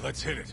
Let's hit it.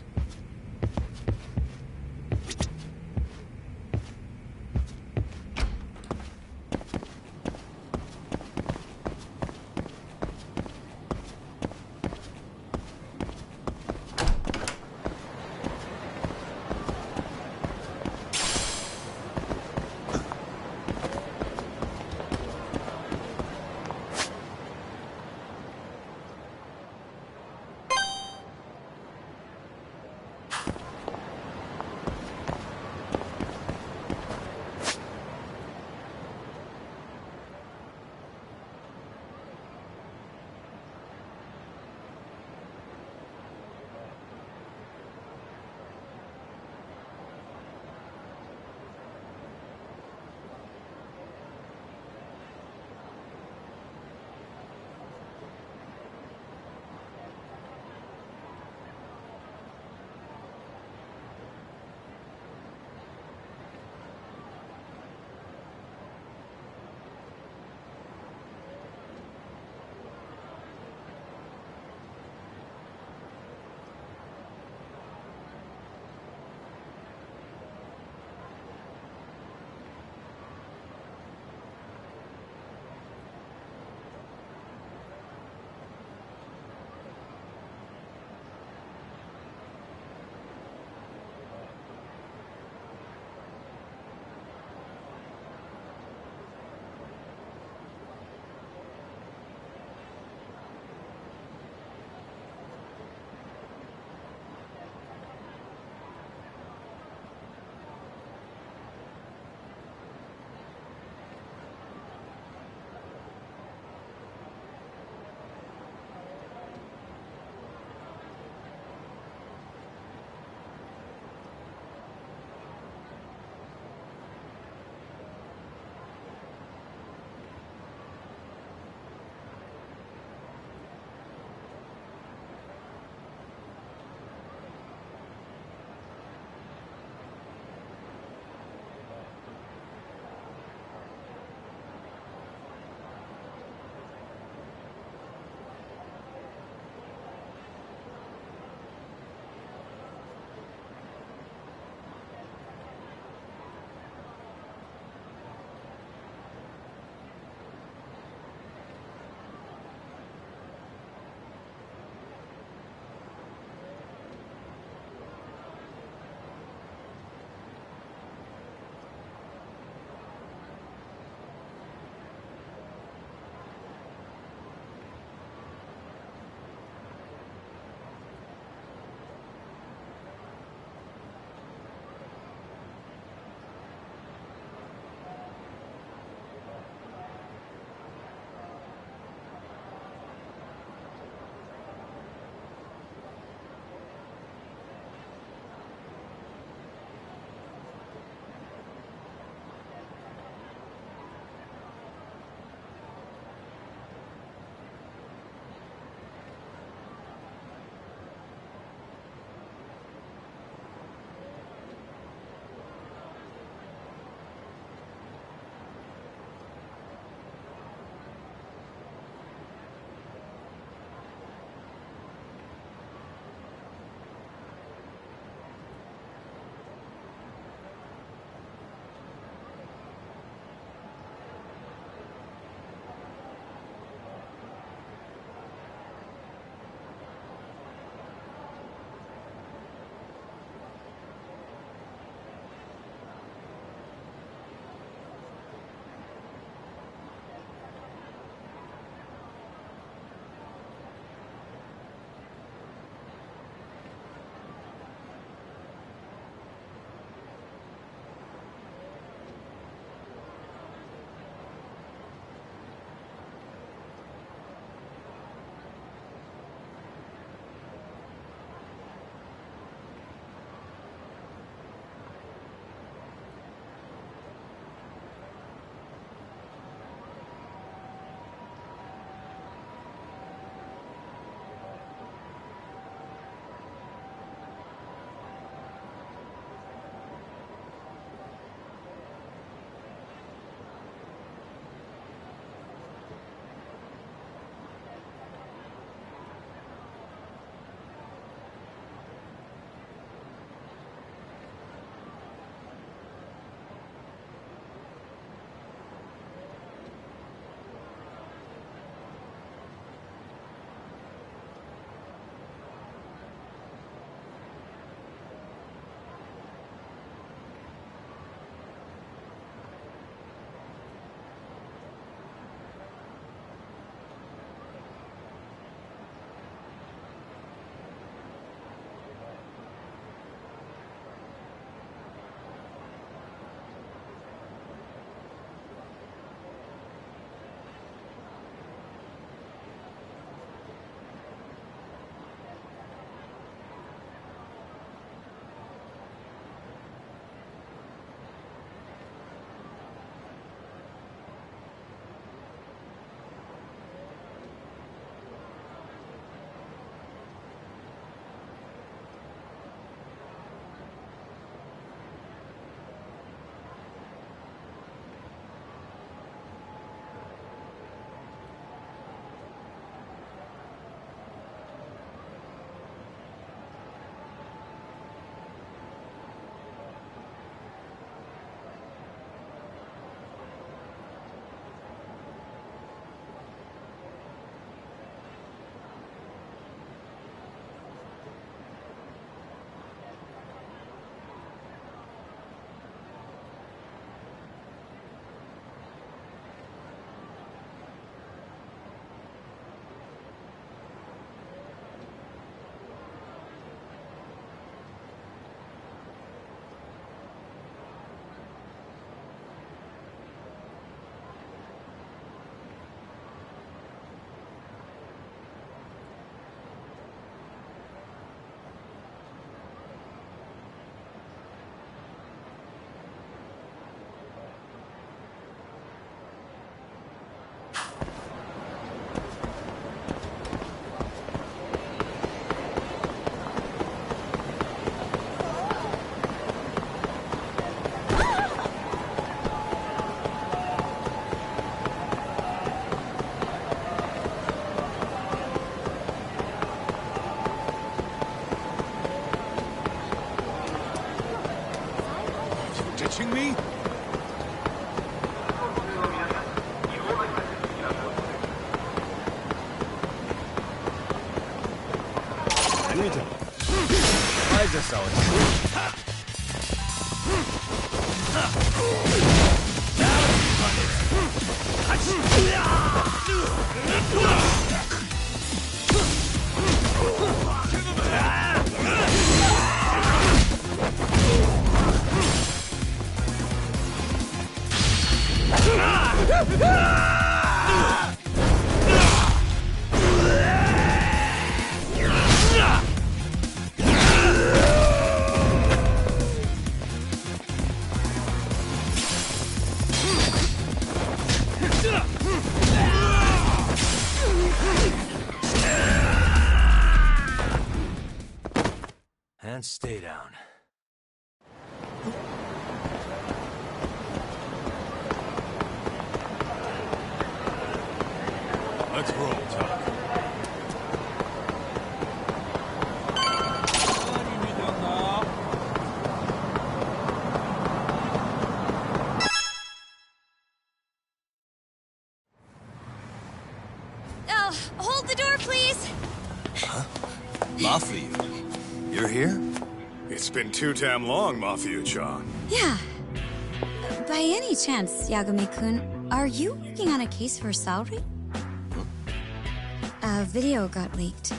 And stay down. Let's roll, Tuck. Hold the door, please. Huh? Mafia? You're here? It's been too damn long, Mafia-chan. Yeah. By any chance, Yagami-kun, are you working on a case for Saori? A video got leaked.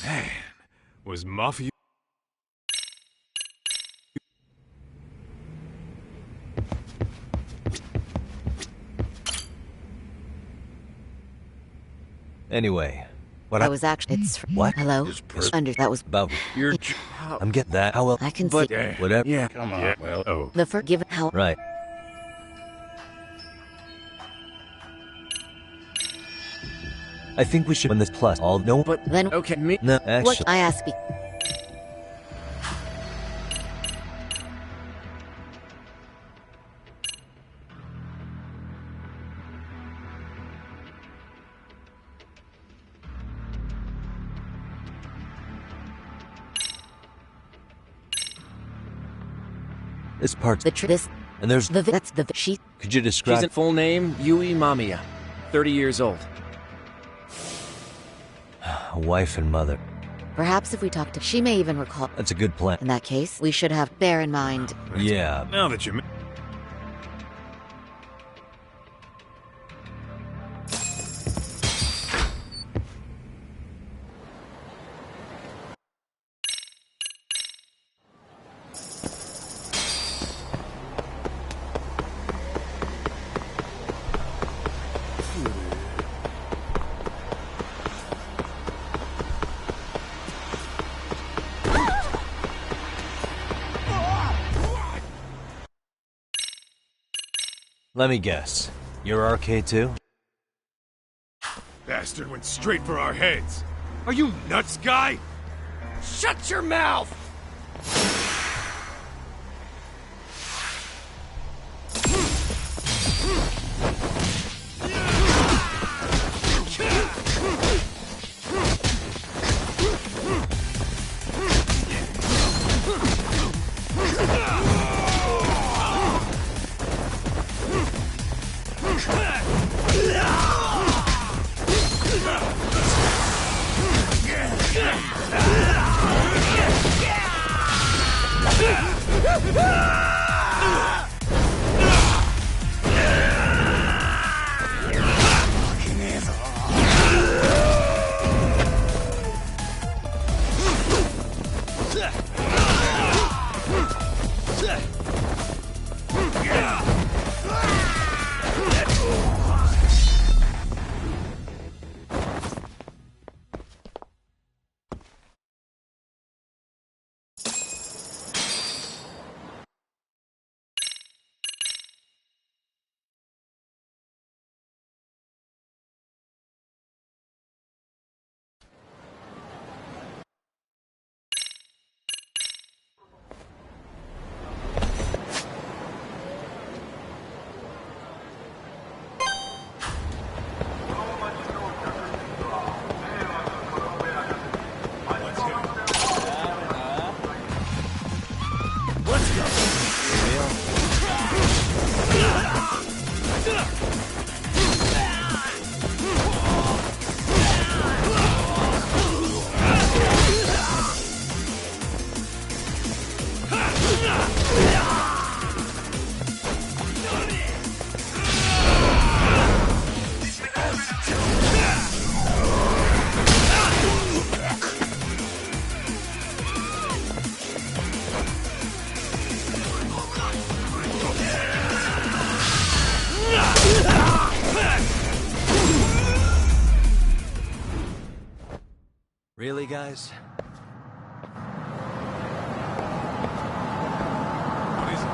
Man, was Mafia... Anyway, I was actually... It's... What? Hello? Under... That was... About... You're... I'm getting that. How well... I can see... Whatever. Yeah, come on. Yeah, well, oh. The forgiven... How... Right. I think we should win this plus all... No, But then... Okay, me... no, What actually... I asked... This part's... This... And there's... That's the... She... Could you describe... She's full name, Yui Mamiya. 30 years old. A wife and mother. Perhaps if we talk to... She may even recall... That's a good plan. In that case, we should have... Bear in mind... Yeah. Now that you... Let me guess. You're arcade too? Bastard went straight for our heads. Are you nuts, guy? Shut your mouth! early, guys? What is it?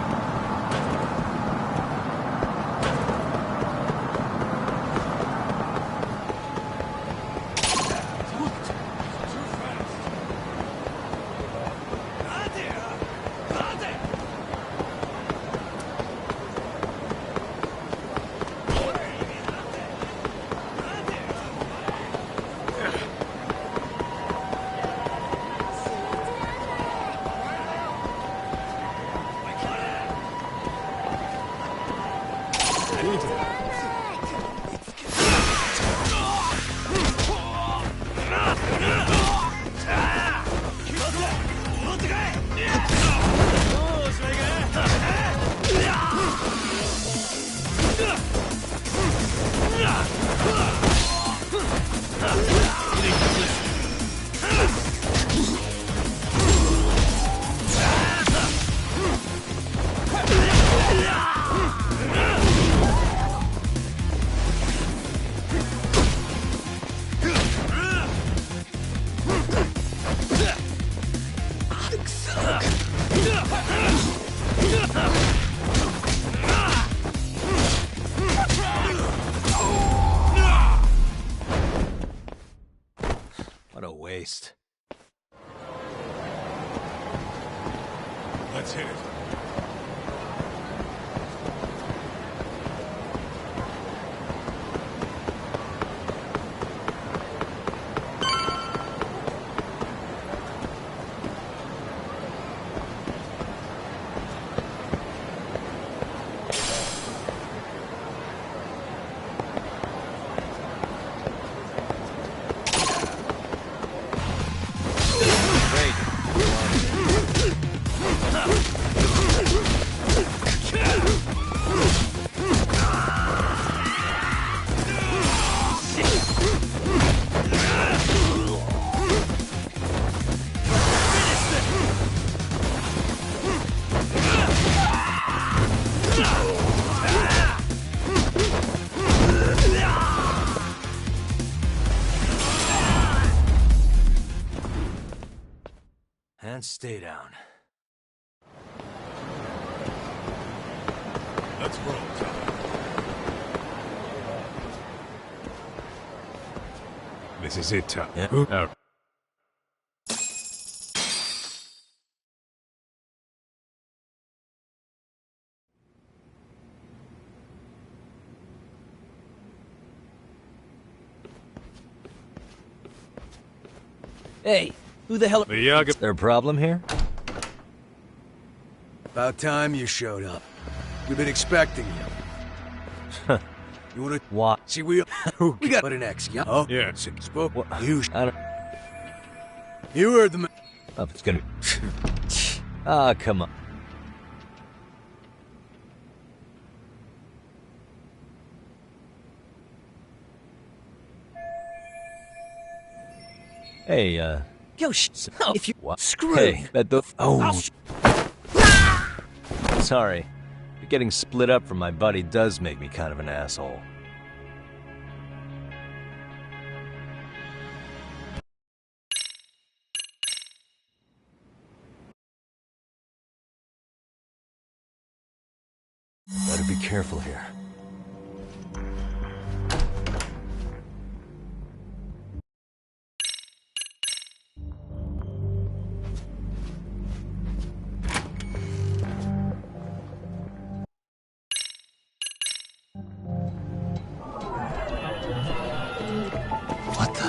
What a waste. Let's hit it. And stay down. Let's roll, Tom. This is it, Tom. Yeah. Out. Hey, who the hell... The Yaga... Is there a problem here? About time you showed up. We've been expecting you. You wanna What? see we got an ex, yeah? Oh, Yeah. spoke. What? You I don't... you heard the Oh, it's gonna... Ah, come on. Hey, Yo, if you what? screw Hey, that the... Oh. Sorry. But getting split up from my buddy does make me kind of an asshole. Better be careful here. What the?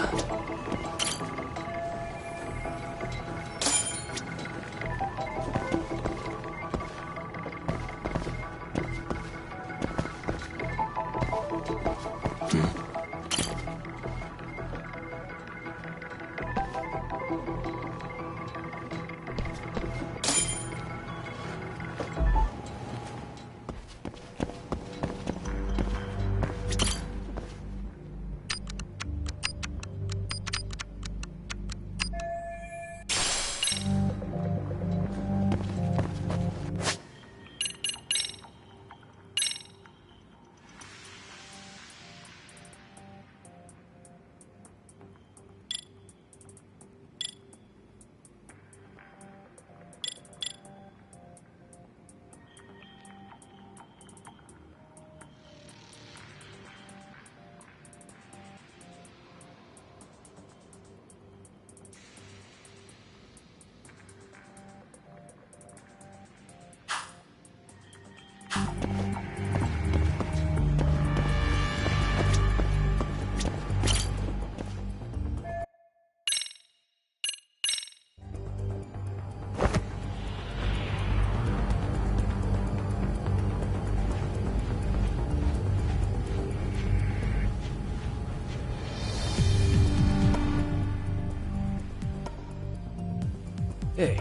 Hey,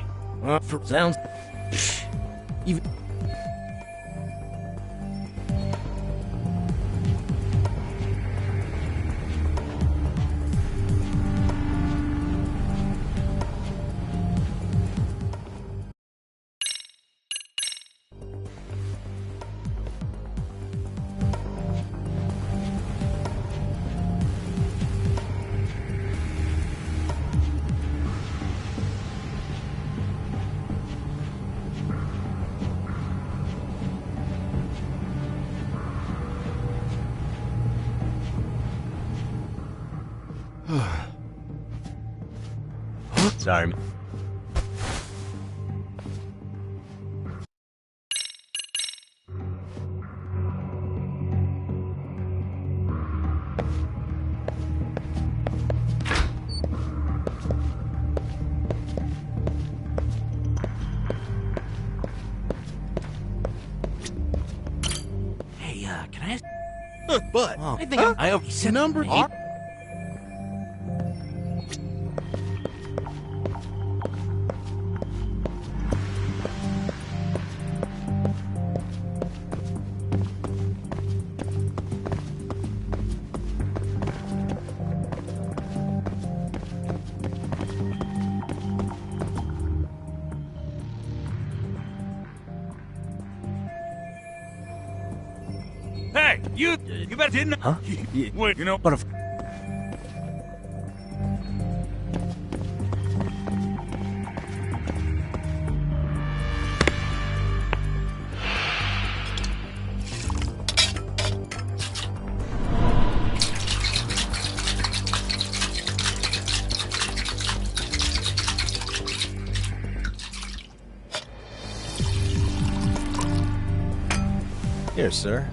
for sounds. Even. Sorry. Hey, can I ask? But I think I have a number. Hey, you better didn't. Huh? Wait, you know. But if here, sir.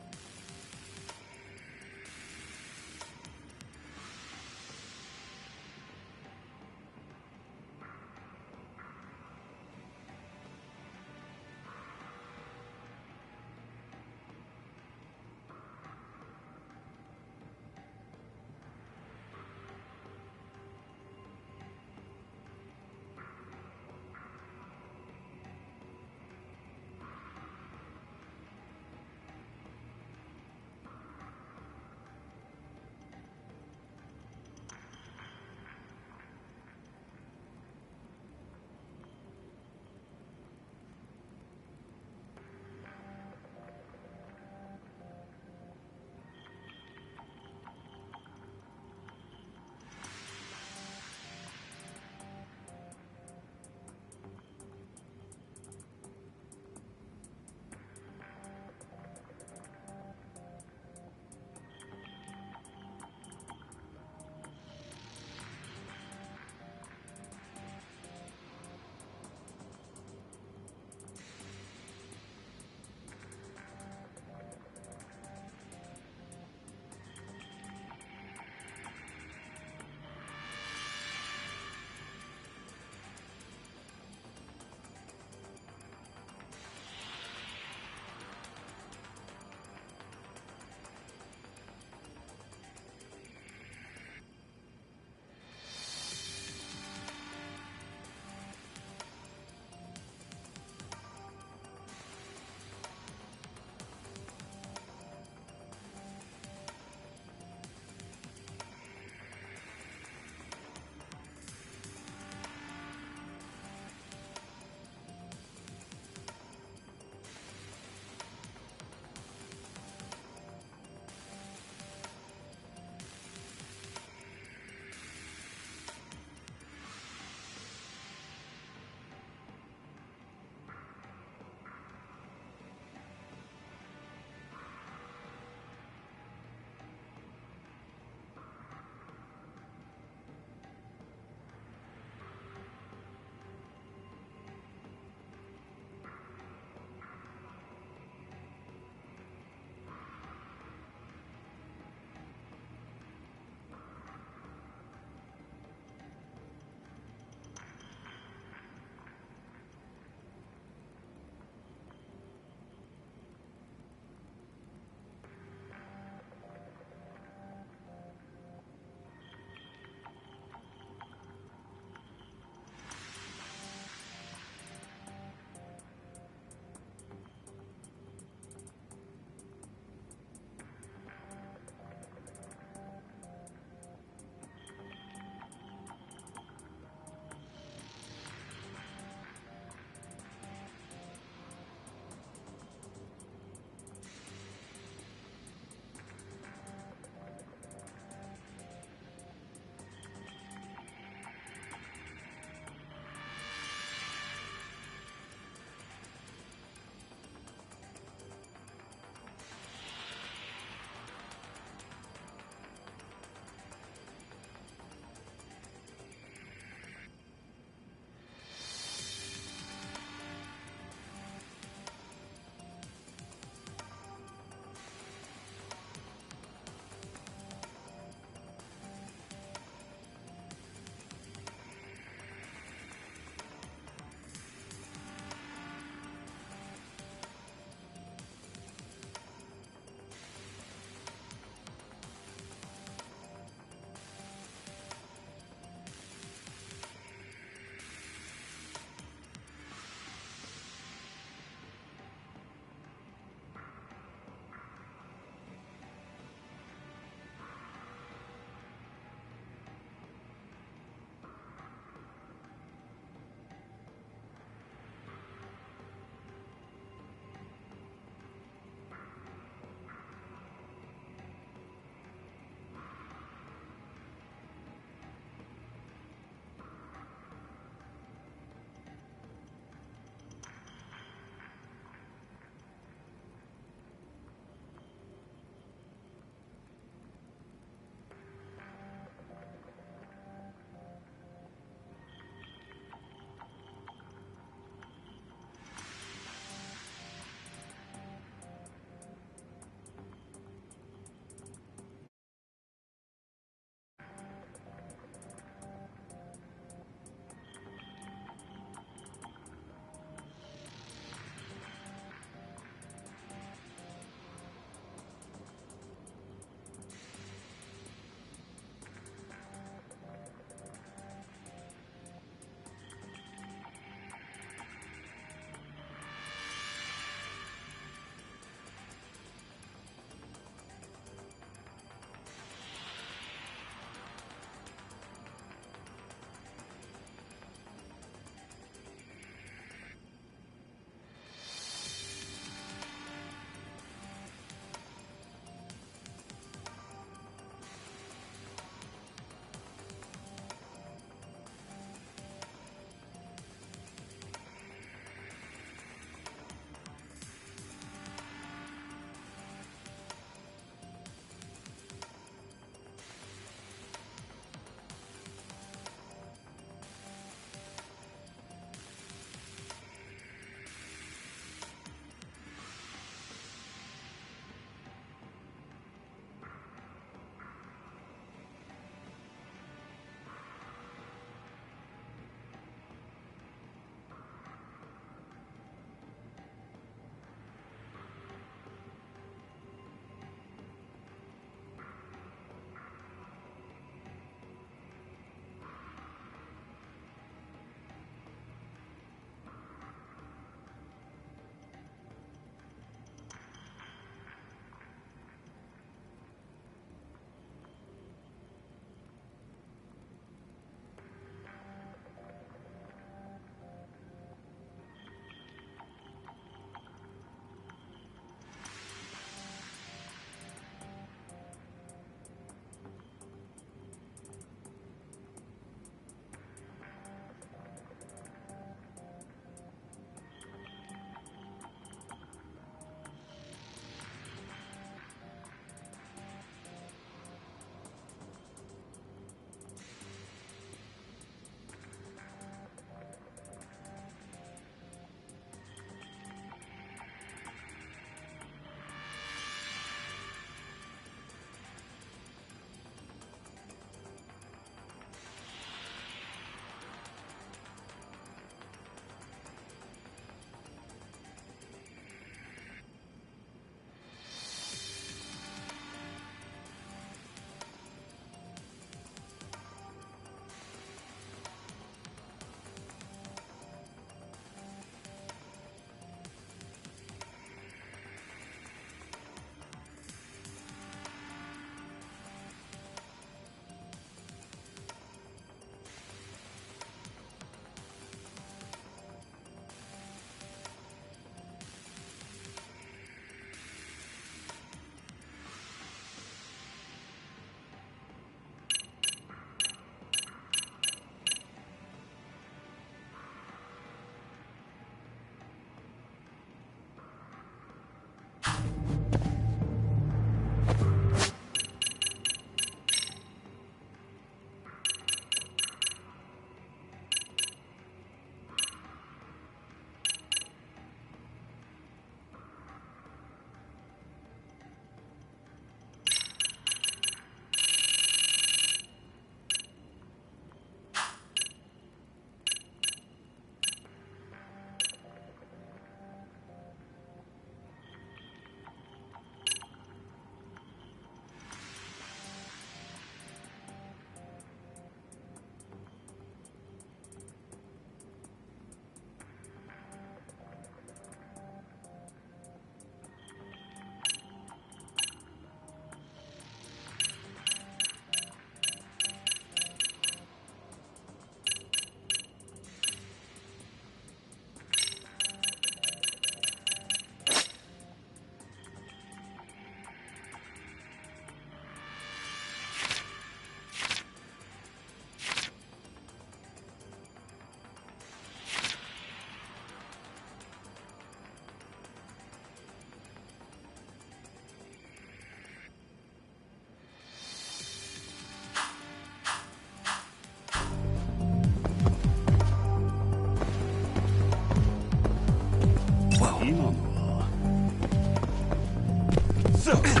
Let go!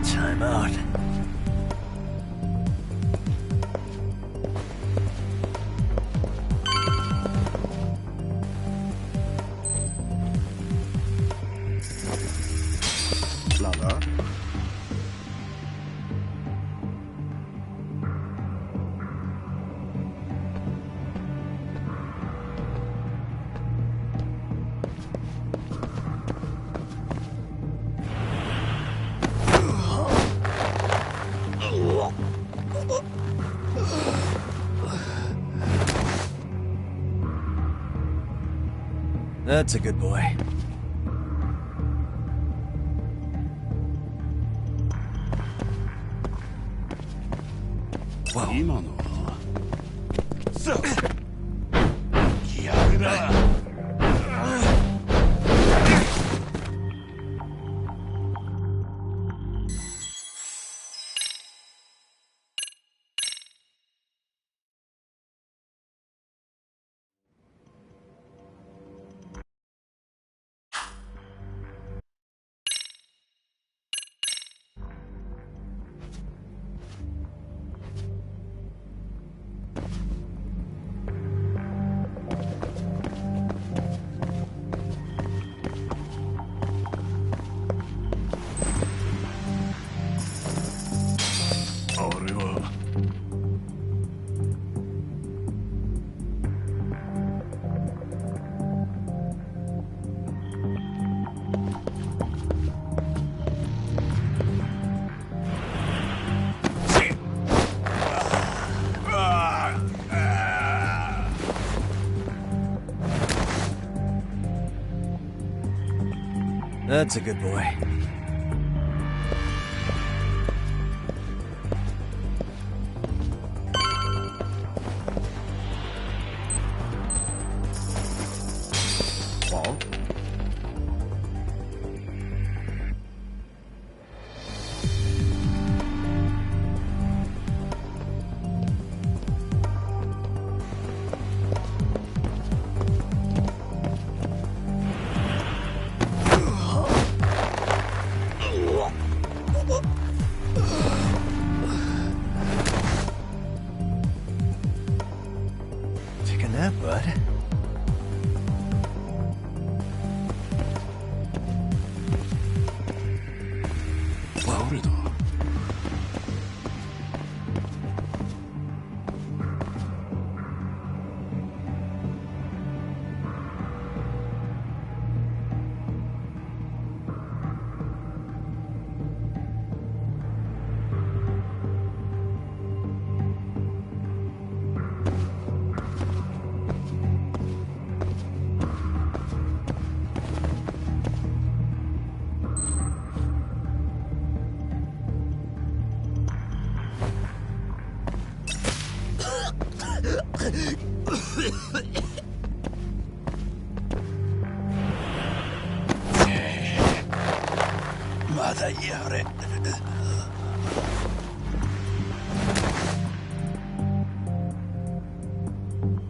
Time out. Lala. That's a good boy. Whoa. 今のはやるな。あれは。That's a good boy. Well, Take a nap, bud.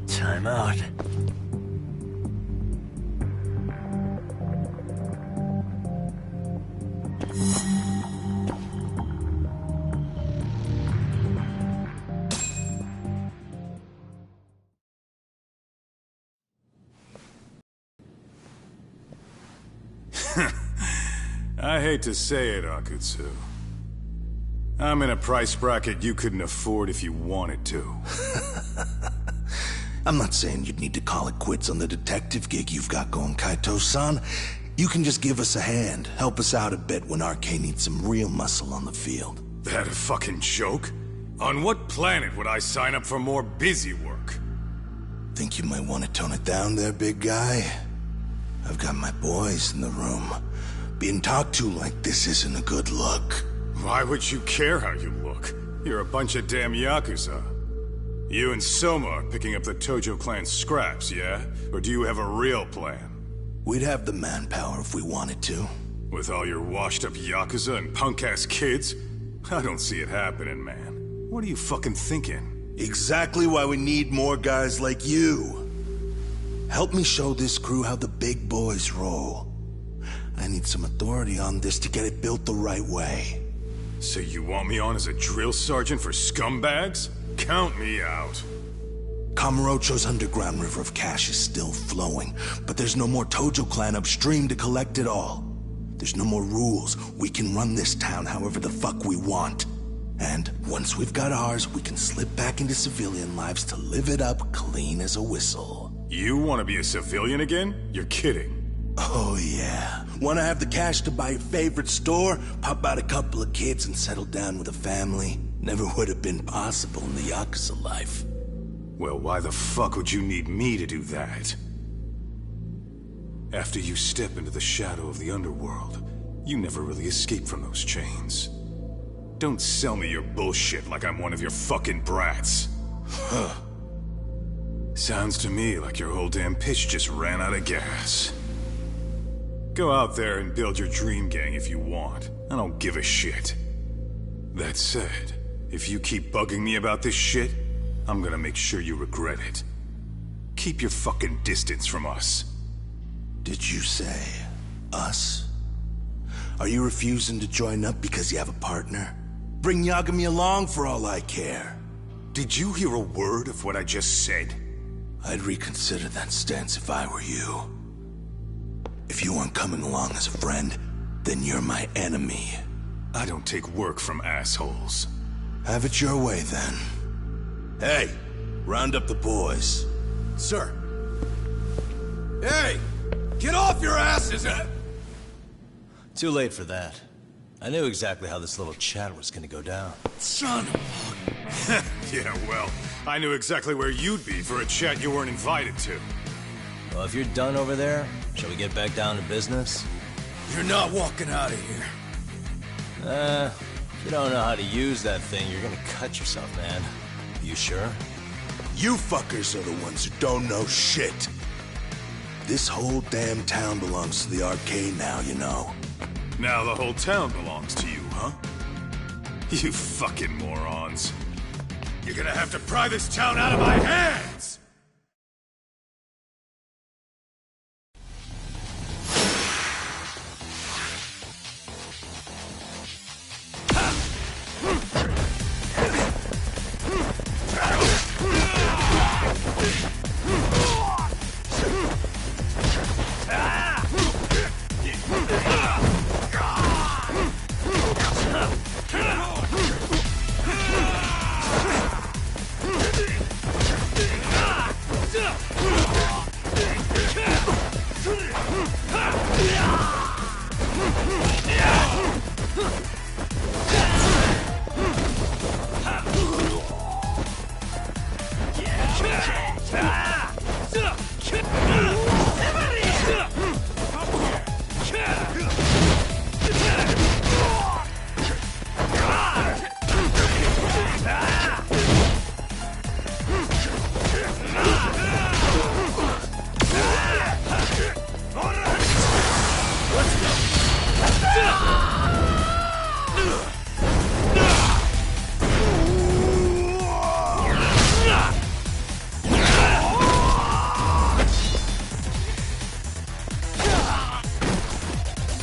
Time out. I hate to say it, Akutsu. I'm in a price bracket you couldn't afford if you wanted to. I'm not saying you'd need to call it quits on the detective gig you've got going, Kaito-san. You can just give us a hand, help us out a bit when Arcane needs some real muscle on the field. That a fucking joke? On what planet would I sign up for more busy work? Think you might want to tone it down there, big guy? I've got my boys in the room. Being talked to like this isn't a good look. Why would you care how you look? You're a bunch of damn Yakuza. You and Soma are picking up the Tojo clan scraps, yeah? Or do you have a real plan? We'd have the manpower if we wanted to. With all your washed-up Yakuza and punk-ass kids? I don't see it happening, man. What are you fucking thinking? Exactly why we need more guys like you. Help me show this crew how the big boys roll. I need some authority on this to get it built the right way. So you want me on as a drill sergeant for scumbags? Count me out. Kamurocho's underground river of cash is still flowing, but there's no more Tojo clan upstream to collect it all. There's no more rules. We can run this town however the fuck we want. And once we've got ours, we can slip back into civilian lives to live it up clean as a whistle. You want to be a civilian again? You're kidding. Oh yeah. Want to have the cash to buy your favorite store, pop out a couple of kids and settle down with a family? Never would have been possible in the Yakuza life. Well, why the fuck would you need me to do that? After you step into the shadow of the underworld, you never really escape from those chains. Don't sell me your bullshit like I'm one of your fucking brats. Huh. Sounds to me like your whole damn pitch just ran out of gas. Go out there and build your dream gang if you want. I don't give a shit. That said, if you keep bugging me about this shit, I'm gonna make sure you regret it. Keep your fucking distance from us. Did you say us? Are you refusing to join up because you have a partner? Bring Yagami along for all I care. Did you hear a word of what I just said? I'd reconsider that stance if I were you. If you aren't coming along as a friend, then you're my enemy. I don't take work from assholes. Have it your way, then. Hey, round up the boys. Sir. Hey! Get off your asses! Too late for that. I knew exactly how this little chat was gonna go down. Son of Yeah, well, I knew exactly where you'd be for a chat you weren't invited to. Well, if you're done over there, shall we get back down to business? You're not walking out of here. If you don't know how to use that thing, you're gonna cut yourself, man. You sure? You fuckers are the ones who don't know shit. This whole damn town belongs to the arcade now, you know. Now the whole town belongs to you, huh? You fucking morons. You're gonna have to pry this town out of my hands!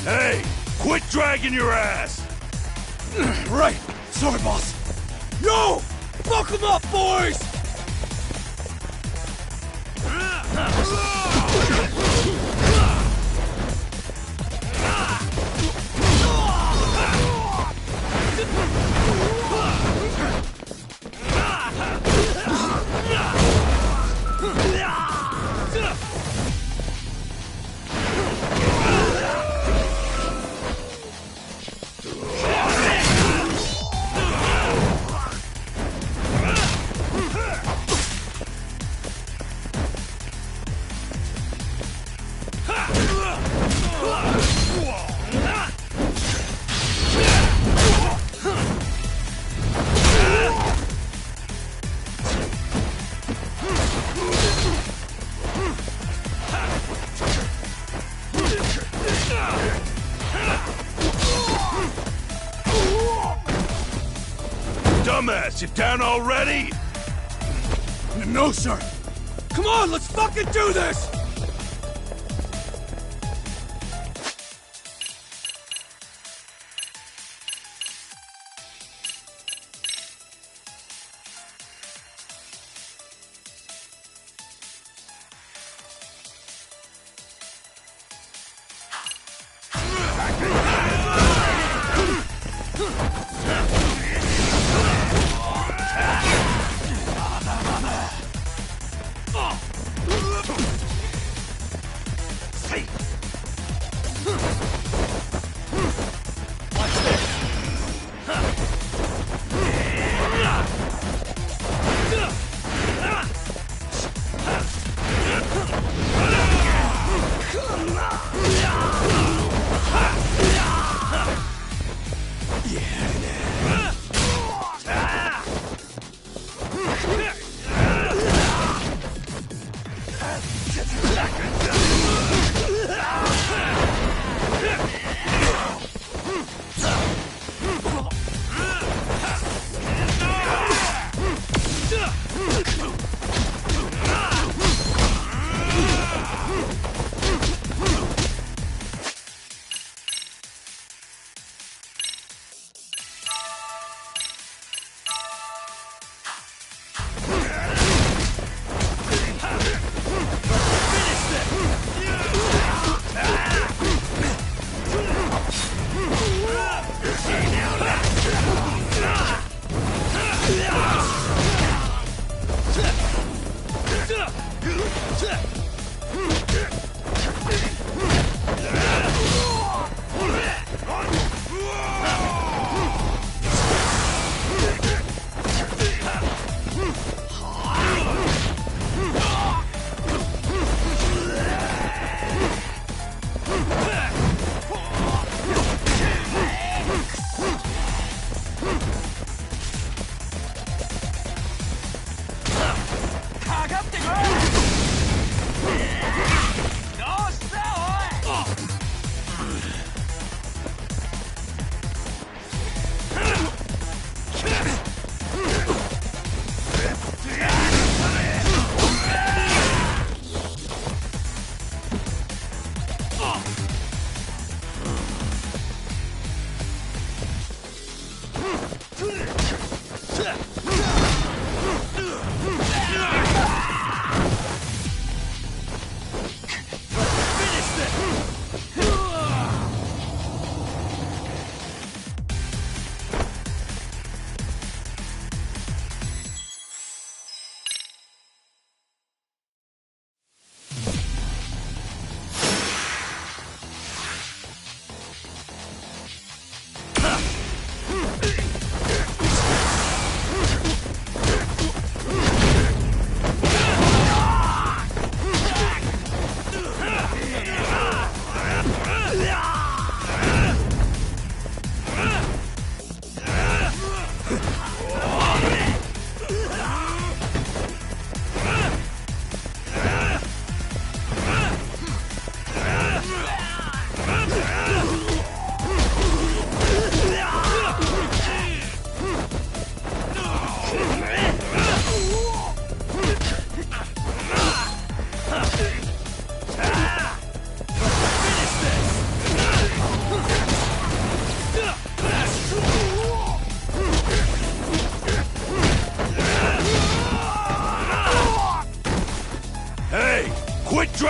Hey, quit dragging your ass! Right! Sorry, boss! Yo! Fuck them up, boys! Dumbass, you down already? No, sir! Come on, let's fucking do this!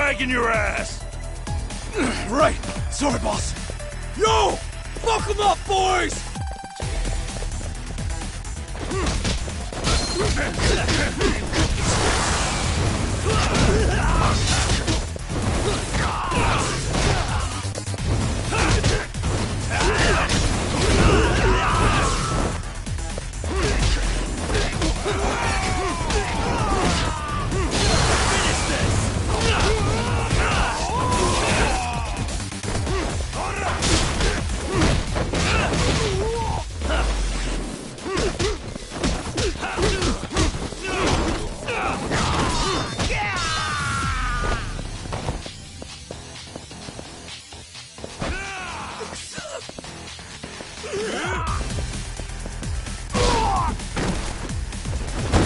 dragging your ass! Right. Sorry, boss. Yo! Fuck them up, boys!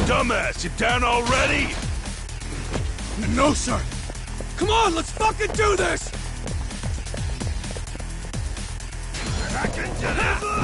Dumbass, you down already? No, sir. Come on, let's fucking do this! I can deliver!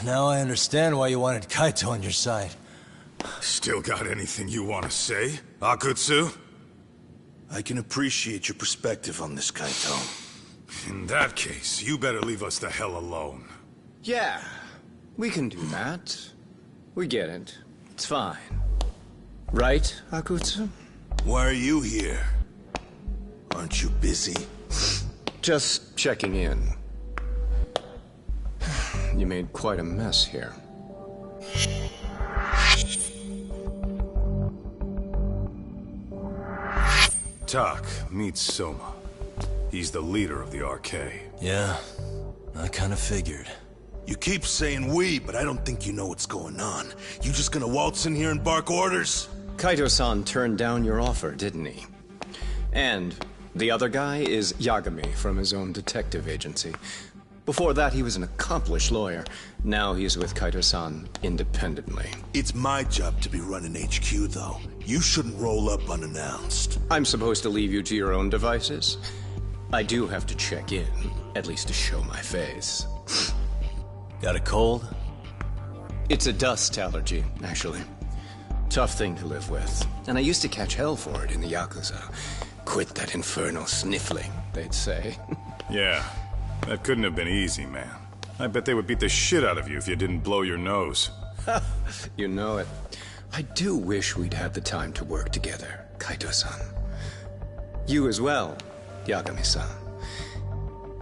Now I understand why you wanted Kaito on your side. Still got anything you want to say, Akutsu? I can appreciate your perspective on this, Kaito. In that case, you better leave us the hell alone. Yeah, we can do that. We get it. It's fine. Right, Akutsu? Why are you here? Aren't you busy? Just checking in. You made quite a mess here. Tak, meet Soma. He's the leader of the RK. Yeah, I kind of figured. You keep saying we, but I don't think you know what's going on. You just gonna waltz in here and bark orders? Kaito-san turned down your offer, didn't he? And the other guy is Yagami from his own detective agency. Before that, he was an accomplished lawyer. Now he's with Kaito-san independently. It's my job to be running HQ, though. You shouldn't roll up unannounced. I'm supposed to leave you to your own devices? I do have to check in, at least to show my face. Got a cold? It's a dust allergy, actually. Tough thing to live with. And I used to catch hell for it in the Yakuza. Quit that infernal sniffling, they'd say. Yeah, that couldn't have been easy, man. I bet they would beat the shit out of you if you didn't blow your nose. You know it. I do wish we'd had the time to work together, Kaito-san. You as well, Yagami-san.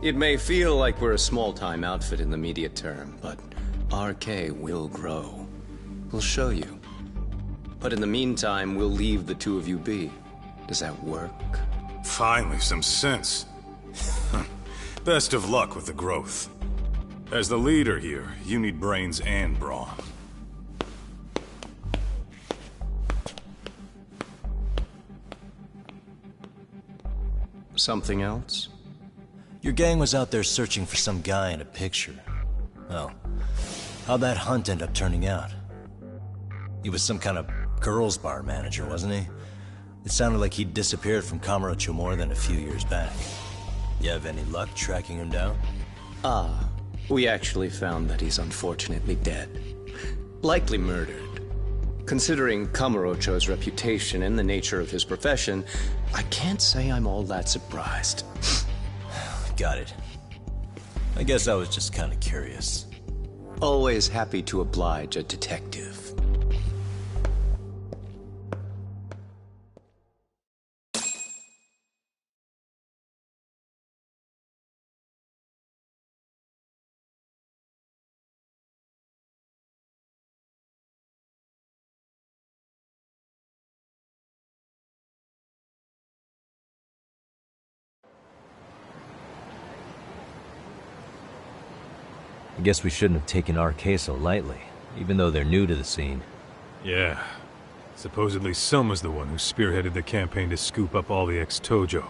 It may feel like we're a small-time outfit in the media term, but RK will grow. We'll show you. But in the meantime, we'll leave the two of you be. Does that work? Finally, some sense. Best of luck with the growth. As the leader here, you need brains and brawn. Something else? Your gang was out there searching for some guy in a picture. Well, how'd that hunt end up turning out? He was some kind of girls' bar manager, wasn't he? It sounded like he'd disappeared from Kamurocho more than a few years back. You have any luck tracking him down? We actually found that he's unfortunately dead. Likely murdered. Considering Kamurocho's reputation and the nature of his profession, I can't say I'm all that surprised. Got it. I guess I was just kind of curious. Always happy to oblige a detective. I guess we shouldn't have taken RK so lightly, even though they're new to the scene. Yeah. Supposedly Selma's the one who spearheaded the campaign to scoop up all the ex-Tojo.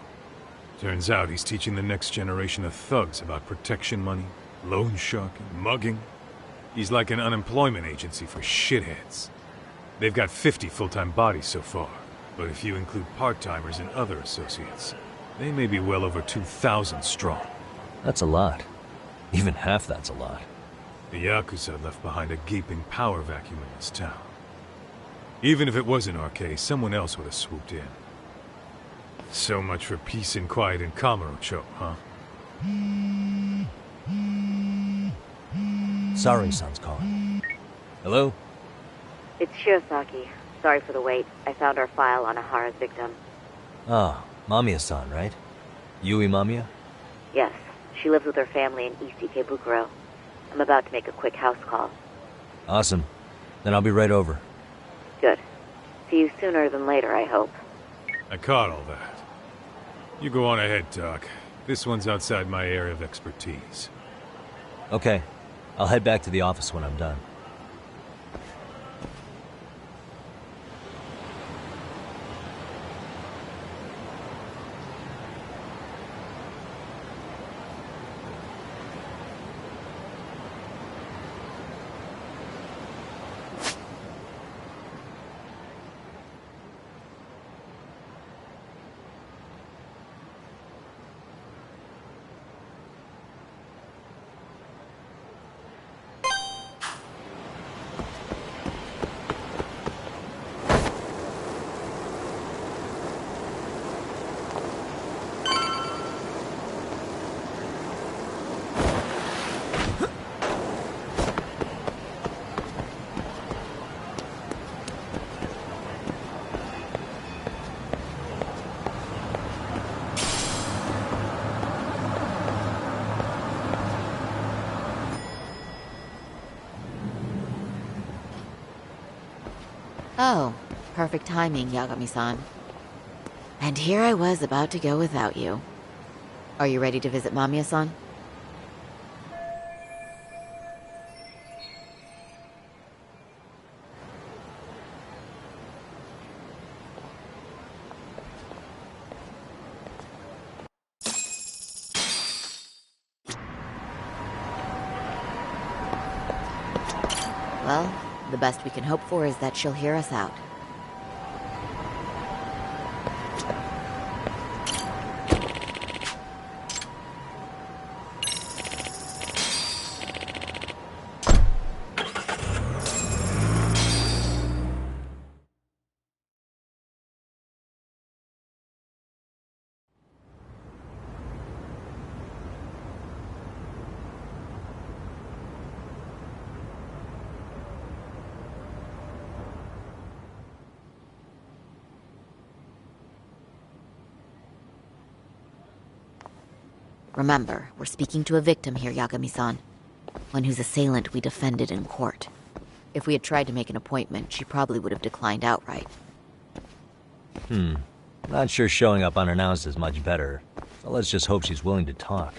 Turns out he's teaching the next generation of thugs about protection money, loan sharking, mugging. He's like an unemployment agency for shitheads. They've got 50 full-time bodies so far, but if you include part-timers and other associates, they may be well over 2,000 strong. That's a lot. Even half that's a lot. The Yakuza left behind a gaping power vacuum in this town. Even if it wasn't RK, someone else would have swooped in. So much for peace and quiet in Kamurocho, huh? Sorry-san's calling. Hello? It's Shirosaki. Sorry for the wait. I found our file on Ahara's victim. Ah, Mamiya-san, right? Yui Mamiya? Yes, she lives with her family in East Ikebukuro. I'm about to make a quick house call. Awesome. Then I'll be right over. Good. See you sooner than later, I hope. I caught all that. You go on ahead, Doc. This one's outside my area of expertise. Okay. I'll head back to the office when I'm done. Oh, perfect timing, Yagami-san. And here I was about to go without you. Are you ready to visit Mamiya-san? Well, the best we can hope for is that she'll hear us out. Remember, we're speaking to a victim here, Yagami-san. One whose assailant we defended in court. If we had tried to make an appointment, she probably would have declined outright. Not sure showing up unannounced is much better, so let's just hope she's willing to talk.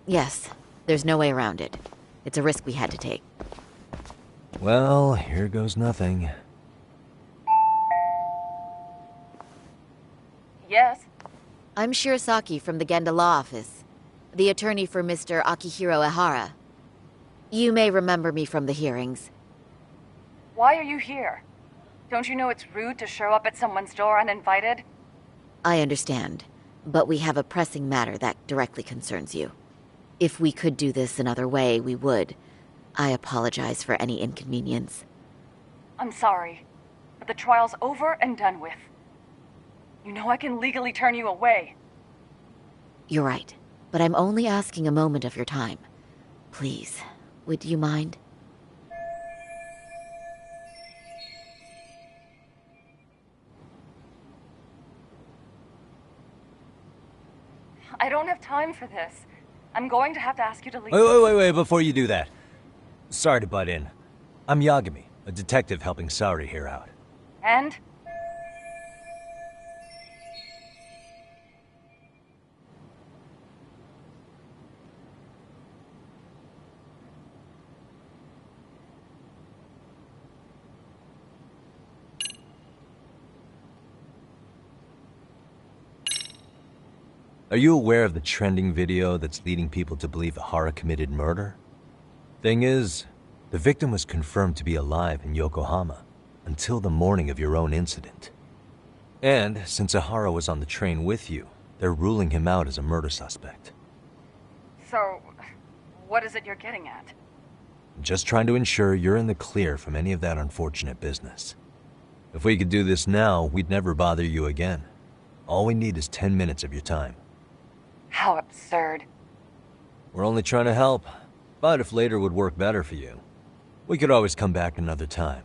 Yes, there's no way around it. It's a risk we had to take. Well, here goes nothing. Yes? I'm Shirasaki from the Genda Law Office, the attorney for Mr. Akihiro Ehara. You may remember me from the hearings. Why are you here? Don't you know it's rude to show up at someone's door uninvited? I understand, but we have a pressing matter that directly concerns you. If we could do this another way, we would. I apologize for any inconvenience. I'm sorry, but the trial's over and done with. You know I can legally turn you away. You're right, but I'm only asking a moment of your time. Please, would you mind? I don't have time for this. I'm going to have to ask you to leave. Wait, before you do that. Sorry to butt in. I'm Yagami, a detective helping Saori here out. And? Are you aware of the trending video that's leading people to believe Ehara committed murder? Thing is, the victim was confirmed to be alive in Yokohama until the morning of your own incident. And since Ehara was on the train with you, they're ruling him out as a murder suspect. So, what is it you're getting at? I'm just trying to ensure you're in the clear from any of that unfortunate business. If we could do this now, we'd never bother you again. All we need is 10 minutes of your time. How absurd. We're only trying to help, but if later would work better for you, we could always come back another time.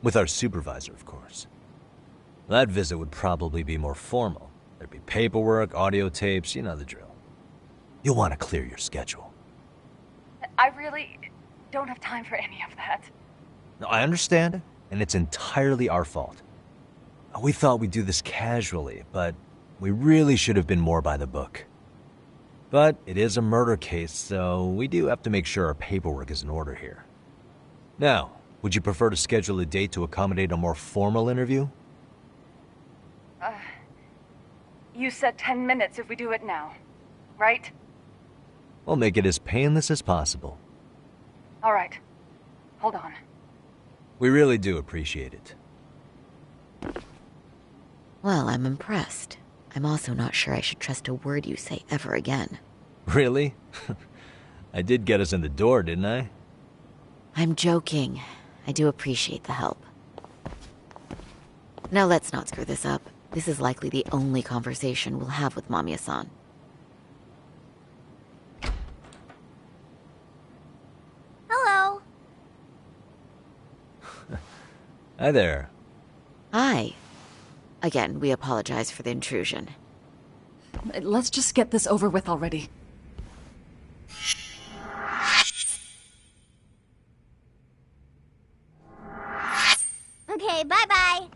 With our supervisor, of course. That visit would probably be more formal. There'd be paperwork, audio tapes, you know the drill. You'll want to clear your schedule. I really don't have time for any of that. No, I understand, and it's entirely our fault. We thought we'd do this casually, but we really should have been more by the book. But it is a murder case, so we do have to make sure our paperwork is in order here. Now, would you prefer to schedule a date to accommodate a more formal interview? You said 10 minutes if we do it now, right? We'll make it as painless as possible. All right. Hold on. We really do appreciate it. Well, I'm impressed. I'm also not sure I should trust a word you say ever again. Really? I did get us in the door, didn't I? I'm joking. I do appreciate the help. Now let's not screw this up. This is likely the only conversation we'll have with Mamiya-san. Hello. Hi there. Hi. Again, we apologize for the intrusion. Let's just get this over with already. Okay, bye-bye.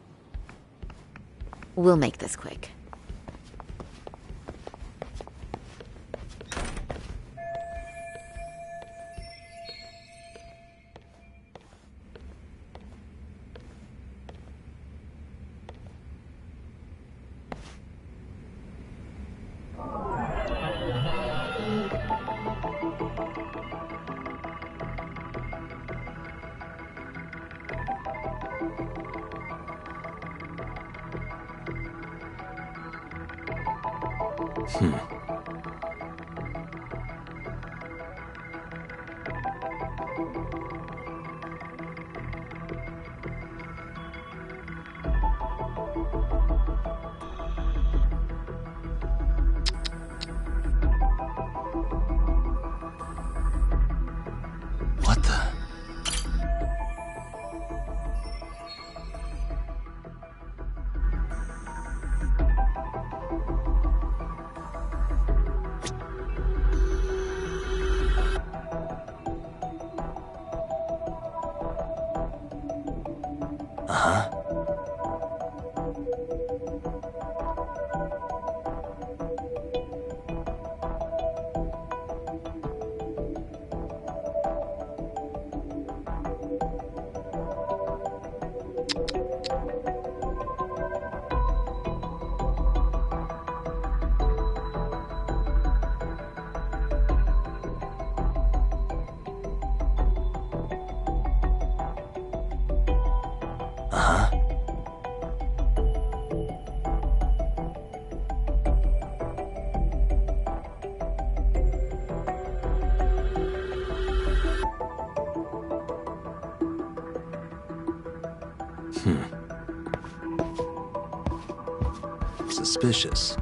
We'll make this quick. What the? Suspicious.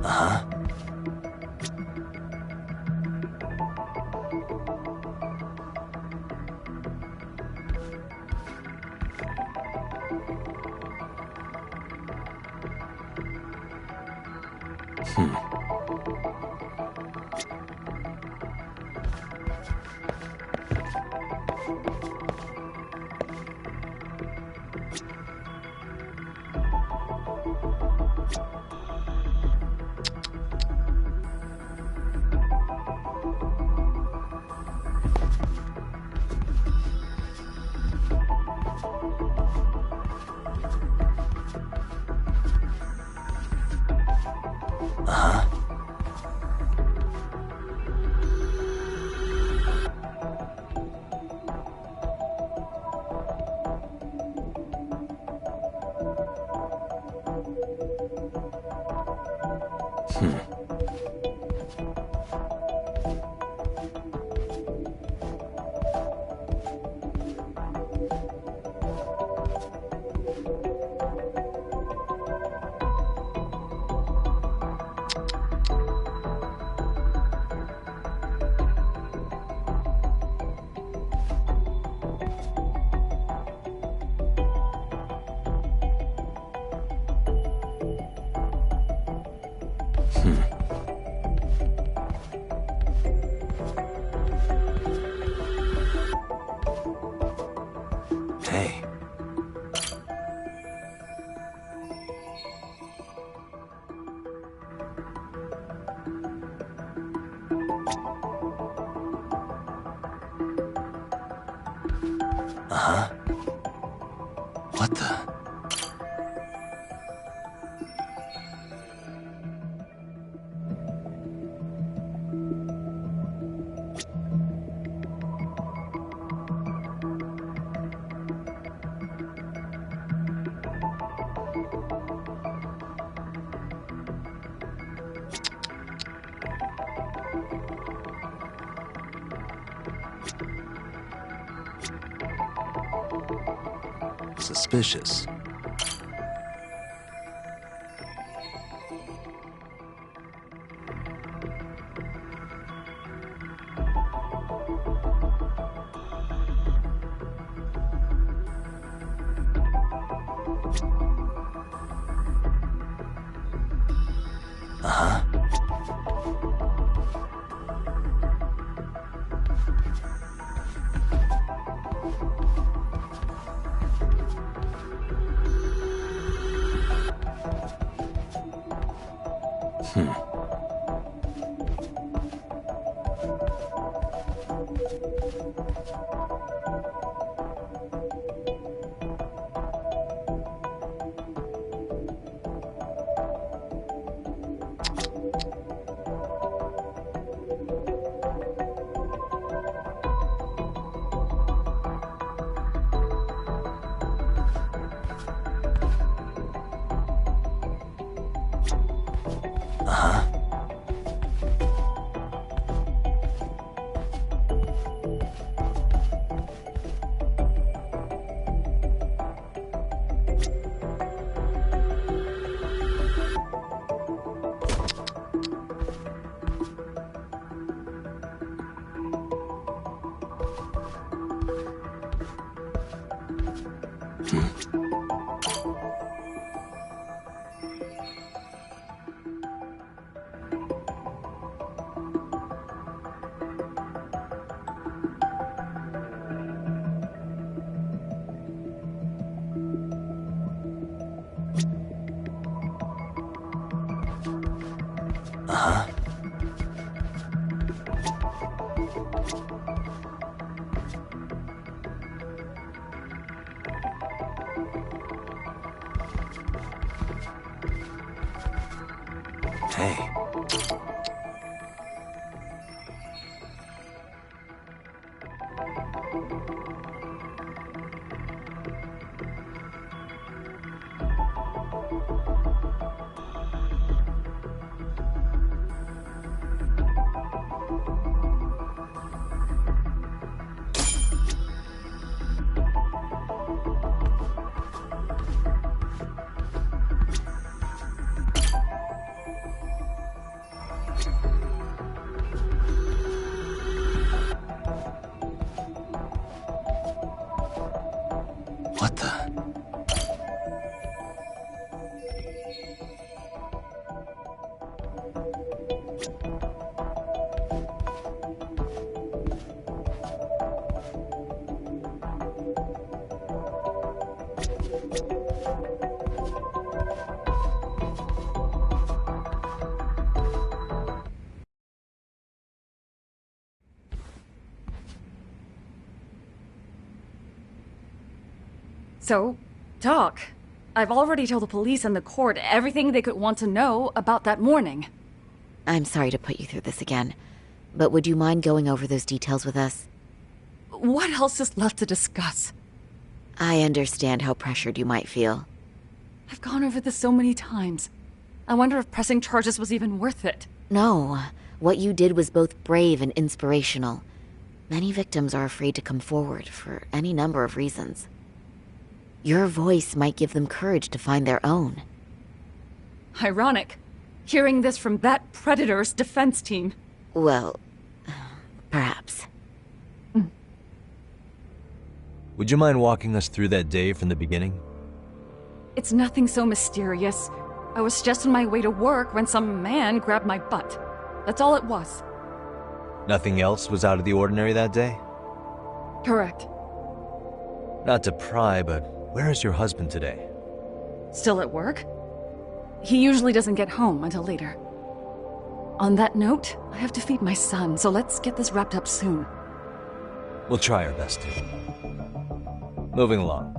Uh-huh. Hey. Uh-huh. What the? Suspicious. Uh-huh. Uh-huh. Hey. What the? So, Doc, I've already told the police and the court everything they could want to know about that morning. I'm sorry to put you through this again, but would you mind going over those details with us? What else is left to discuss? I understand how pressured you might feel. I've gone over this so many times. I wonder if pressing charges was even worth it. No, what you did was both brave and inspirational. Many victims are afraid to come forward for any number of reasons. Your voice might give them courage to find their own. Ironic, hearing this from that predator's defense team. Well, perhaps. Would you mind walking us through that day from the beginning? It's nothing so mysterious. I was just on my way to work when some man grabbed my butt. That's all it was. Nothing else was out of the ordinary that day? Correct. Not to pry, but where is your husband today? Still at work? He usually doesn't get home until later. On that note, I have to feed my son, so let's get this wrapped up soon. We'll try our best to. Moving along.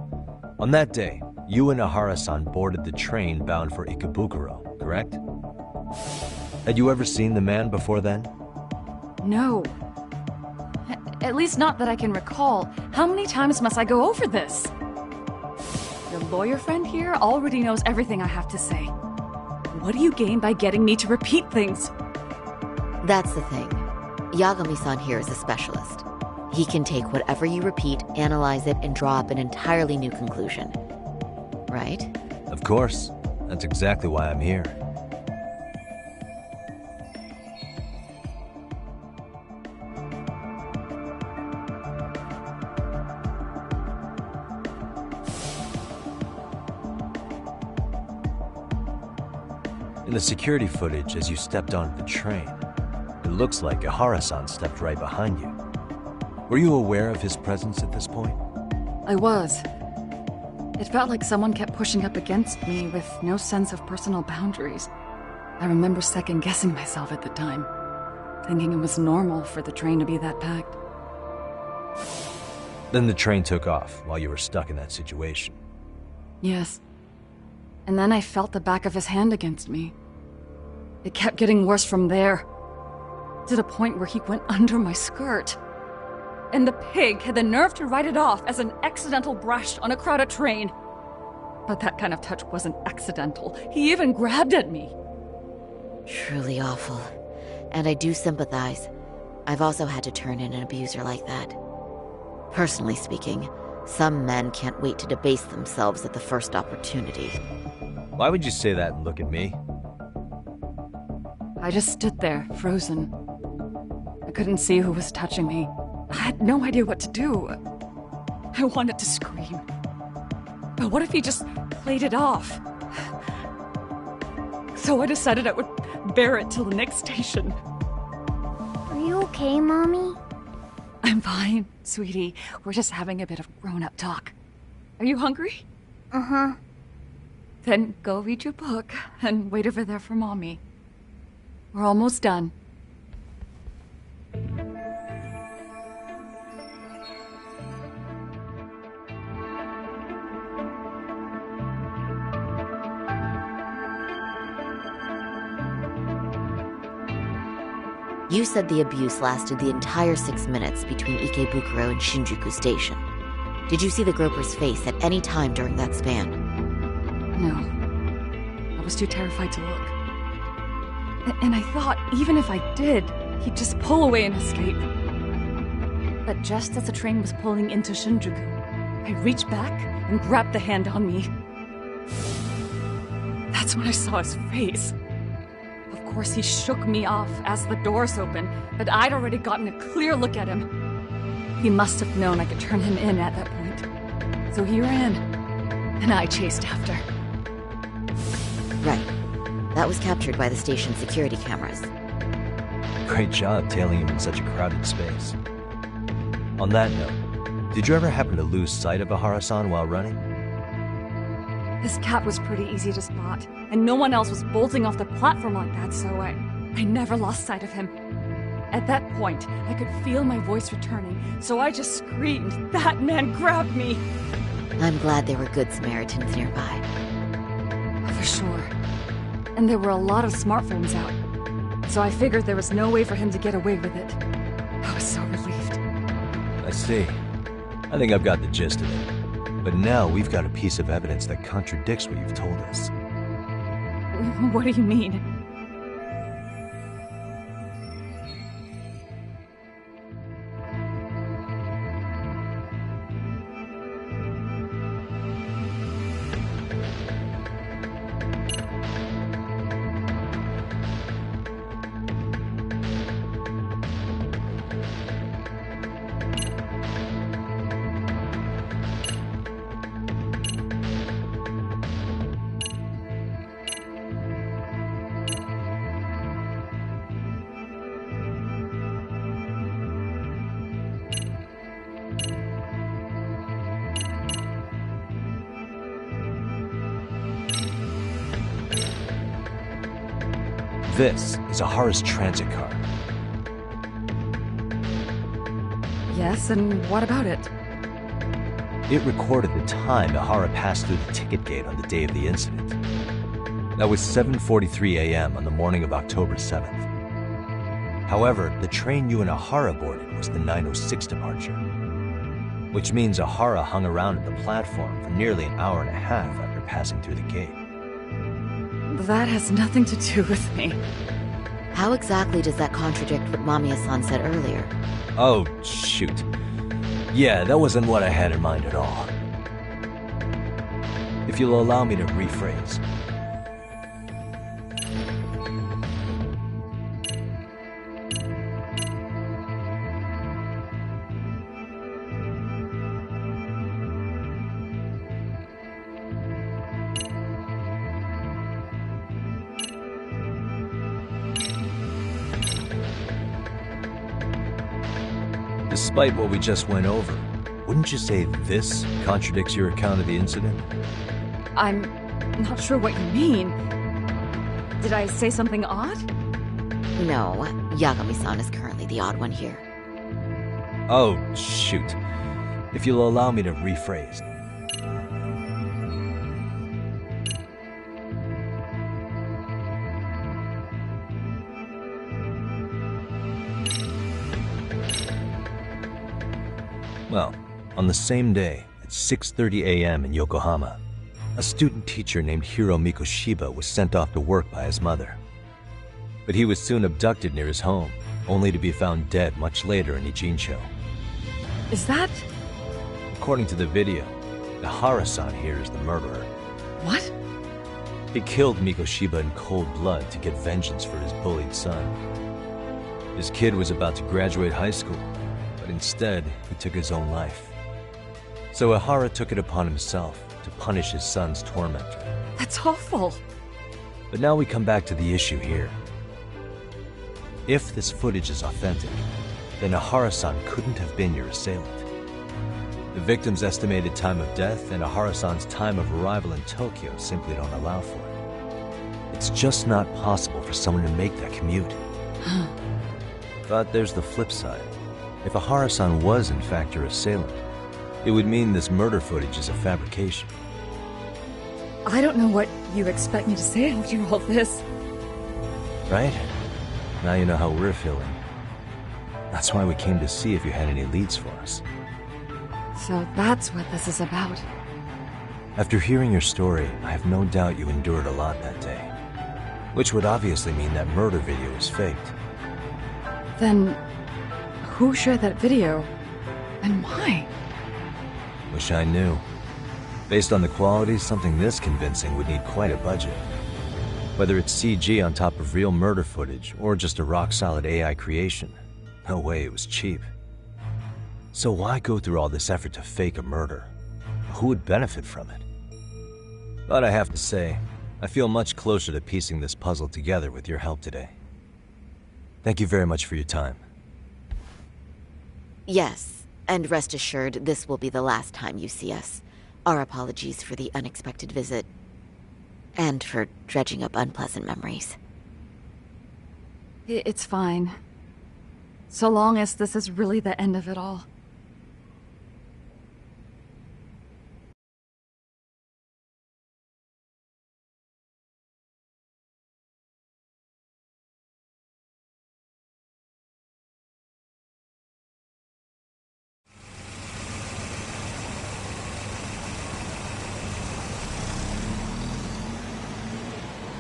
On that day, you and Ahara-san boarded the train bound for Ikebukuro, correct? Had you ever seen the man before then? No. At least not that I can recall. How many times must I go over this? Your lawyer friend here already knows everything I have to say. What do you gain by getting me to repeat things? That's the thing. Yagami-san here is a specialist. He can take whatever you repeat, analyze it, and draw up an entirely new conclusion. Right? Of course. That's exactly why I'm here. In the security footage as you stepped onto the train, it looks like Ahara-san stepped right behind you. Were you aware of his presence at this point? I was. It felt like someone kept pushing up against me with no sense of personal boundaries. I remember second-guessing myself at the time, thinking it was normal for the train to be that packed. Then the train took off while you were stuck in that situation. Yes. And then I felt the back of his hand against me. It kept getting worse from there, to the point where he went under my skirt. And the pig had the nerve to write it off as an accidental brush on a crowded train. But that kind of touch wasn't accidental. He even grabbed at me. Truly awful. And I do sympathize. I've also had to turn in an abuser like that. Personally speaking, some men can't wait to debase themselves at the first opportunity. Why would you say that and look at me? I just stood there, frozen. I couldn't see who was touching me. I had no idea what to do. I wanted to scream. But what if he just played it off? So I decided I would bear it till the next station. Are you okay, Mommy? I'm fine, sweetie. We're just having a bit of grown-up talk. Are you hungry? Uh-huh. Then go read your book and wait over there for Mommy. We're almost done. You said the abuse lasted the entire 6 minutes between Ikebukuro and Shinjuku Station. Did you see the groper's face at any time during that span? No. I was too terrified to look. And I thought, even if I did, he'd just pull away and escape. But just as the train was pulling into Shinjuku, I reached back and grabbed the hand on me. That's when I saw his face. Of course, he shook me off as the doors opened, but I'd already gotten a clear look at him. He must have known I could turn him in at that point. So he ran, and I chased after. Right. That was captured by the station's security cameras. Great job tailing him in such a crowded space. On that note, did you ever happen to lose sight of Ahara-san while running? His cap was pretty easy to spot, and no one else was bolting off the platform like that, so I never lost sight of him. At that point, I could feel my voice returning, so I just screamed, "That man grabbed me!" I'm glad there were good Samaritans nearby. For sure. And there were a lot of smartphones out, so I figured there was no way for him to get away with it. I was so relieved. I see. I think I've got the gist of it. But now we've got a piece of evidence that contradicts what you've told us. What do you mean? This is Ahara's transit card. Yes, and what about it? It recorded the time Ahara passed through the ticket gate on the day of the incident. That was 7:43 a.m. on the morning of October 7th. However, the train you and Ahara boarded was the 9:06 departure, which means Ahara hung around at the platform for nearly an hour and a half after passing through the gate. That has nothing to do with me. How exactly does that contradict what Mamiya-san said earlier? Oh, shoot. Yeah, that wasn't what I had in mind at all. If you'll allow me to rephrase. Despite what we just went over, wouldn't you say this contradicts your account of the incident? I'm not sure what you mean. Did I say something odd? No, Yagami-san is currently the odd one here. Oh, shoot. If you'll allow me to rephrase. Well, on the same day, at 6:30 a.m. in Yokohama, a student teacher named Hiro Mikoshiba was sent off to work by his mother. But he was soon abducted near his home, only to be found dead much later in Ijincho. Is that... According to the video, Ahara-san here is the murderer. What? He killed Mikoshiba in cold blood to get vengeance for his bullied son. His kid was about to graduate high school, but instead, he took his own life. So Ahara took it upon himself to punish his son's tormentor. That's awful. But now we come back to the issue here. If this footage is authentic, then Ahara-san couldn't have been your assailant. The victim's estimated time of death and Ahara-san's time of arrival in Tokyo simply don't allow for it. It's just not possible for someone to make that commute. But there's the flip side. If Ahara-san was in fact your assailant, it would mean this murder footage is a fabrication. I don't know what you expect me to say after all this. Right? Now you know how we're feeling. That's why we came to see if you had any leads for us. So that's what this is about. After hearing your story, I have no doubt you endured a lot that day. Which would obviously mean that murder video is faked. Then... who shared that video? And why? Wish I knew. Based on the quality, something this convincing would need quite a budget. Whether it's CG on top of real murder footage, or just a rock-solid AI creation, no way it was cheap. So why go through all this effort to fake a murder? who would benefit from it? But I have to say, I feel much closer to piecing this puzzle together with your help today. Thank you very much for your time. Yes, and rest assured, this will be the last time you see us. Our apologies for the unexpected visit. And for dredging up unpleasant memories. It's fine. So long as this is really the end of it all.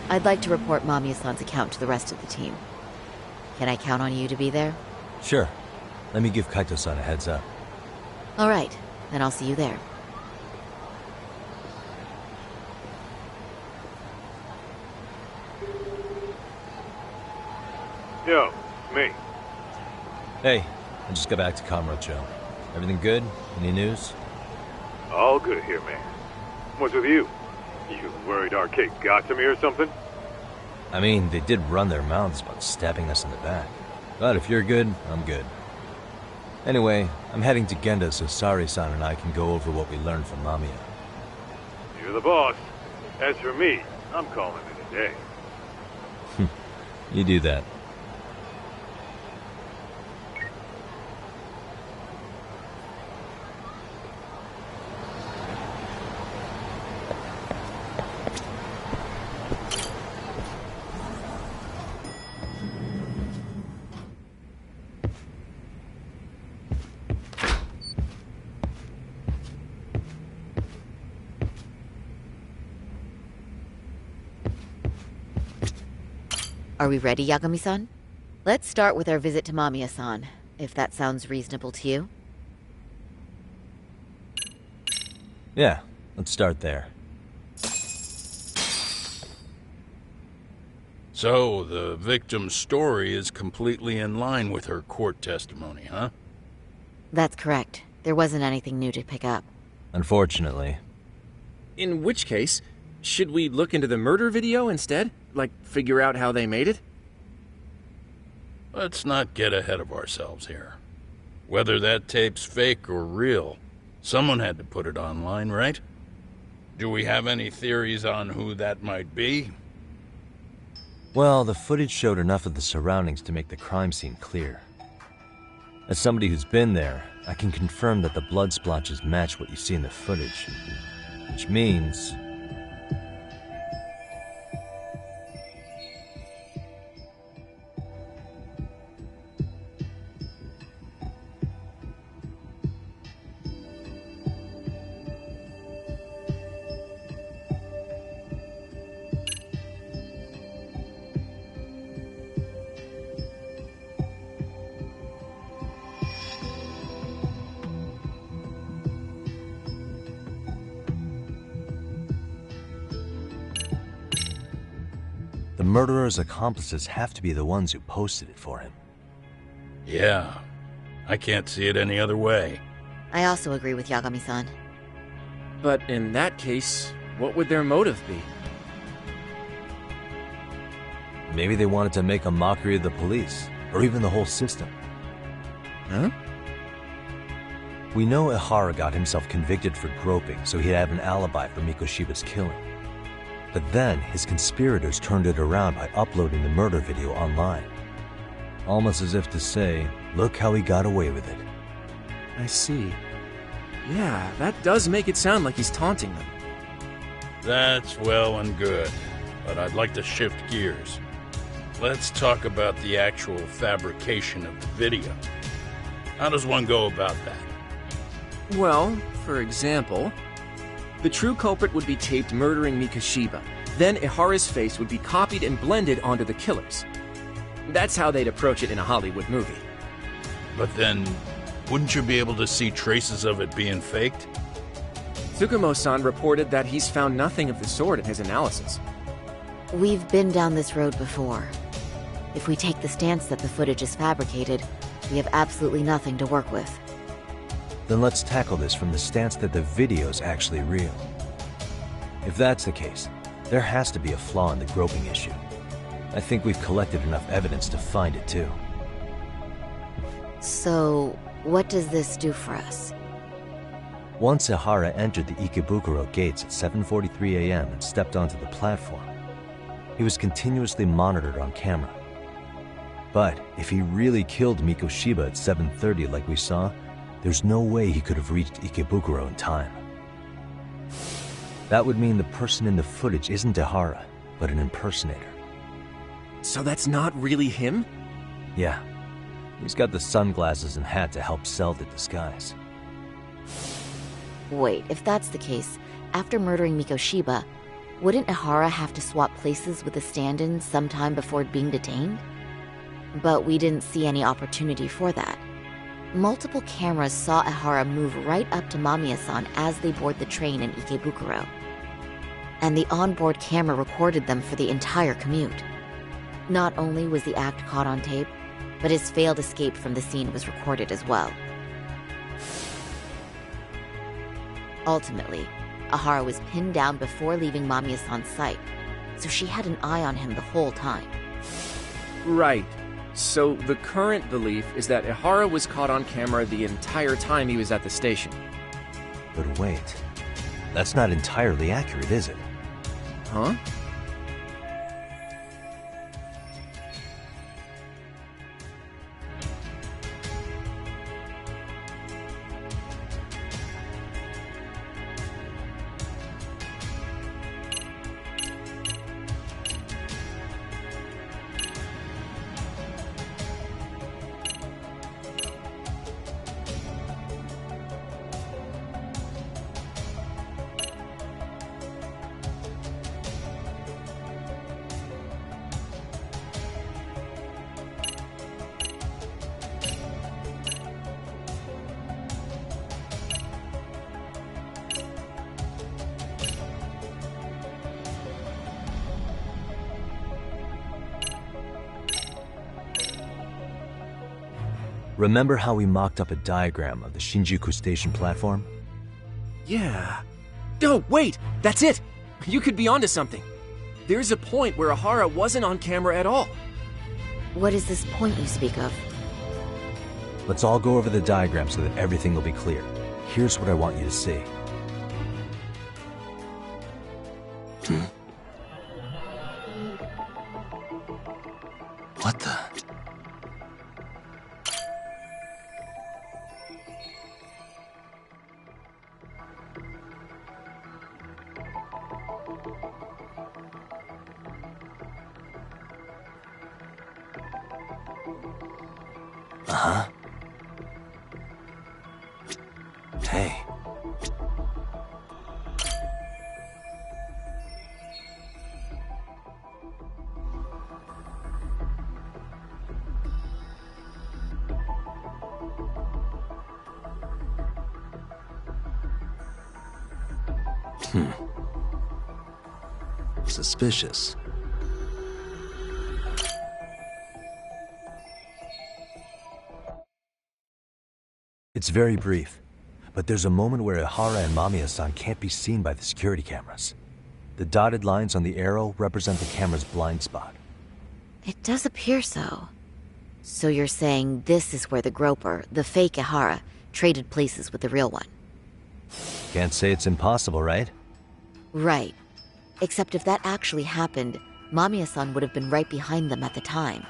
I'd like to report Mamiya-san's account to the rest of the team. Can I count on you to be there? Sure. Let me give Kaito-san a heads up. All right, then I'll see you there. Yo, me. Hey, I just got back to Kamurocho. Everything good? Any news? All good here, man. What's with you? You worried Arcade got to me or something? I mean, they did run their mouths about stabbing us in the back. But if you're good, I'm good. Anyway, I'm heading to Genda so Sari-san and I can go over what we learned from Mamiya. You're the boss. As for me, I'm calling it a day. You do that. Are we ready, Yagami-san? Let's start with our visit to Mamiya-san, if that sounds reasonable to you. Yeah, let's start there. So, the victim's story is completely in line with her court testimony, huh? That's correct. There wasn't anything new to pick up. Unfortunately. In which case, should we look into the murder video instead? Like, figure out how they made it? Let's not get ahead of ourselves here. Whether that tape's fake or real, someone had to put it online, right? Do we have any theories on who that might be? Well, the footage showed enough of the surroundings to make the crime scene clear. As somebody who's been there, I can confirm that the blood splotches match what you see in the footage. Which means... the murderer's accomplices have to be the ones who posted it for him. Yeah, I can't see it any other way. I also agree with Yagami-san. But in that case, what would their motive be? Maybe they wanted to make a mockery of the police, or even the whole system. Huh? We know Ihara got himself convicted for groping, so he'd have an alibi for Mikoshiba's killing. But then, his conspirators turned it around by uploading the murder video online. Almost as if to say, look how he got away with it. I see. Yeah, that does make it sound like he's taunting them. That's well and good, but I'd like to shift gears. Let's talk about the actual fabrication of the video. How does one go about that? Well, for example, the true culprit would be taped murdering Mikoshiba. Then Ihara's face would be copied and blended onto the killers. That's how they'd approach it in a Hollywood movie. But then, wouldn't you be able to see traces of it being faked? Tsukumo-san reported that he's found nothing of the sort in his analysis. We've been down this road before. If we take the stance that the footage is fabricated, we have absolutely nothing to work with. Then let's tackle this from the stance that the video's actually real. If that's the case, there has to be a flaw in the groping issue. I think we've collected enough evidence to find it too. So, what does this do for us? Once Ihara entered the Ikebukuro gates at 7:43 a.m. and stepped onto the platform, he was continuously monitored on camera. But if he really killed Mikoshiba at 7:30 like we saw, there's no way he could have reached Ikebukuro in time. That would mean the person in the footage isn't Ihara, but an impersonator. So that's not really him? Yeah. He's got the sunglasses and hat to help sell the disguise. Wait, if that's the case, after murdering Mikoshiba, wouldn't Ihara have to swap places with the stand-in sometime before being detained? But we didn't see any opportunity for that. Multiple cameras saw Ihara move right up to Mamiya-san as they board the train in Ikebukuro. And the onboard camera recorded them for the entire commute. Not only was the act caught on tape, but his failed escape from the scene was recorded as well. Ultimately, Ihara was pinned down before leaving Mamiya-san's sight, so she had an eye on him the whole time. Right. So the current belief is that Ihara was caught on camera the entire time he was at the station. But wait, that's not entirely accurate, is it? Huh? Remember how we mocked up a diagram of the Shinjuku station platform? Yeah. Oh, wait! That's it! You could be onto something. There's a point where Ihara wasn't on camera at all. What is this point you speak of? Let's all go over the diagram so that everything will be clear. Here's what I want you to see. What the? Uh-huh. Hey. Suspicious. It's very brief, but there's a moment where Ihara and Mamiya-san can't be seen by the security cameras. The dotted lines on the arrow represent the camera's blind spot. It does appear so. So you're saying this is where the groper, the fake Ihara, traded places with the real one? Can't say it's impossible, right? Right. Except if that actually happened, Mamiya-san would have been right behind them at the time.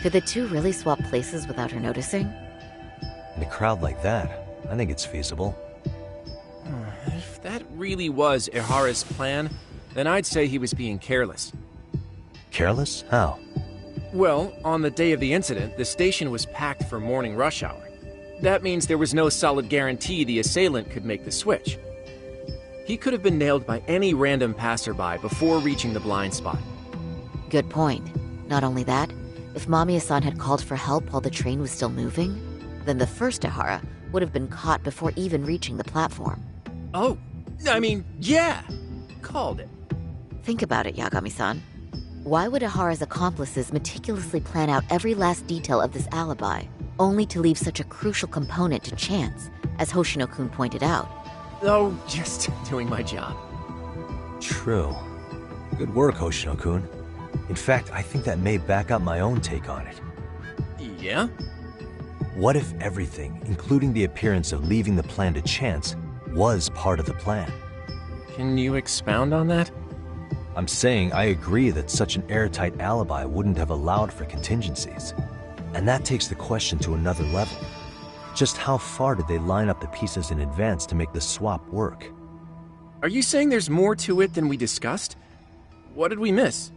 Could the two really swap places without her noticing? In a crowd like that, I think it's feasible. If that really was Ihara's plan, then I'd say he was being careless. Careless? How? Well, on the day of the incident, the station was packed for morning rush hour. That means there was no solid guarantee the assailant could make the switch. He could have been nailed by any random passerby before reaching the blind spot. Good point. Not only that, if Mamiya-san had called for help while the train was still moving, then the first Ihara would have been caught before even reaching the platform. Oh, I mean, yeah! Called it. Think about it, Yagami-san. Why would Ihara's accomplices meticulously plan out every last detail of this alibi, only to leave such a crucial component to chance, as Hoshino-kun pointed out. Oh, just doing my job. True. Good work, Hoshino-kun. In fact, I think that may back up my own take on it. Yeah? What if everything, including the appearance of leaving the plan to chance, was part of the plan? Can you expound on that? I'm saying I agree that such an airtight alibi wouldn't have allowed for contingencies. And that takes the question to another level. Just how far did they line up the pieces in advance to make the swap work? Are you saying there's more to it than we discussed? What did we miss?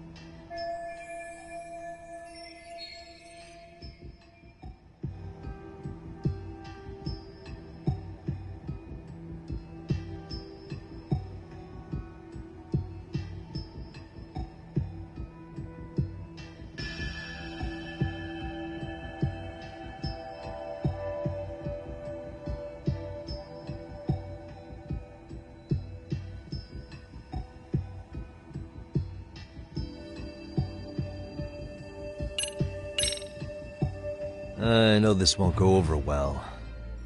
I know this won't go over well,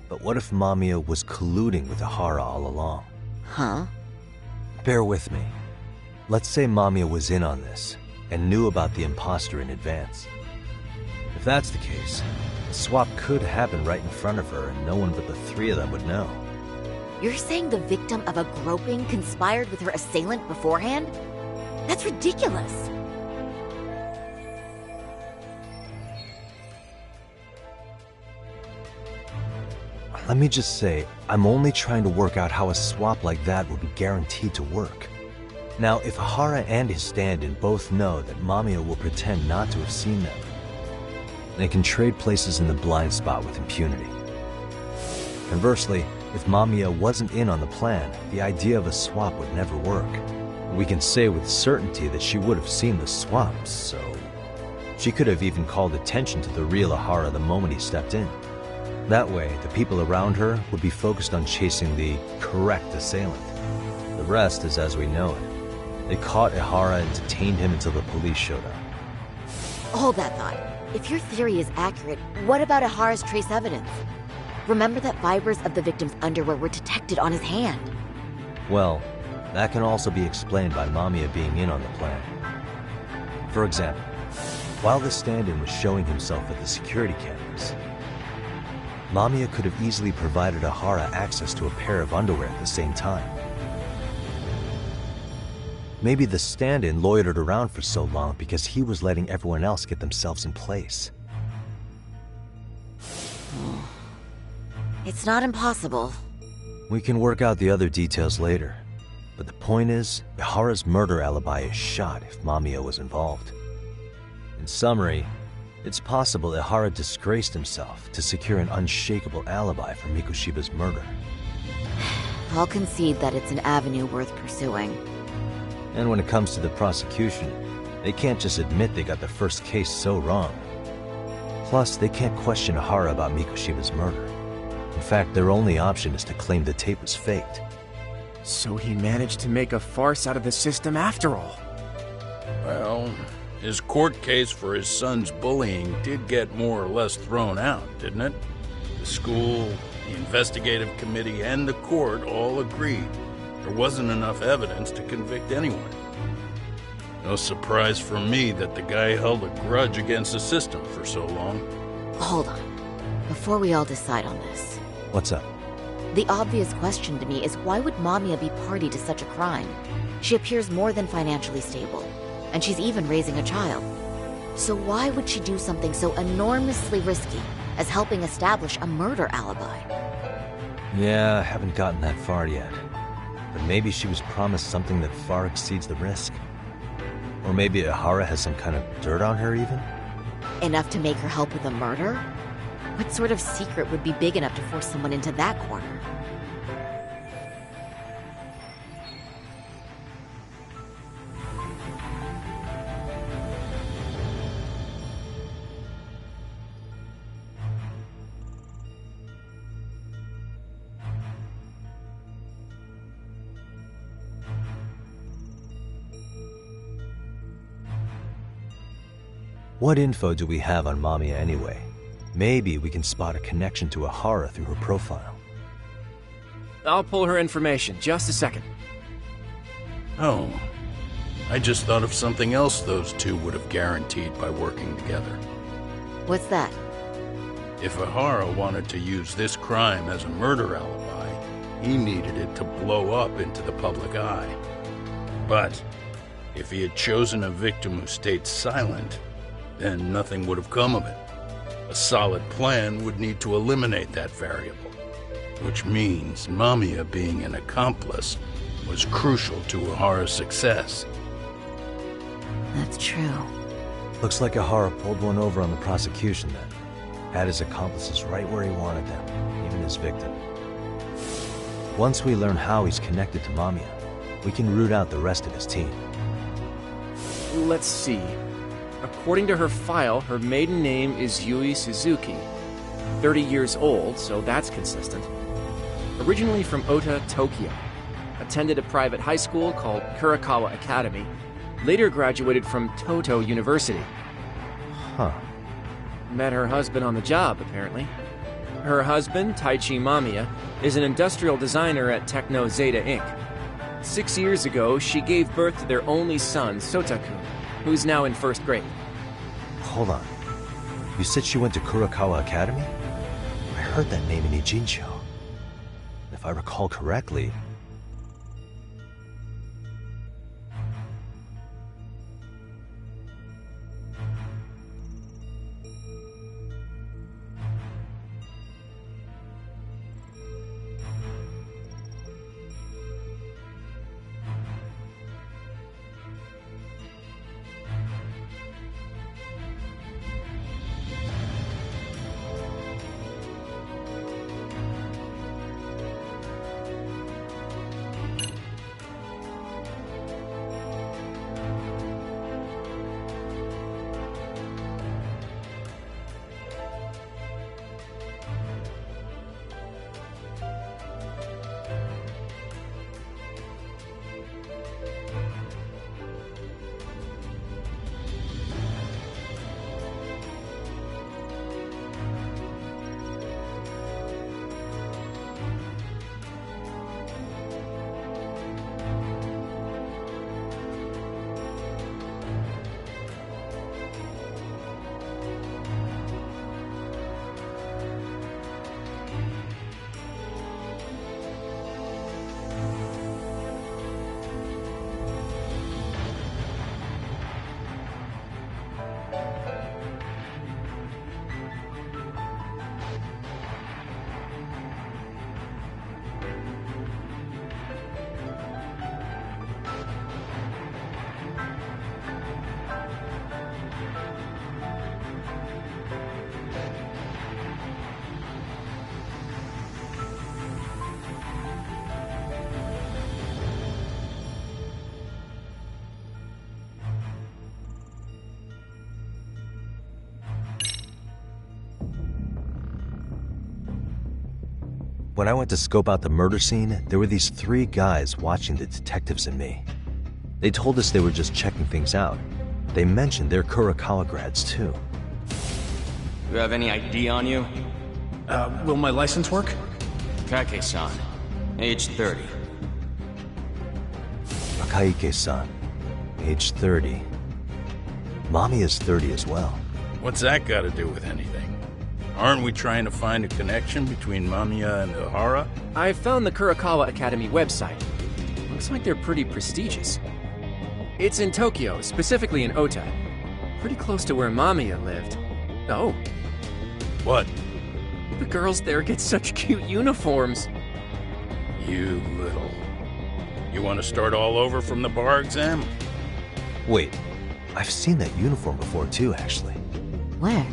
but what if Mamiya was colluding with Ihara all along? Huh? Bear with me. Let's say Mamiya was in on this, and knew about the imposter in advance. If that's the case, the swap could happen right in front of her and no one but the three of them would know. You're saying the victim of a groping conspired with her assailant beforehand? That's ridiculous. Let me just say, I'm only trying to work out how a swap like that would be guaranteed to work. Now, if Ihara and his stand-in both know that Mamiya will pretend not to have seen them, they can trade places in the blind spot with impunity. Conversely, if Mamiya wasn't in on the plan, the idea of a swap would never work. We can say with certainty that she would have seen the swap, so she could have even called attention to the real Ihara the moment he stepped in. That way, the people around her would be focused on chasing the correct assailant. The rest is as we know it. They caught Ihara and detained him until the police showed up. Hold that thought. If your theory is accurate, what about Ihara's trace evidence? Remember that fibers of the victim's underwear were detected on his hand. Well, that can also be explained by Mamiya being in on the plan. For example, while the stand-in was showing himself at the security cameras, Mamiya could have easily provided Ihara access to a pair of underwear at the same time. Maybe the stand-in loitered around for so long because he was letting everyone else get themselves in place. It's not impossible. We can work out the other details later. But the point is, Ihara's murder alibi is shot if Mamiya was involved. In summary, it's possible Ihara disgraced himself to secure an unshakable alibi for Mikushiba's murder. I'll concede that it's an avenue worth pursuing. And when it comes to the prosecution, they can't just admit they got the first case so wrong. Plus, they can't question Ihara about Mikushiba's murder. In fact, their only option is to claim the tape was faked. So he managed to make a farce out of the system after all. Well, his court case for his son's bullying did get more or less thrown out, didn't it? The school, the investigative committee, and the court all agreed there wasn't enough evidence to convict anyone. No surprise for me that the guy held a grudge against the system for so long. Hold on. Before we all decide on this. What's up? The obvious question to me is why would Mamiya be party to such a crime? She appears more than financially stable, and she's even raising a child. So why would she do something so enormously risky as helping establish a murder alibi? Yeah, I haven't gotten that far yet. But maybe she was promised something that far exceeds the risk. Or maybe Ihara has some kind of dirt on her even? Enough to make her help with a murder? What sort of secret would be big enough to force someone into that corner? What info do we have on Mamiya anyway? Maybe we can spot a connection to Ahara through her profile. I'll pull her information. Just a second. Oh, I just thought of something else those two would have guaranteed by working together. What's that? If Ahara wanted to use this crime as a murder alibi, he needed it to blow up into the public eye. But if he had chosen a victim who stayed silent, then nothing would have come of it. A solid plan would need to eliminate that variable, which means Mamiya being an accomplice was crucial to Ahara's success. That's true. Looks like Ahara pulled one over on the prosecution then. Had his accomplices right where he wanted them, even his victim. Once we learn how he's connected to Mamiya, we can root out the rest of his team. Let's see. According to her file, her maiden name is Yui Suzuki. 30 years old, so that's consistent. Originally from Ota, Tokyo. Attended a private high school called Kurakawa Academy. Later graduated from Toto University. Huh. Met her husband on the job, apparently. Her husband, Taichi Mamiya, is an industrial designer at Techno Zeta Inc. 6 years ago, she gave birth to their only son, Sotaku, who's now in first grade. Hold on. You said she went to Kurakawa Academy? I heard that name in Ijincho. If I recall correctly... When I went to scope out the murder scene, there were these 3 guys watching the detectives and me. They told us they were just checking things out. They mentioned they're Kurakawa grads too. You have any ID on you? Will my license work? Kake-san, age 30. Akaike-san, age 30. Mommy is 30 as well. What's that got to do with anything? Aren't we trying to find a connection between Mamiya and Ahara? I found the Kurakawa Academy website. Looks like they're pretty prestigious. It's in Tokyo, specifically in Ota. Pretty close to where Mamiya lived. Oh. What? The girls there get such cute uniforms. You little... You want to start all over from the bar exam? Wait, I've seen that uniform before too, actually. Where?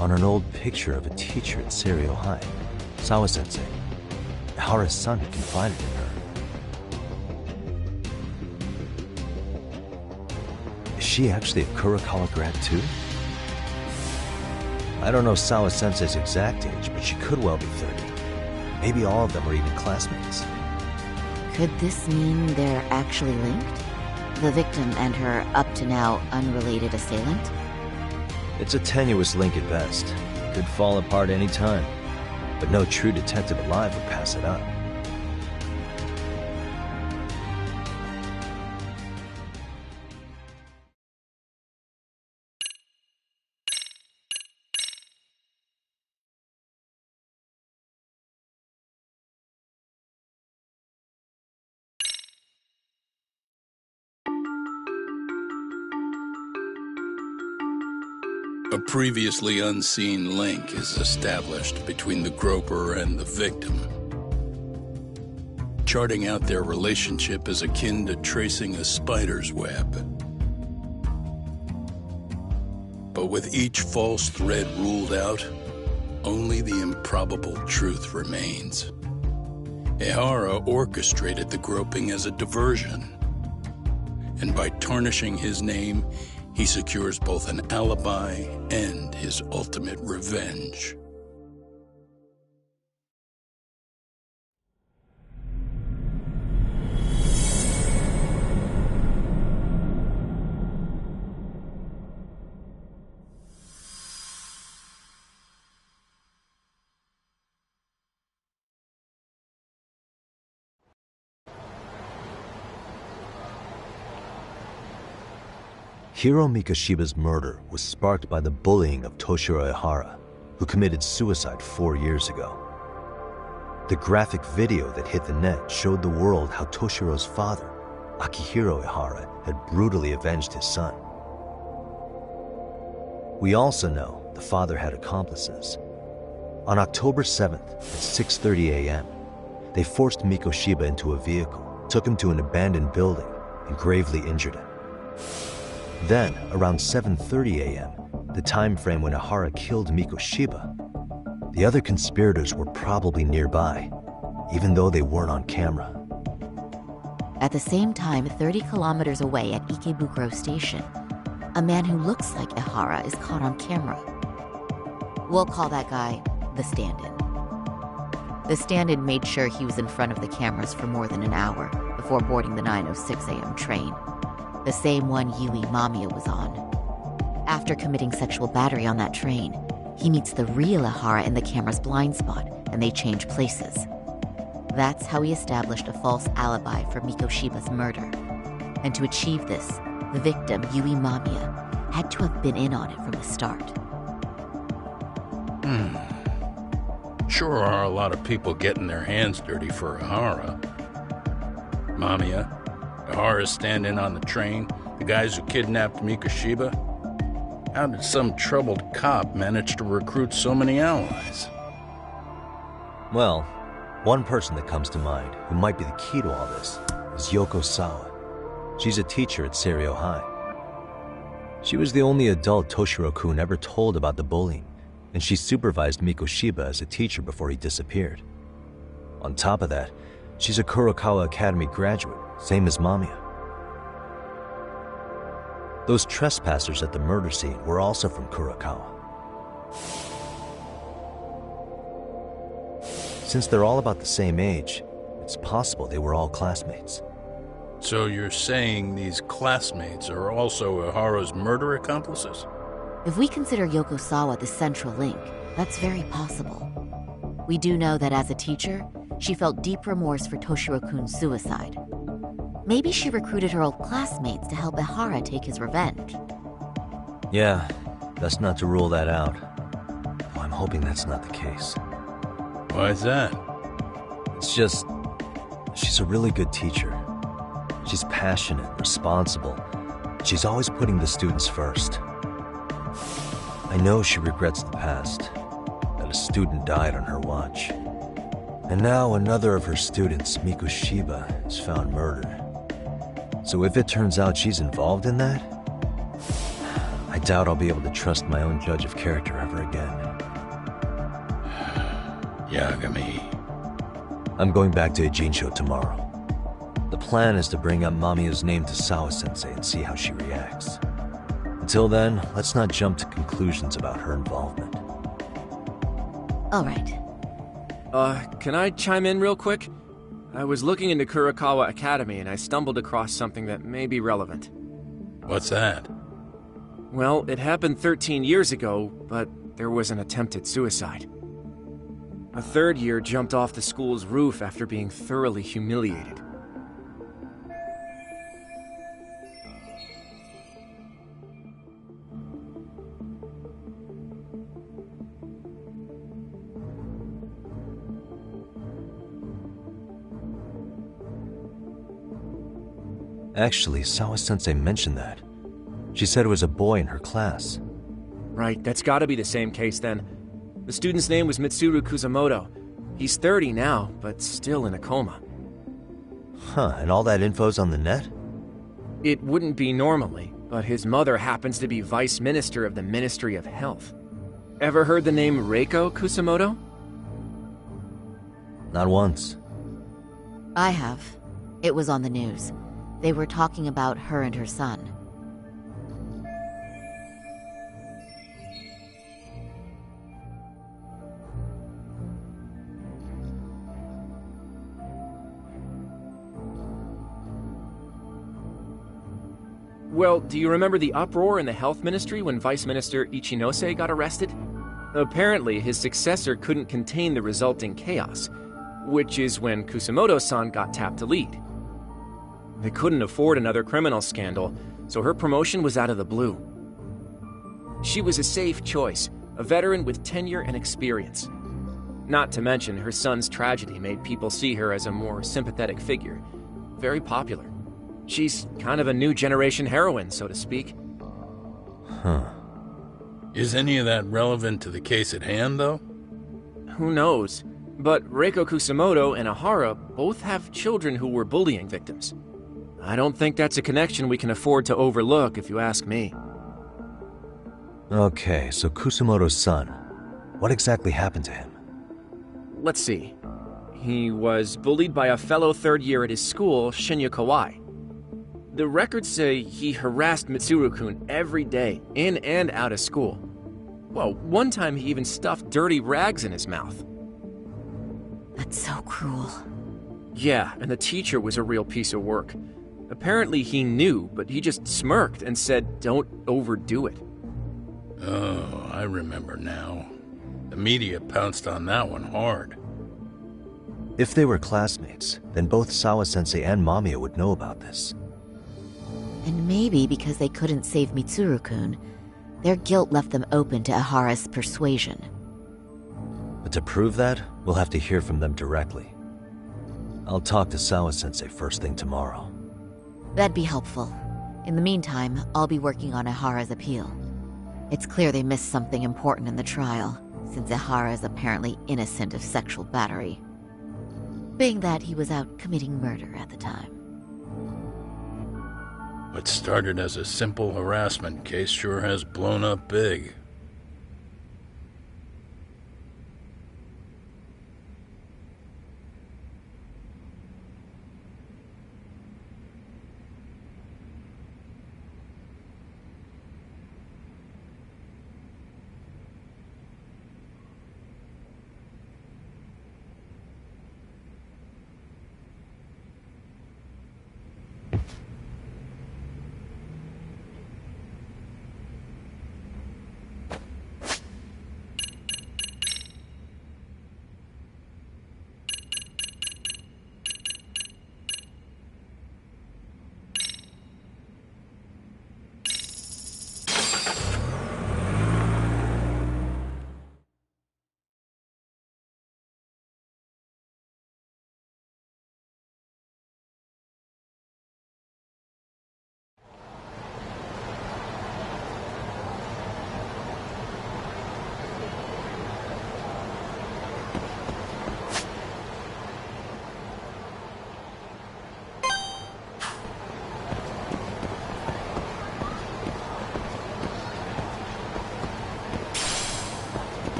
On an old picture of a teacher at Seiryo High, Sawa-sensei. Ahara's son had confided in her. Is she actually a Kurakawa grad too? I don't know Sawa-sensei's exact age, but she could well be 30. Maybe all of them are even classmates. Could this mean they're actually linked? The victim and her up-to-now unrelated assailant? It's a tenuous link at best. could fall apart any time, but no true detective alive would pass it up. A previously unseen link is established between the groper and the victim. Charting out their relationship is akin to tracing a spider's web. But with each false thread ruled out, only the improbable truth remains. Ehara orchestrated the groping as a diversion, and by tarnishing his name, he secures both an alibi and his ultimate revenge. Hiro Mikoshiba's murder was sparked by the bullying of Toshiro Ehara, who committed suicide 4 years ago. The graphic video that hit the net showed the world how Toshiro's father, Akihiro Ehara, had brutally avenged his son. We also know the father had accomplices. On October 7th at 6:30 a.m., they forced Mikoshiba into a vehicle, took him to an abandoned building, and gravely injured him. Then, around 7:30 a.m., the time frame when Ehara killed Mikoshiba, the other conspirators were probably nearby, even though they weren't on camera. At the same time, 30 kilometers away at Ikebukuro Station, a man who looks like Ehara is caught on camera. We'll call that guy the stand-in. The stand-in made sure he was in front of the cameras for more than an hour before boarding the 9:06 a.m. train, the same one Yui Mamiya was on. After committing sexual battery on that train, he meets the real Ehara in the camera's blind spot, and they change places. That's how he established a false alibi for Mikoshiba's murder. And to achieve this, the victim, Yui Mamiya, had to have been in on it from the start. Sure are a lot of people getting their hands dirty for Ehara. Mamiya, Ehara's stand-in on the train, the guys who kidnapped Mikoshiba. How did some troubled cop manage to recruit so many allies? Well, one person that comes to mind who might be the key to all this is Yoko Sawa. She's a teacher at Seiryo High. She was the only adult Toshiro-kun ever told about the bullying, and she supervised Mikoshiba as a teacher before he disappeared. On top of that, she's a Kurokawa Academy graduate, same as Mamiya. Those trespassers at the murder scene were also from Kurokawa. Since they're all about the same age, it's possible they were all classmates. So you're saying these classmates are also Ehara's murder accomplices? If we consider Yoko Sawa the central link, that's very possible. We do know that as a teacher, she felt deep remorse for Toshiro-kun's suicide. Maybe she recruited her old classmates to help Ehara take his revenge. Yeah, that's not to rule that out. Well, I'm hoping that's not the case. Why is that? It's just, she's a really good teacher. She's passionate, responsible. She's always putting the students first. I know she regrets the past, that a student died on her watch. And now another of her students, Mikoshiba, is found murdered. So if it turns out she's involved in that, I doubt I'll be able to trust my own judge of character ever again. Yagami. I'm going back to Ejinsho tomorrow. The plan is to bring up Mamiya's name to Sawa-sensei and see how she reacts. Until then, let's not jump to conclusions about her involvement. All right. Can I chime in real quick? I was looking into Kurokawa Academy and I stumbled across something that may be relevant. What's that? Well, it happened 13 years ago, but there was an attempted suicide. A third year jumped off the school's roof after being thoroughly humiliated. Actually, Sawa-sensei mentioned that. She said it was a boy in her class. Right, that's gotta be the same case then. The student's name was Mitsuru Kusamoto. He's 30 now, but still in a coma. Huh, and all that info's on the net? It wouldn't be normally, but his mother happens to be Vice Minister of the Ministry of Health. Ever heard the name Reiko Kusamoto? Not once. I have. It was on the news. They were talking about her and her son. Well, do you remember the uproar in the health ministry when Vice Minister Ichinose got arrested? Apparently, his successor couldn't contain the resulting chaos, which is when Kusamoto-san got tapped to lead. They couldn't afford another criminal scandal, so her promotion was out of the blue. She was a safe choice, a veteran with tenure and experience. Not to mention, her son's tragedy made people see her as a more sympathetic figure. Very popular. She's kind of a new generation heroine, so to speak. Huh. Is any of that relevant to the case at hand, though? Who knows? But Reiko Kusamoto and Ahara both have children who were bullying victims. I don't think that's a connection we can afford to overlook, if you ask me. Okay, so Kusamoto's son. What exactly happened to him? Let's see. He was bullied by a fellow third year at his school, Shinya Kawai. The records say he harassed Mitsuru-kun every day, in and out of school. Well, one time he even stuffed dirty rags in his mouth. That's so cruel. Yeah, and the teacher was a real piece of work. Apparently he knew, but he just smirked and said, "Don't overdo it." Oh, I remember now. The media pounced on that one hard. If they were classmates, then both Sawa-sensei and Mamiya would know about this. And maybe because they couldn't save Mitsuru-kun, their guilt left them open to Ahara's persuasion. But to prove that, we'll have to hear from them directly. I'll talk to Sawa-sensei first thing tomorrow. That'd be helpful. In the meantime, I'll be working on Ahara's appeal. It's clear they missed something important in the trial, since Ahara is apparently innocent of sexual battery. Being that he was out committing murder at the time. What started as a simple harassment case sure has blown up big.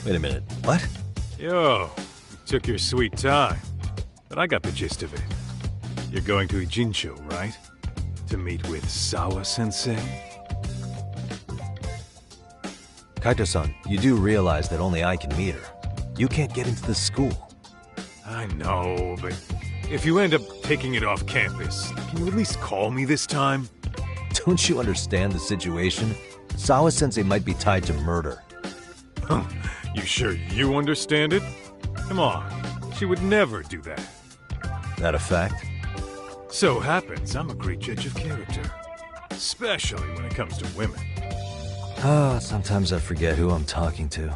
Wait a minute, what? Yo, you took your sweet time. But I got the gist of it. You're going to Ijincho, right? To meet with Sawa-sensei? Kaito-san, you do realize that only I can meet her. You can't get into the school. I know, but if you end up taking it off campus, can you at least call me this time? Don't you understand the situation? Sawa-sensei might be tied to murder. You sure you understand it? Come on, she would never do that. That a fact? So happens I'm a great judge of character. Especially when it comes to women. Sometimes I forget who I'm talking to.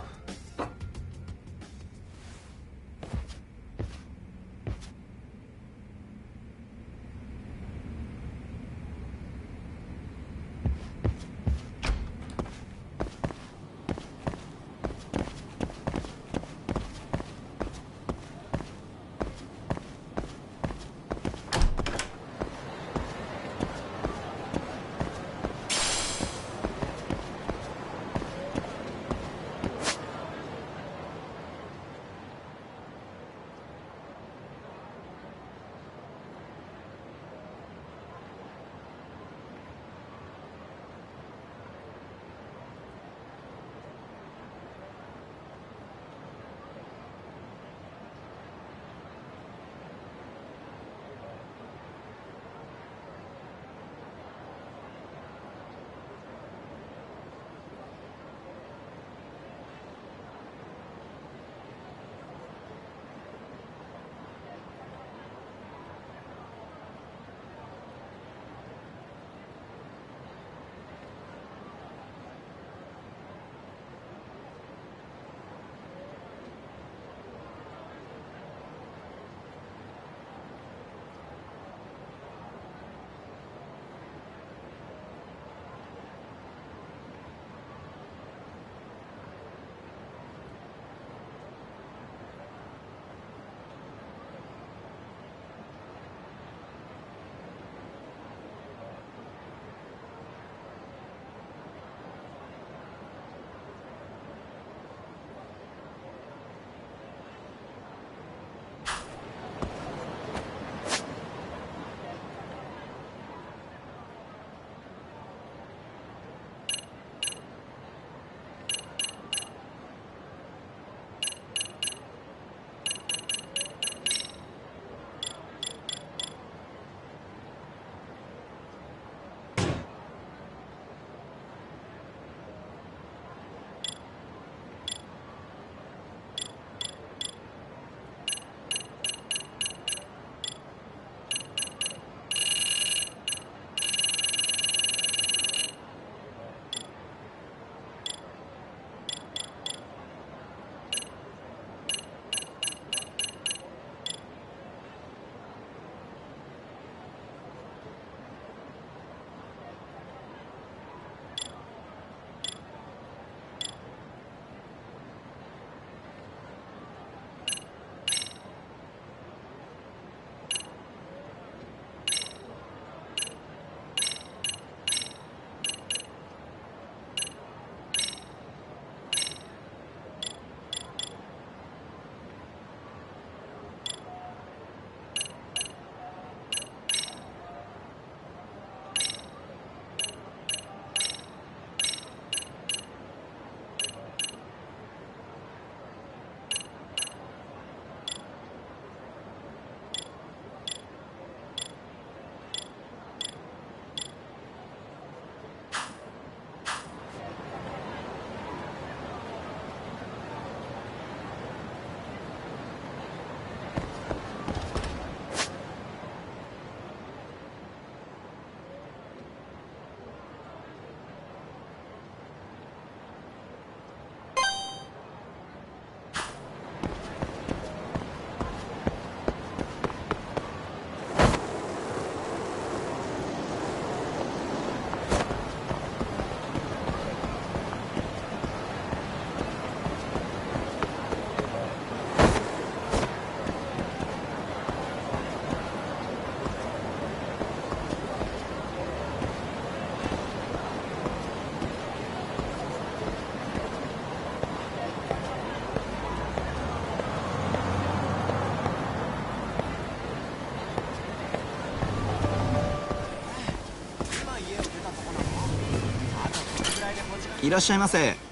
いらっしゃいませ。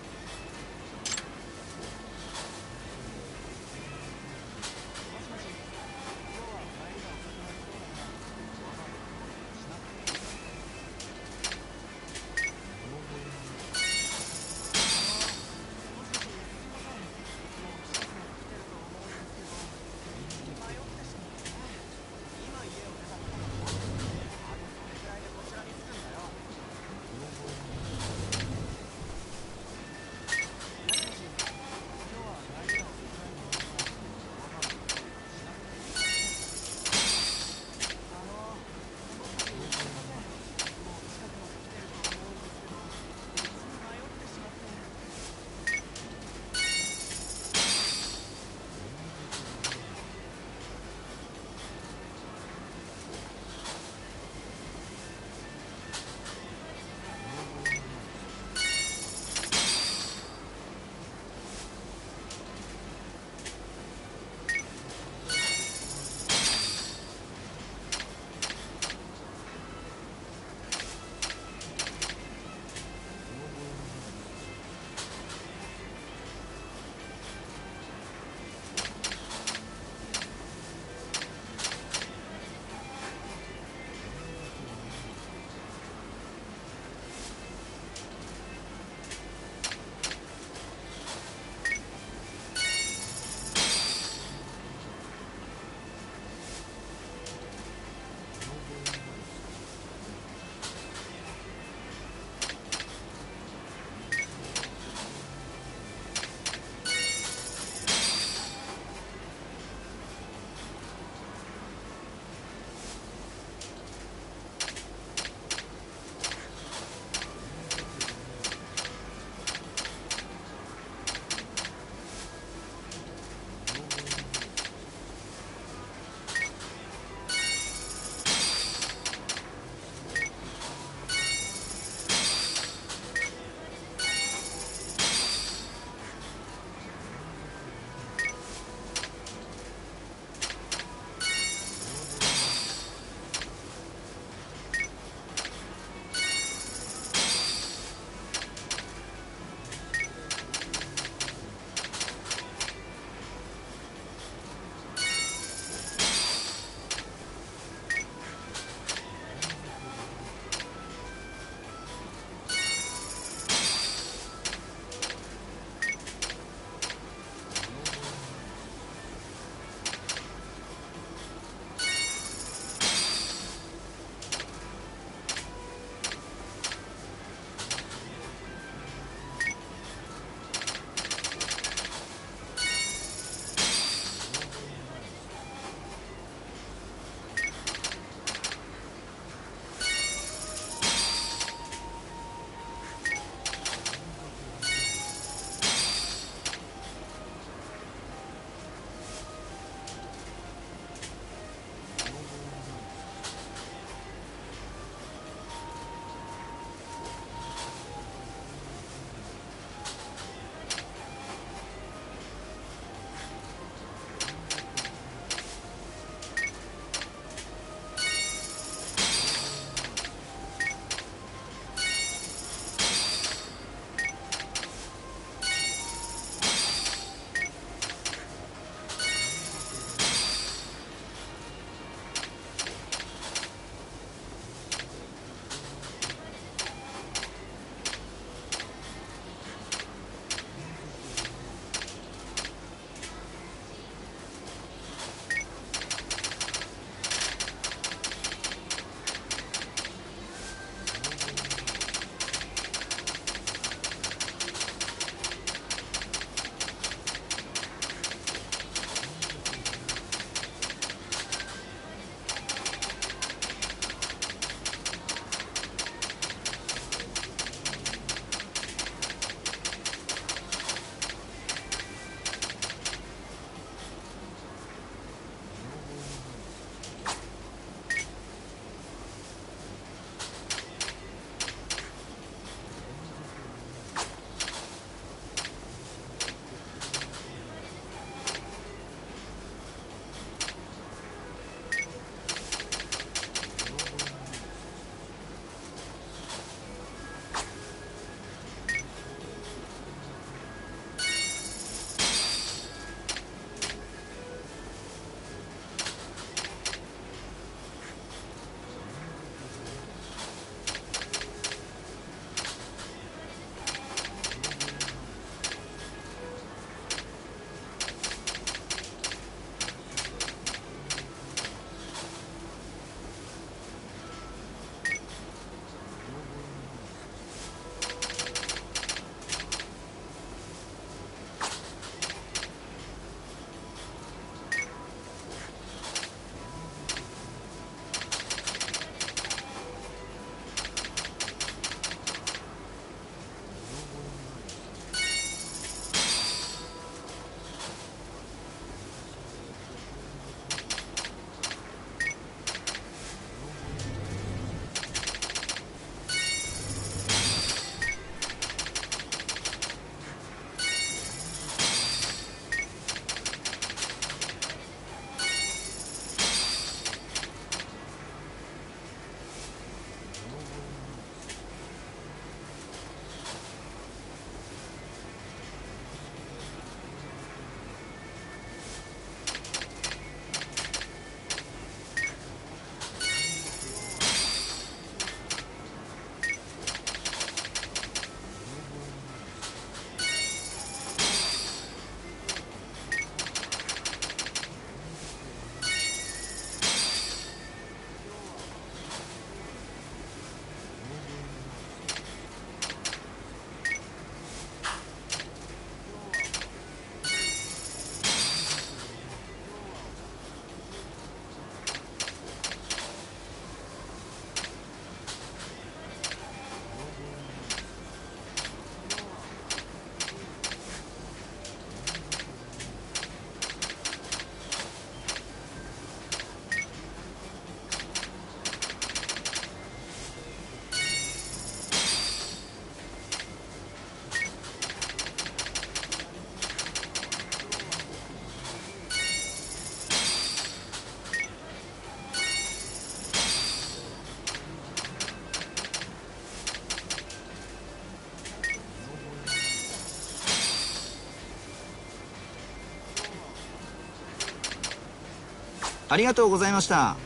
ありがとうございました。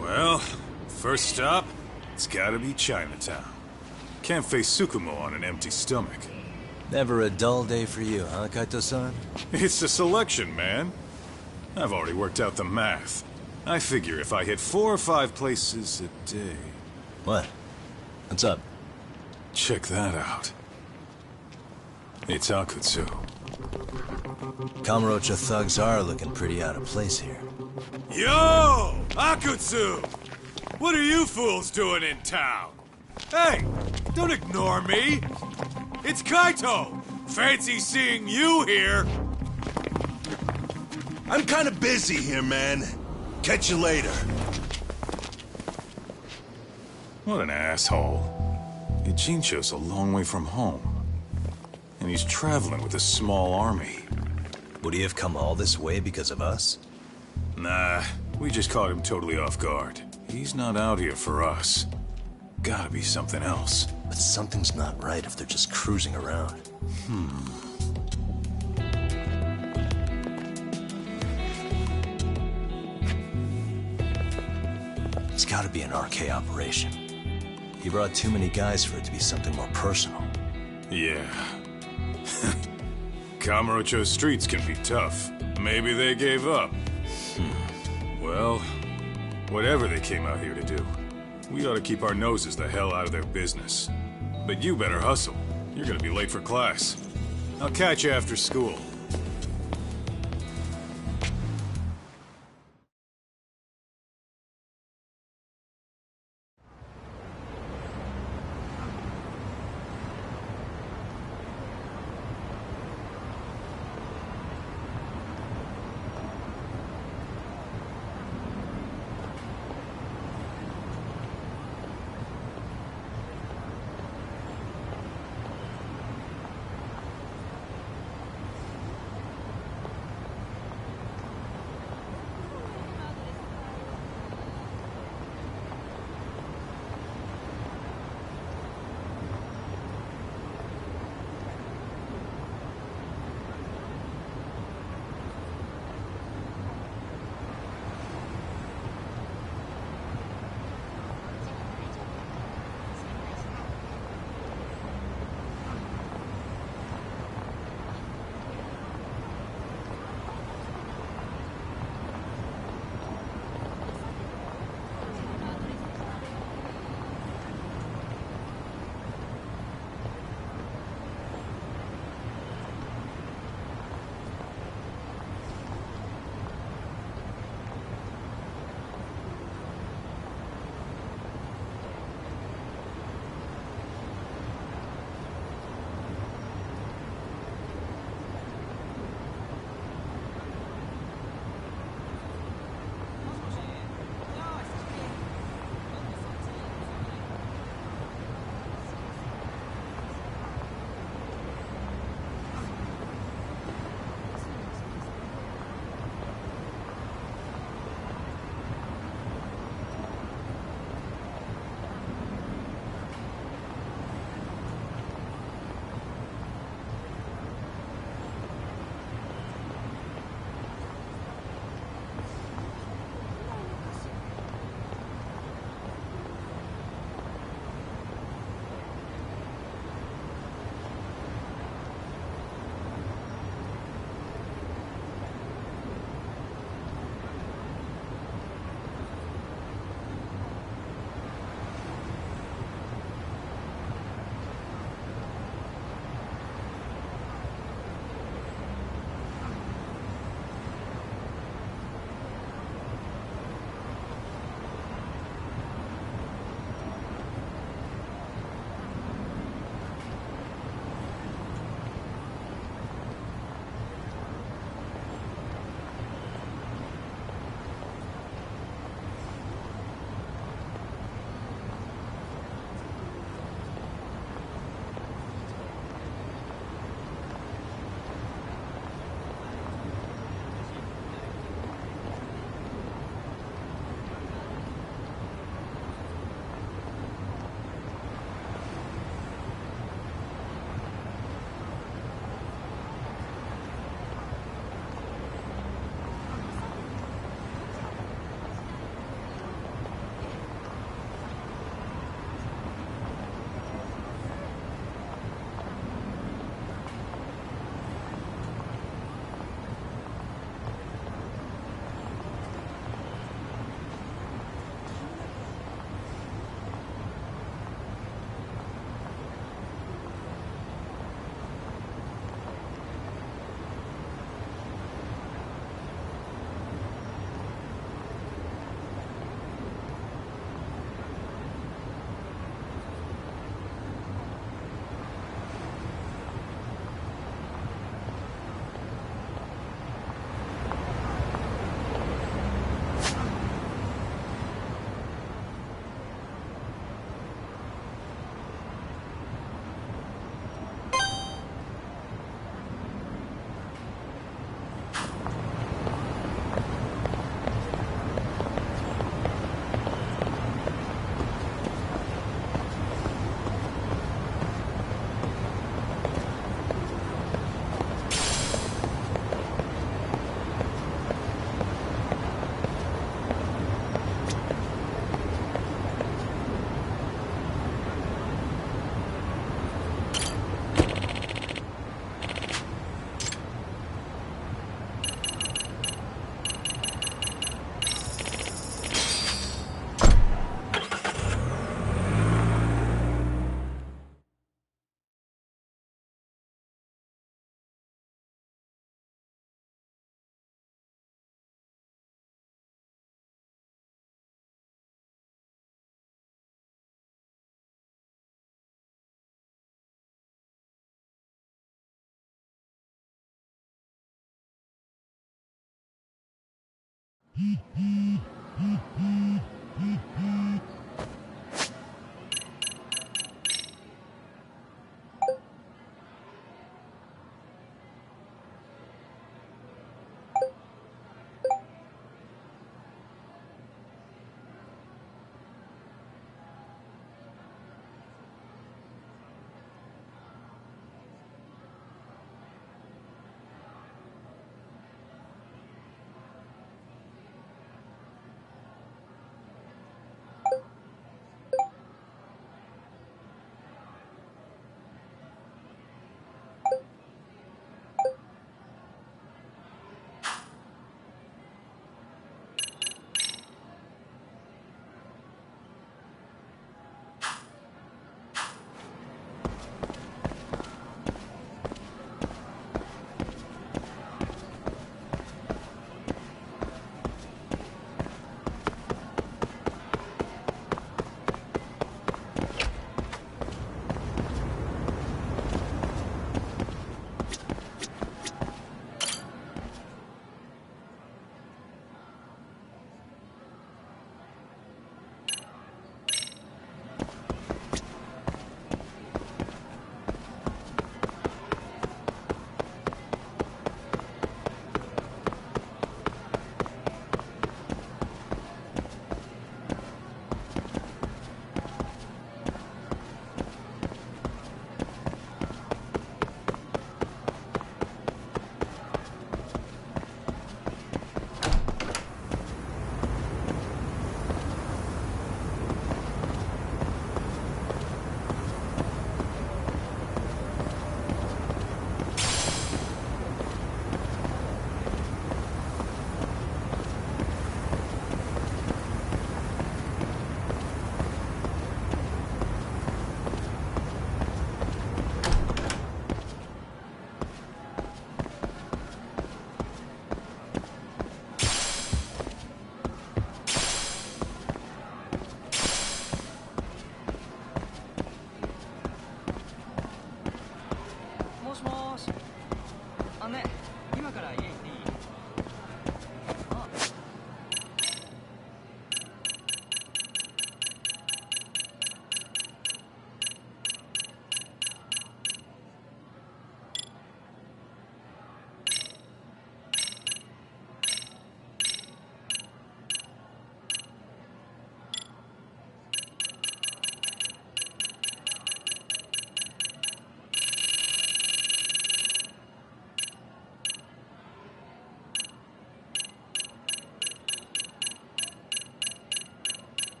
Well, first stop, it's gotta be Chinatown. Can't face Tsukumo on an empty stomach. Never a dull day for you, huh, Kaito-san? It's a selection, man. I've already worked out the math. I figure if I hit 4 or 5 places a day... What? What's up? Check that out. It's Akutsu. Kamurocho thugs are looking pretty out of place here. Yo! Akutsu! What are you fools doing in town? Hey! Don't ignore me! It's Kaito! Fancy seeing you here! I'm kinda busy here, man. Catch you later. What an asshole. Ijincho's a long way from home. And he's traveling with a small army. Would he have come all this way because of us? Nah, we just caught him totally off guard. He's not out here for us. Gotta be something else. But something's not right if they're just cruising around. It's gotta be an RK operation. He brought too many guys for it to be something more personal. Yeah. Kamurocho streets can be tough. Maybe they gave up. Well, whatever they came out here to do, we ought to keep our noses the hell out of their business. But you better hustle. You're gonna be late for class. I'll catch you after school. も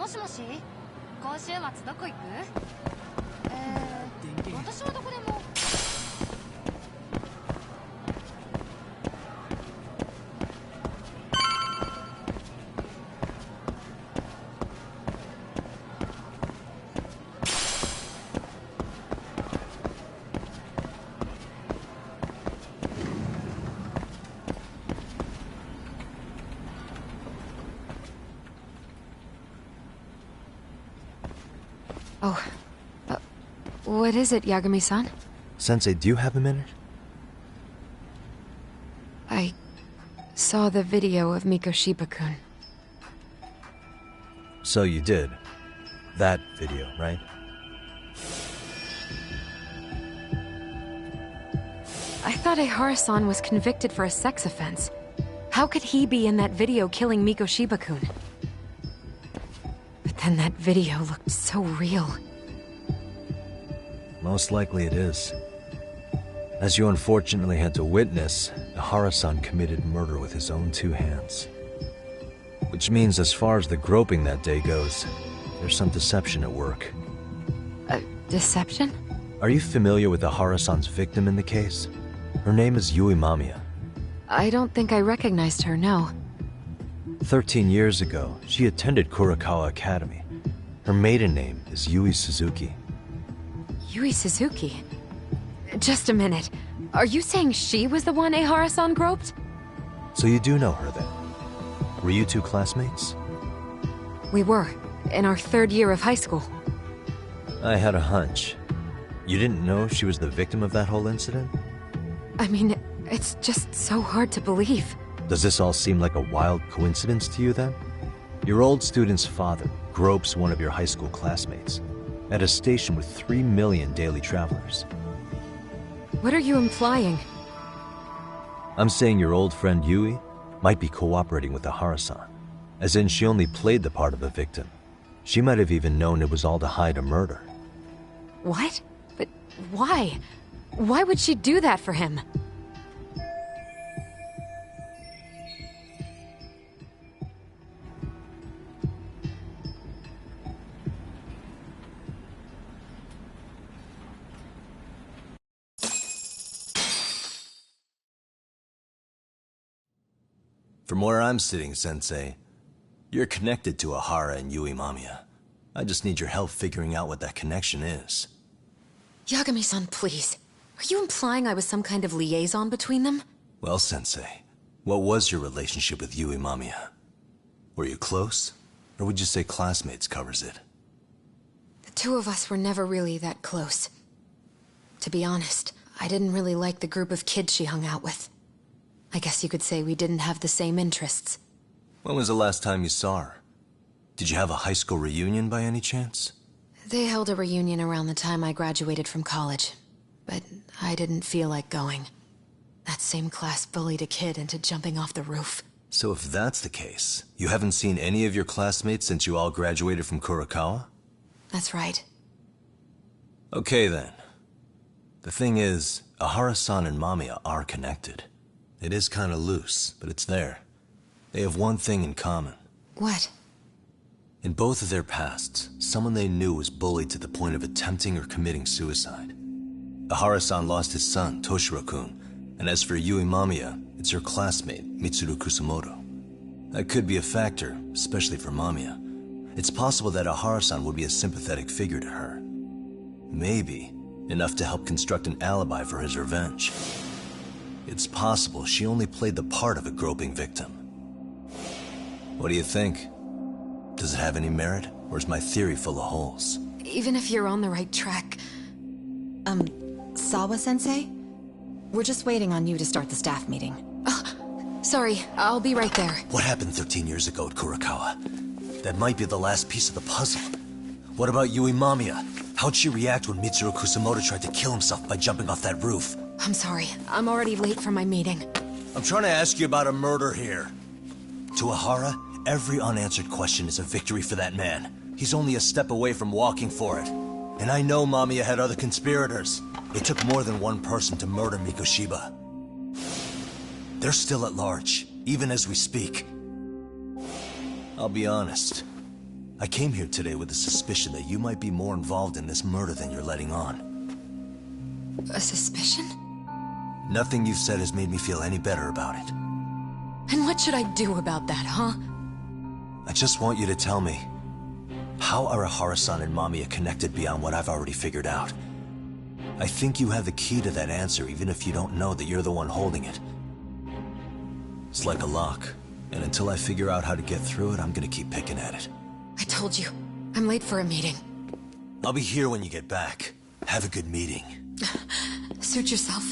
しもし、今週末どこ行く？私はどこでも。Oh, what is it, Yagami-san? Sensei, do you have a minute? I saw the video of Mikoshiba-kun. So you did. That video, right? I thought Ehara-san was convicted for a sex offense. How could he be in that video killing Mikoshiba-kun? But then that video looked so real. Most likely it is. As you unfortunately had to witness, Ehara-san committed murder with his own two hands. Which means as far as the groping that day goes, there's some deception at work. Deception? Are you familiar with Ehara-san's victim in the case? Her name is Yui Mamiya. I don't think I recognized her, no. 13 years ago, she attended Kurakawa Academy. Her maiden name is Yui Suzuki. Yui Suzuki? Just a minute. Are you saying she was the one Ehara-san groped? So you do know her then? Were you two classmates? We were, in our 3rd year of high school. I had a hunch. You didn't know she was the victim of that whole incident? I mean, it's just so hard to believe. Does this all seem like a wild coincidence to you then? Your old student's father gropes one of your high school classmates at a station with 3 million daily travelers. What are you implying? I'm saying your old friend Yui might be cooperating with the Ehara-san, as in she only played the part of a victim. She might have even known it was all to hide a murder. What? But why? Why would she do that for him? From where I'm sitting, Sensei, you're connected to Ehara and Yui Mamiya. I just need your help figuring out what that connection is. Yagami-san, please. Are you implying I was some kind of liaison between them? Well, Sensei, what was your relationship with Yui Mamiya? Were you close? Or would you say classmates covers it? The two of us were never really that close. To be honest, I didn't really like the group of kids she hung out with. I guess you could say we didn't have the same interests. When was the last time you saw her? Did you have a high school reunion by any chance? They held a reunion around the time I graduated from college, but I didn't feel like going. That same class bullied a kid into jumping off the roof. So if that's the case, you haven't seen any of your classmates since you all graduated from Kurokawa? That's right. Okay then. The thing is, Ehara-san and Mamiya are connected. It is kinda loose, but it's there. They have one thing in common. What? In both of their pasts, someone they knew was bullied to the point of attempting or committing suicide. Ehara-san lost his son, Toshiro-kun, and as for Yui Mamiya, it's her classmate, Mitsuru Kusamoto. That could be a factor, especially for Mamiya. It's possible that Ehara-san would be a sympathetic figure to her. Maybe enough to help construct an alibi for his revenge. It's possible she only played the part of a groping victim. What do you think? Does it have any merit, or is my theory full of holes? Even if you're on the right track... Sawa-sensei? We're just waiting on you to start the staff meeting. Oh, sorry, I'll be right there. What happened 13 years ago at Kurokawa? That might be the last piece of the puzzle. What about Yui Mamiya? How'd she react when Mitsuru Kusamoto tried to kill himself by jumping off that roof? I'm sorry, I'm already late for my meeting. I'm trying to ask you about a murder here. To Ehara, every unanswered question is a victory for that man. He's only a step away from walking for it. And I know Mamiya had other conspirators. It took more than one person to murder Mikoshiba. They're still at large, even as we speak. I'll be honest. I came here today with the suspicion that you might be more involved in this murder than you're letting on. A suspicion? Nothing you've said has made me feel any better about it. And what should I do about that, huh? I just want you to tell me, how are Ehara-san and Mamiya connected beyond what I've already figured out? I think you have the key to that answer, even if you don't know that you're the one holding it. It's like a lock, and until I figure out how to get through it, I'm gonna keep picking at it. I told you, I'm late for a meeting. I'll be here when you get back. Have a good meeting. Suit yourself.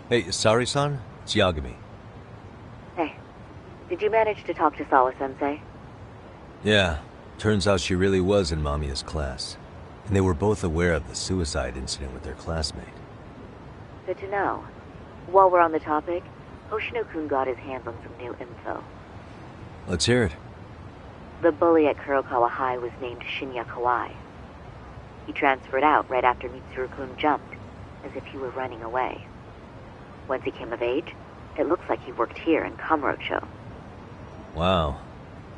Hey, Sari-san? It's Yagami. Hey, did you manage to talk to Sawa-sensei? Yeah, turns out she really was in Mamiya's class. And they were both aware of the suicide incident with their classmate. Good to know. While we're on the topic, Hoshino-kun got his hands on some new info. Let's hear it. The bully at Kurokawa High was named Shinya Kawai. He transferred out right after Mitsuru-kun jumped, as if he were running away. Once he came of age, it looks like he worked here in Kamurocho. Wow.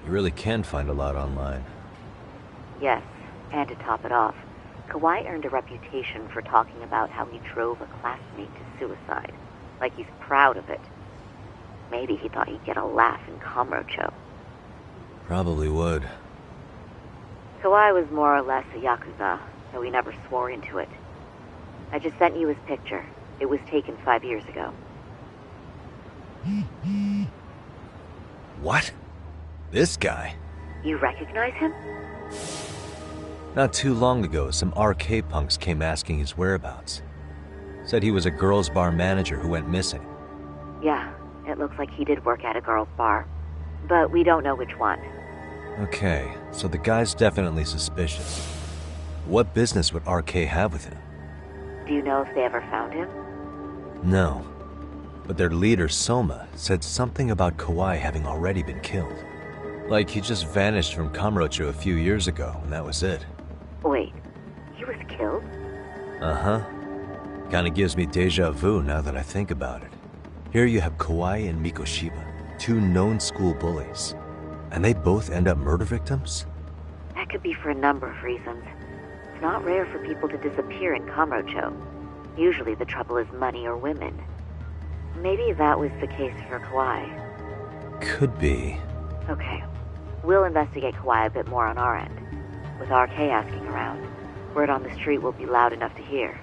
You really can find a lot online. Yes, and to top it off, Kawai earned a reputation for talking about how he drove a classmate to suicide. Like he's proud of it. Maybe he thought he'd get a laugh in Kamurocho. Probably would. Kawai was more or less a Yakuza, though he never swore into it. I just sent you his picture. It was taken 5 years ago. What? This guy? You recognize him? Not too long ago, some RK punks came asking his whereabouts. Said he was a girls' bar manager who went missing. Yeah, it looks like he did work at a girls' bar. But we don't know which one. Okay, so the guy's definitely suspicious. What business would RK have with him? Do you know if they ever found him? No. But their leader, Soma, said something about Kawai having already been killed. Like he just vanished from Kamurocho a few years ago, and that was it. Wait, he was killed? Uh-huh. Kinda gives me deja vu now that I think about it. Here you have Kawai and Mikoshiba, two known school bullies. And they both end up murder victims? That could be for a number of reasons. It's not rare for people to disappear in Kamurocho. Usually the trouble is money or women. Maybe that was the case for Kawai. Could be. Okay. We'll investigate Kawai a bit more on our end. With RK asking around, word on the street will be loud enough to hear.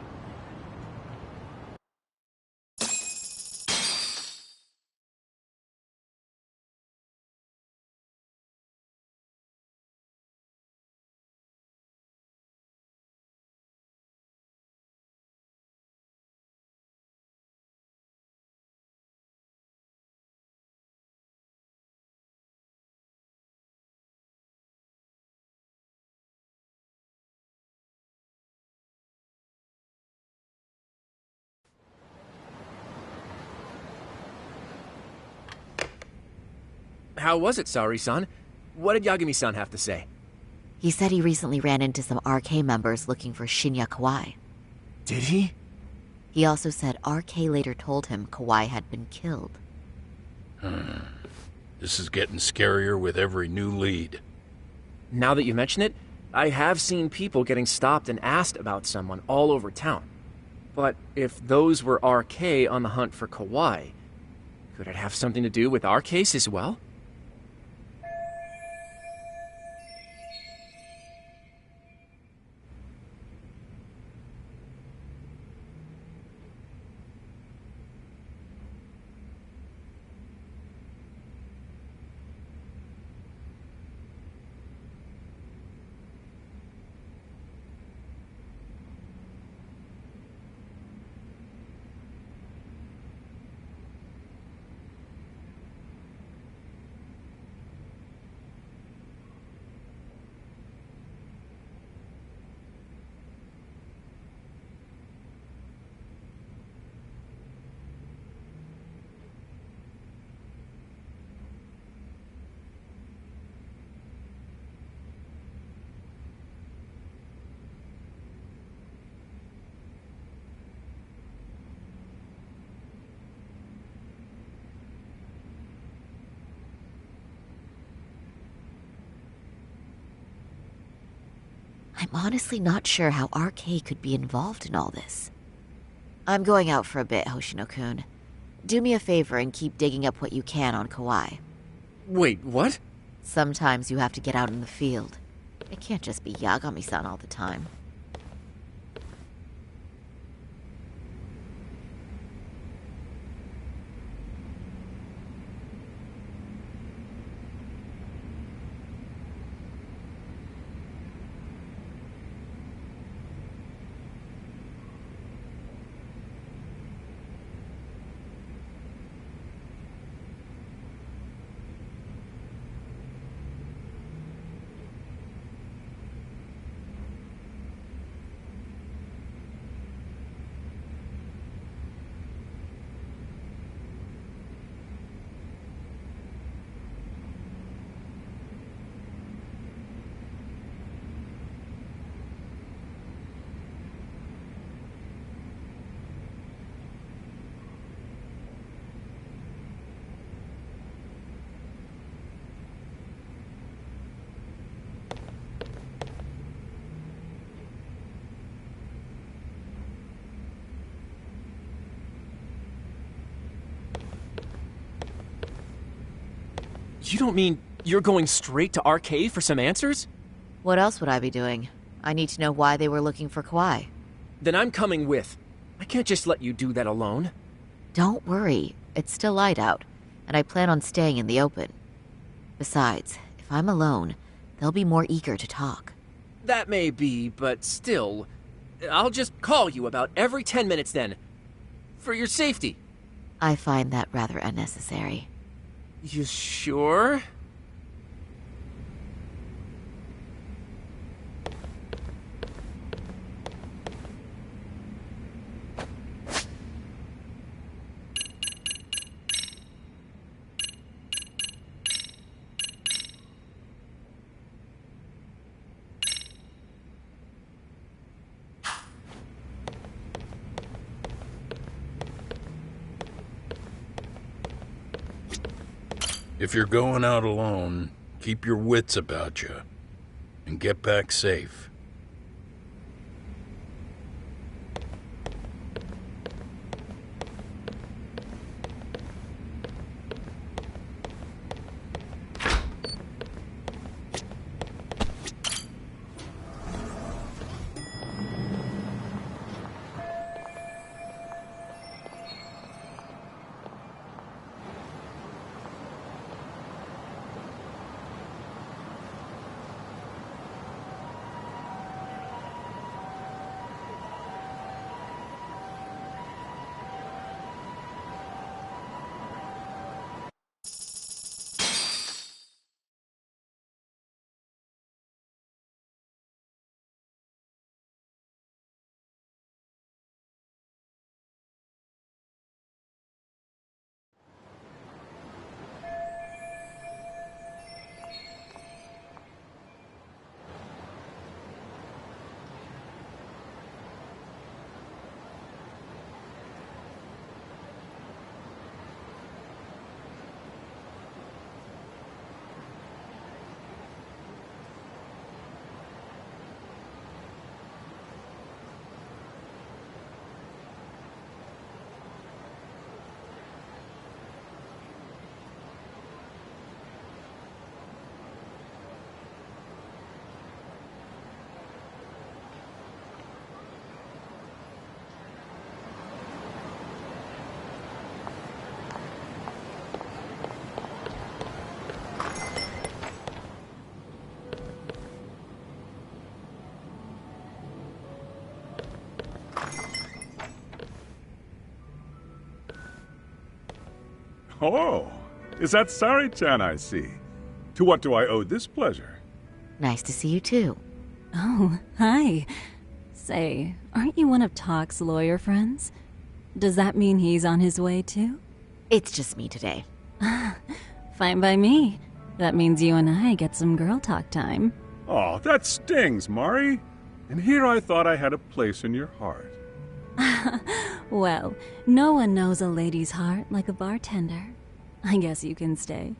How was it, Sari-san? What did Yagami-san have to say? He said he recently ran into some RK members looking for Shinya Kawai. Did he? He also said RK later told him Kawai had been killed. This is getting scarier with every new lead. Now that you mention it, I have seen people getting stopped and asked about someone all over town. But if those were RK on the hunt for Kawai, could it have something to do with our case as well? I'm honestly not sure how RK could be involved in all this. I'm going out for a bit, Hoshino-kun. Do me a favor and keep digging up what you can on Kawai. Wait, what? Sometimes you have to get out in the field. It can't just be Yagami-san all the time. You don't mean you're going straight to RK for some answers? What else would I be doing? I need to know why they were looking for Kawhi. Then I'm coming with. I can't just let you do that alone. Don't worry. It's still light out, and I plan on staying in the open. Besides, if I'm alone, they'll be more eager to talk. That may be, but still, I'll just call you about every 10 minutes then. For your safety. I find that rather unnecessary. You sure? If you're going out alone, keep your wits about you and get back safe. Oh, is that Sari-chan I see? To what do I owe this pleasure? Nice to see you too. Oh, hi. Say, aren't you one of Talk's lawyer friends? Does that mean he's on his way too? It's just me today. Fine by me. That means you and I get some girl talk time. Oh, that stings, Mari. And here I thought I had a place in your heart. Well, no one knows a lady's heart like a bartender. I guess you can stay.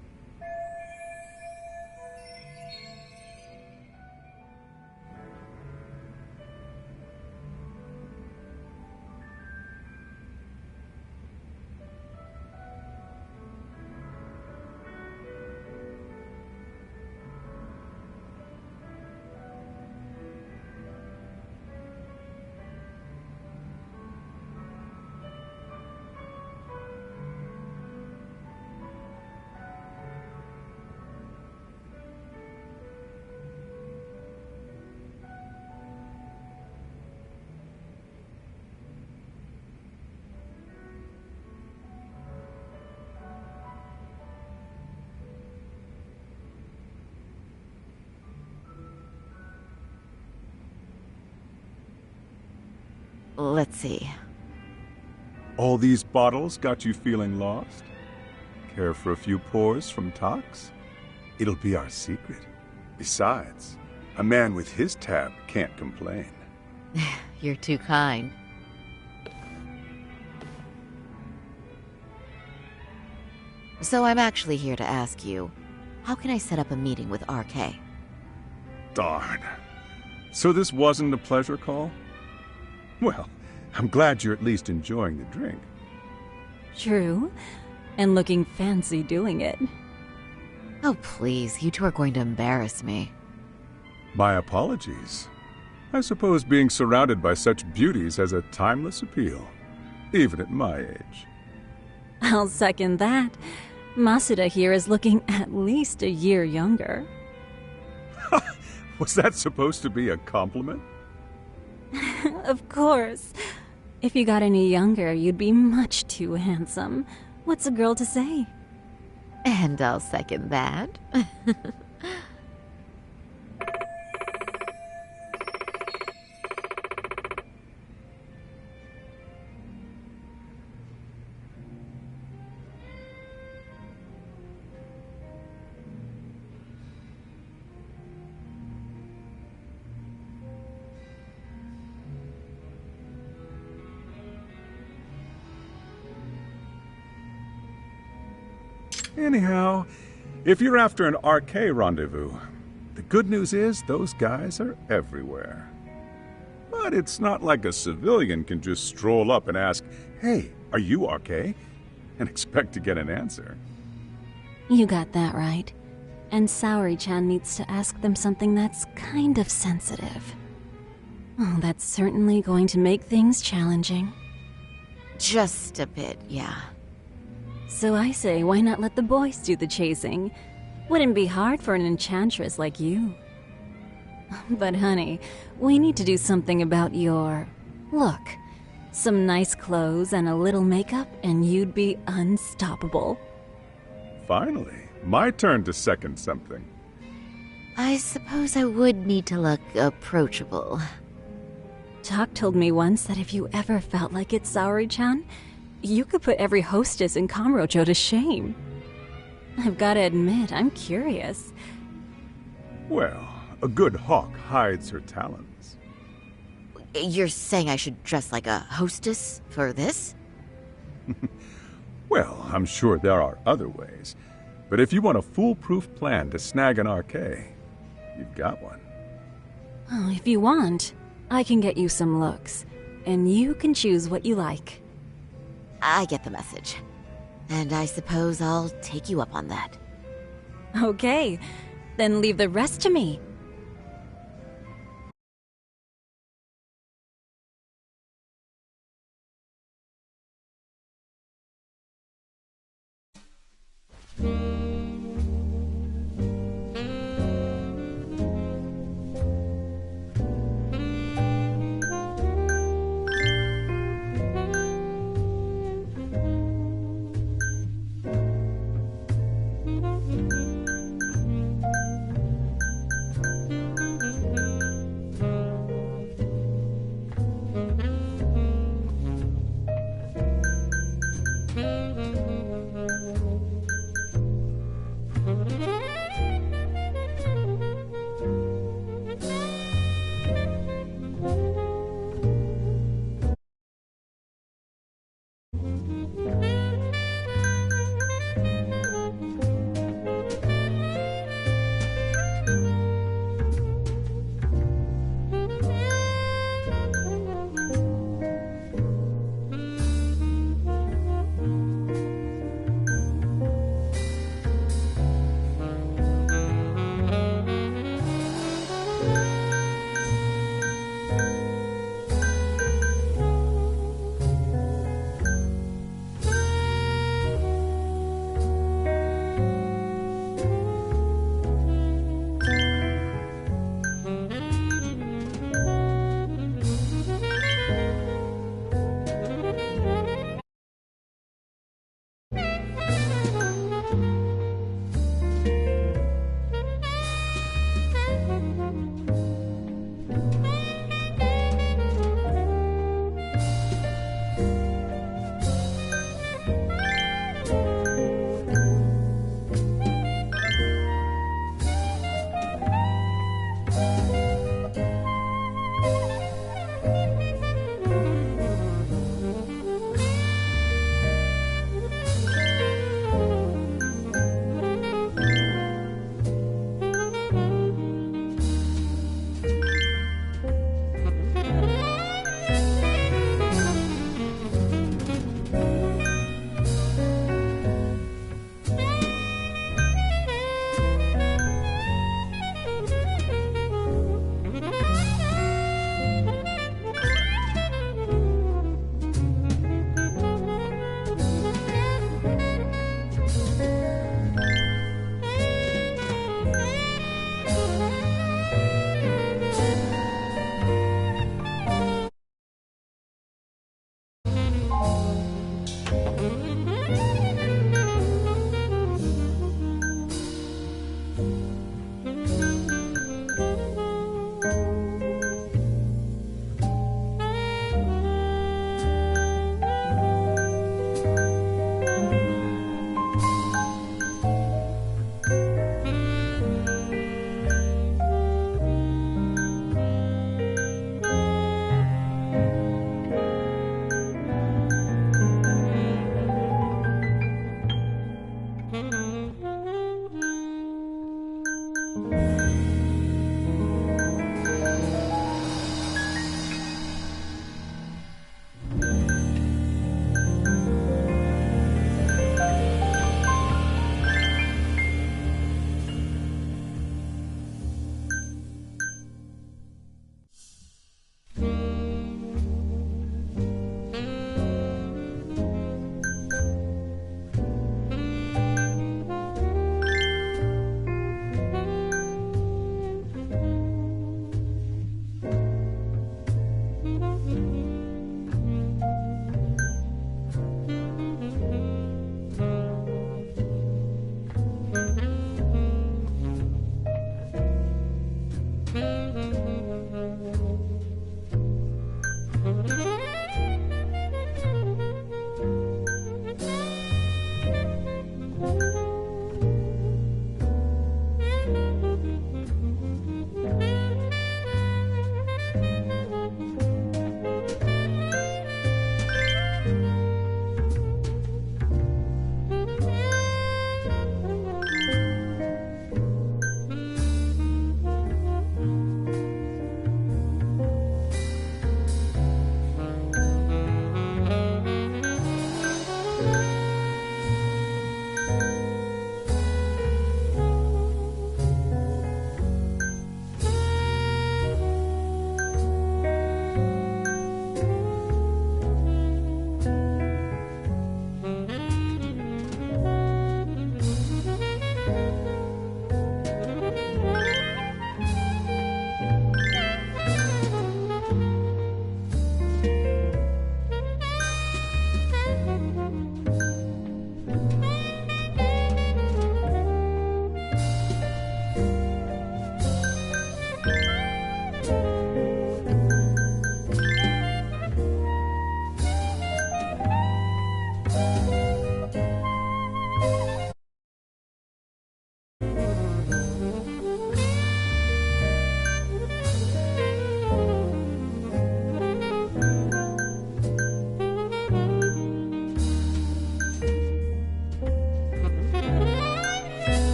Let's see. All these bottles got you feeling lost? Care for a few pours from Tox? It'll be our secret. Besides, a man with his tab can't complain. You're too kind. So I'm actually here to ask you, how can I set up a meeting with RK? Darn. So this wasn't a pleasure call? Well, I'm glad you're at least enjoying the drink. True. And looking fancy doing it. Oh, please, you two are going to embarrass me. My apologies. I suppose being surrounded by such beauties has a timeless appeal, even at my age. I'll second that. Masuda here is looking at least a year younger. Was that supposed to be a compliment? Of course. If you got any younger, you'd be much too handsome. What's a girl to say? And I'll second that. Anyhow, if you're after an RK rendezvous, the good news is those guys are everywhere. But it's not like a civilian can just stroll up and ask, "Hey, are you RK?" and expect to get an answer. You got that right. And Saori-chan needs to ask them something that's kind of sensitive. Oh, that's certainly going to make things challenging. Just a bit, yeah. So I say, why not let the boys do the chasing? Wouldn't be hard for an enchantress like you. But honey, we need to do something about your look. Some nice clothes and a little makeup, and you'd be unstoppable. Finally, my turn to second something. I suppose I would need to look approachable. Talk told me once that if you ever felt like it, Saori-chan, you could put every hostess in Kamurocho to shame. I've got to admit, I'm curious. Well, a good hawk hides her talons. You're saying I should dress like a hostess for this? Well, I'm sure there are other ways. But if you want a foolproof plan to snag an RK, you've got one. Oh, if you want, I can get you some looks. And you can choose what you like. I get the message. And I suppose I'll take you up on that. Okay, then leave the rest to me.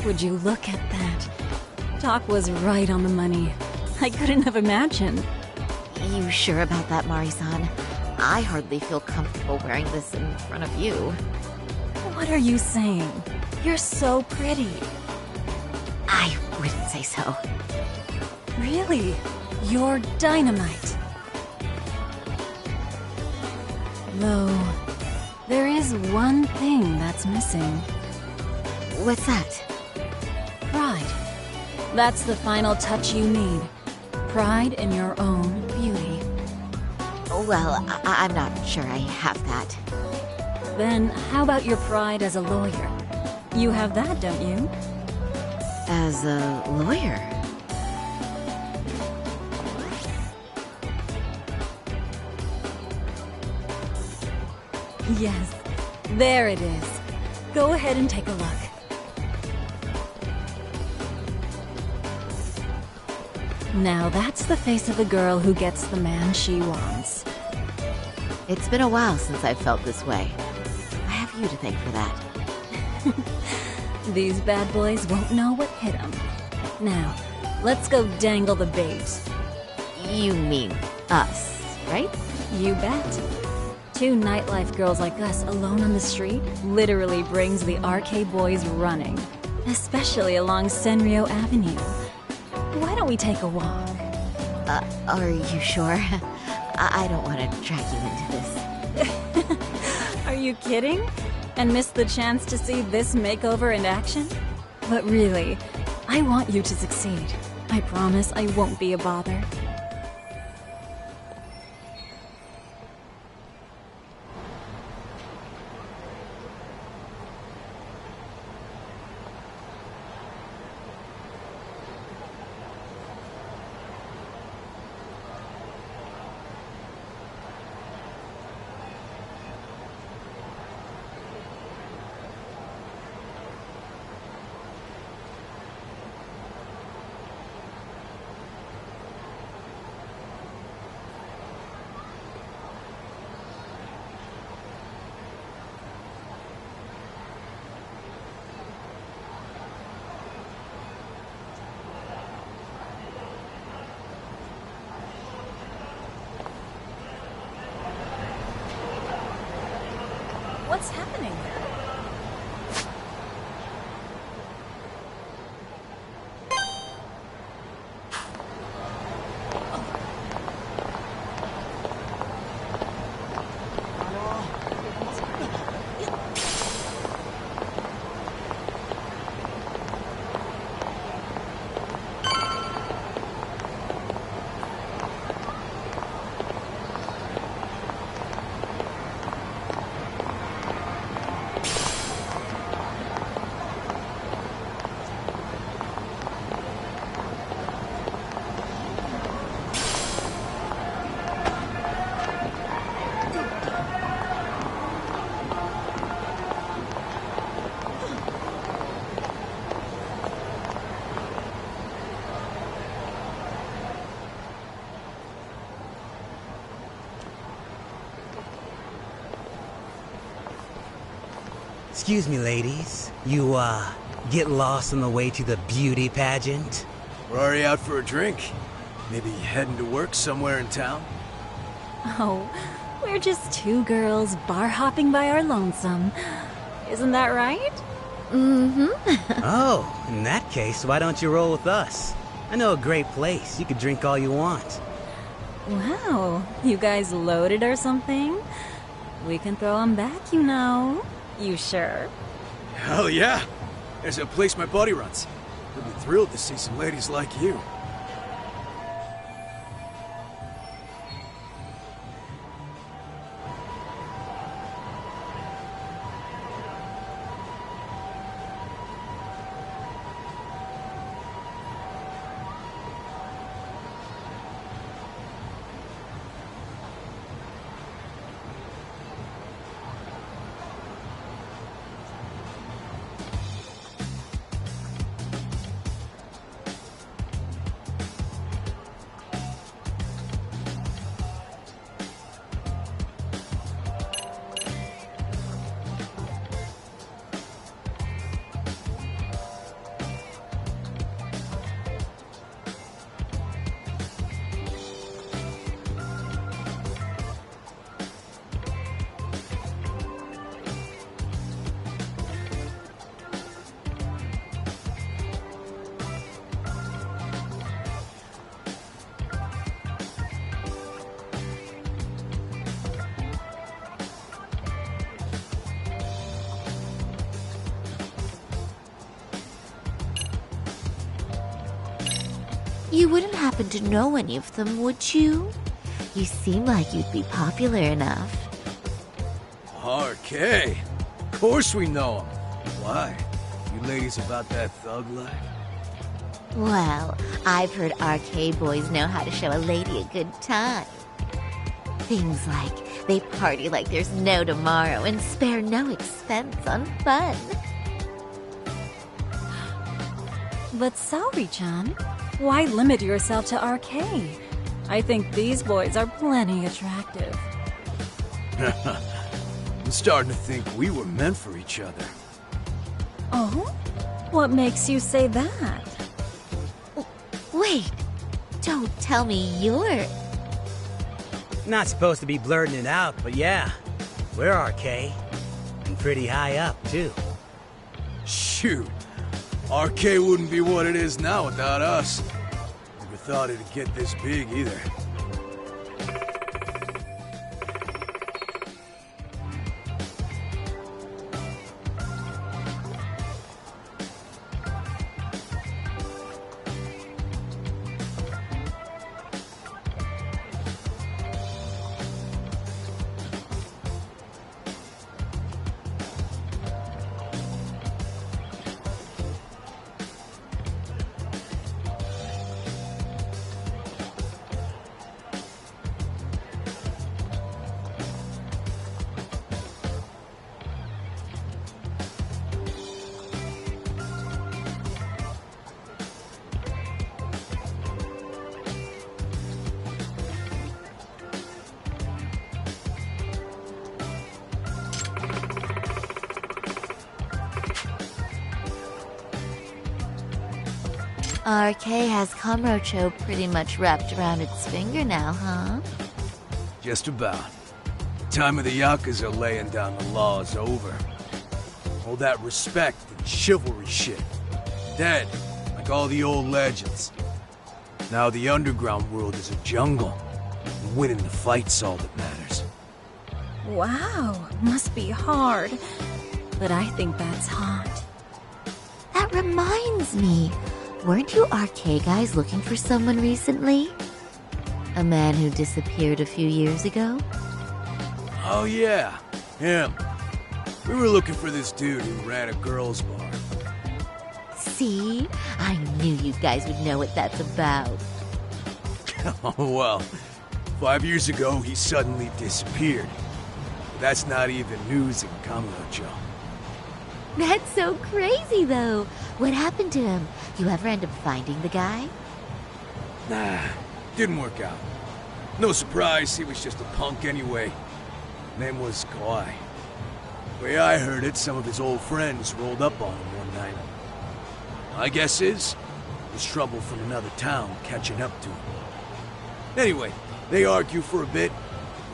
Would you look at that? Doc was right on the money. I couldn't have imagined. You sure about that, Mari-san? I hardly feel comfortable wearing this in front of you. What are you saying? You're so pretty. I wouldn't say so. Really? You're dynamite. Though, there is one thing that's missing. What's that? Pride. That's the final touch you need. Pride in your own beauty. Well, I'm not sure I have that. Then how about your pride as a lawyer? You have that, don't you? As a lawyer? Yes, there it is. Go ahead and take a look. Now that's the face of a girl who gets the man she wants. It's been a while since I've felt this way. I have you to thank for that. These bad boys won't know what hit them. Now, let's go dangle the bait. You mean us, right? You bet. Two nightlife girls like us alone on the street literally brings the RK boys running. Especially along Senryo Avenue. Why don't we take a walk? Are you sure? I don't want to drag you into this. Are you kidding? And miss the chance to see this makeover in action? But really, I want you to succeed. I promise I won't be a bother. What's happening there? Excuse me, ladies. You, get lost on the way to the beauty pageant? We're already out for a drink. Maybe heading to work somewhere in town? Oh, we're just two girls bar hopping by our lonesome. Isn't that right? Mm-hmm. Oh, in that case, why don't you roll with us? I know a great place. You could drink all you want. Wow, you guys loaded or something? We can throw them back, you know. You sure? Hell yeah! There's a place my buddy runs. He'll be thrilled to see some ladies like you. You wouldn't happen to know any of them, would you? You seem like you'd be popular enough. RK? Of course we know him. Why? You ladies about that thug life? Well, I've heard RK boys know how to show a lady a good time. Things like they party like there's no tomorrow and spare no expense on fun. But Saori-chan, why limit yourself to RK? I think these boys are plenty attractive. I'm starting to think we were meant for each other. Oh? What makes you say that? Wait, don't tell me you're... Not supposed to be blurting it out, but yeah, we're RK. And pretty high up, too. Shoot, RK wouldn't be what it is now without us. Never thought it'd get this big either. RK has Kamurocho pretty much wrapped around its finger now, huh? Just about. Time of the Yakuza laying down the law is over. All that respect and chivalry shit. Dead, like all the old legends. Now the underground world is a jungle. And winning the fight's all that matters. Wow, must be hard. But I think that's hot. That reminds me. Weren't you RK guys looking for someone recently? A man who disappeared a few years ago? Oh yeah, him. We were looking for this dude who ran a girls' bar. See? I knew you guys would know what that's about. Oh well, 5 years ago he suddenly disappeared. But that's not even news in Kamurocho. That's so crazy though. What happened to him? You ever end up finding the guy? Nah, didn't work out. No surprise, he was just a punk anyway. Name was Kawhi. Way I heard it, some of his old friends rolled up on him one night. My guess is, there's trouble from another town catching up to him. Anyway, they argue for a bit,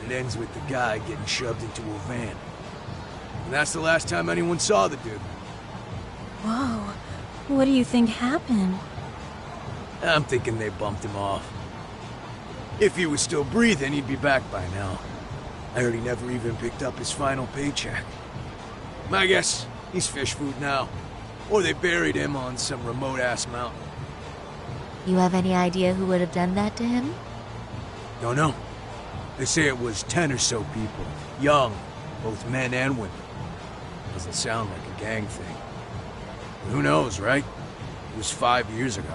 and it ends with the guy getting shoved into a van. And that's the last time anyone saw the dude. Whoa. What do you think happened? I'm thinking they bumped him off. If he was still breathing, he'd be back by now. I heard he never even picked up his final paycheck. My guess, he's fish food now. Or they buried him on some remote-ass mountain. You have any idea who would have done that to him? Don't know. They say it was 10 or so people. Young, both men and women. Doesn't sound like a gang thing. But who knows, right? It was 5 years ago.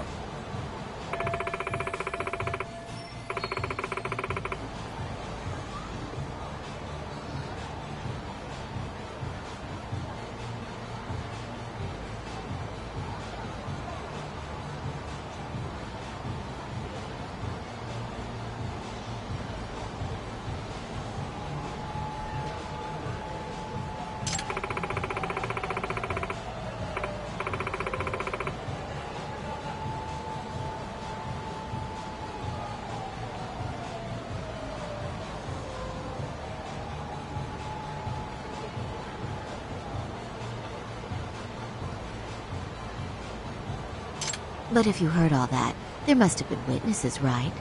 But if you heard all that, there must have been witnesses, right?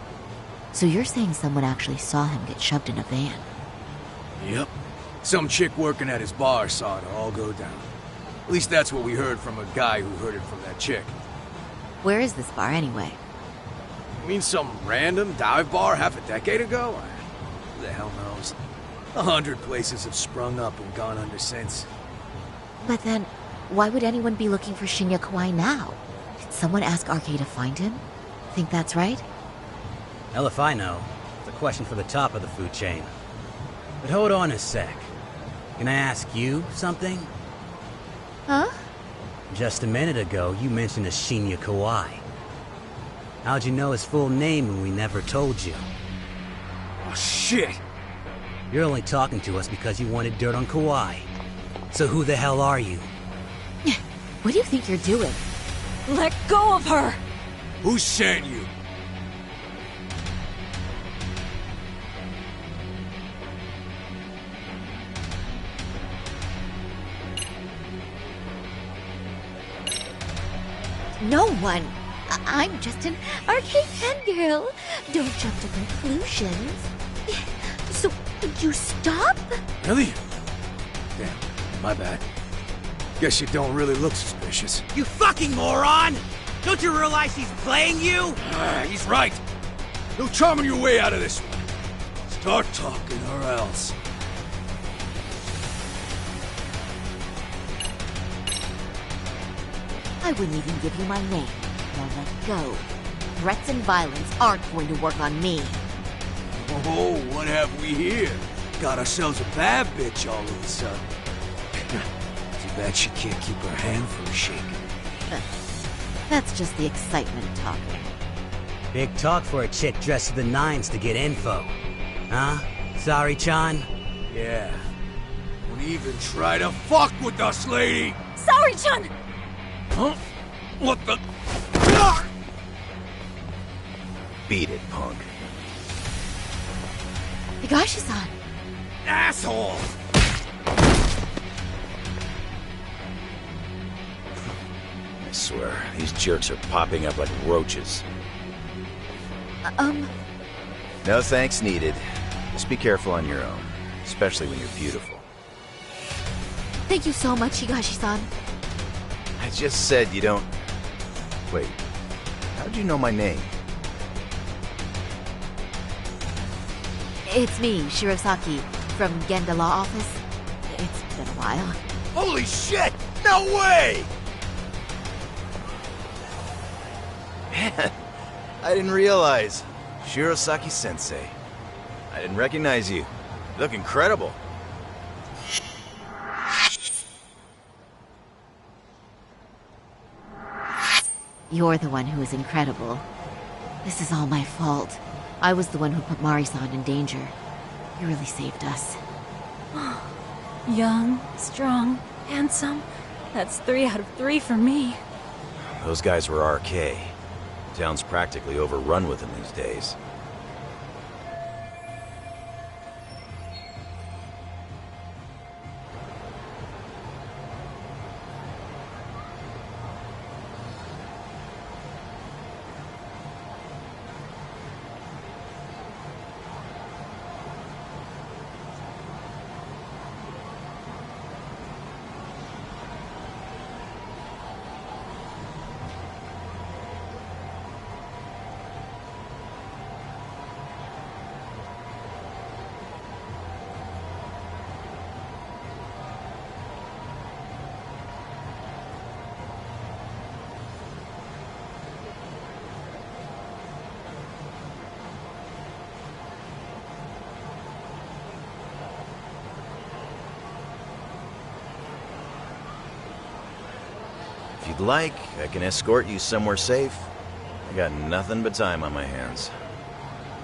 So you're saying someone actually saw him get shoved in a van? Yep. Some chick working at his bar saw it all go down. At least that's what we heard from a guy who heard it from that chick. Where is this bar anyway? You mean some random dive bar half a decade ago? Who the hell knows? 100 places have sprung up and gone under since. But then, why would anyone be looking for Shinya Kawai now? Did someone ask RK to find him? Think that's right? Hell if I know. It's a question for the top of the food chain. But hold on a sec. Can I ask you something? Huh? Just a minute ago, you mentioned a Shinya Kawai. How'd you know his full name when we never told you? Oh, shit! You're only talking to us because you wanted dirt on Kawai. So who the hell are you? What do you think you're doing? Let go of her! Who sent you? No one. I'm just an arcade fangirl. Don't jump to conclusions. So, would you stop? Really? Damn, my bad. Guess you don't really look suspicious. You fucking moron! Don't you realize he's playing you? He's right. No charming your way out of this one. Start talking or else. I wouldn't even give you my name. Now let go. Threats and violence aren't going to work on me. Oh, what have we here? Got ourselves a bad bitch all of a sudden. Too bad she can't keep her hand from shaking. That's just the excitement talking. Big talk for a chick dressed to the nines to get info. Huh? Sorry, Chan? Yeah. Don't even try to fuck with us, lady! Sorry, Chan! Huh? What the... Beat it, punk. Higashi-san! Asshole! I swear, these jerks are popping up like roaches. No thanks needed. Just be careful on your own, especially when you're beautiful. Thank you so much, Higashi-san. I just said you don't... Wait, how'd you know my name? It's me, Shirosaki, from Genda Law Office. It's been a while. Holy shit! No way! Man, I didn't realize. Shirosaki-sensei. I didn't recognize you. You look incredible. You're the one who is incredible. This is all my fault. I was the one who put Mari-san in danger. You really saved us. Young, strong, handsome. That's 3 out of 3 for me. Those guys were RK. Town's practically overrun with them these days. If you'd like, I can escort you somewhere safe. I got nothing but time on my hands.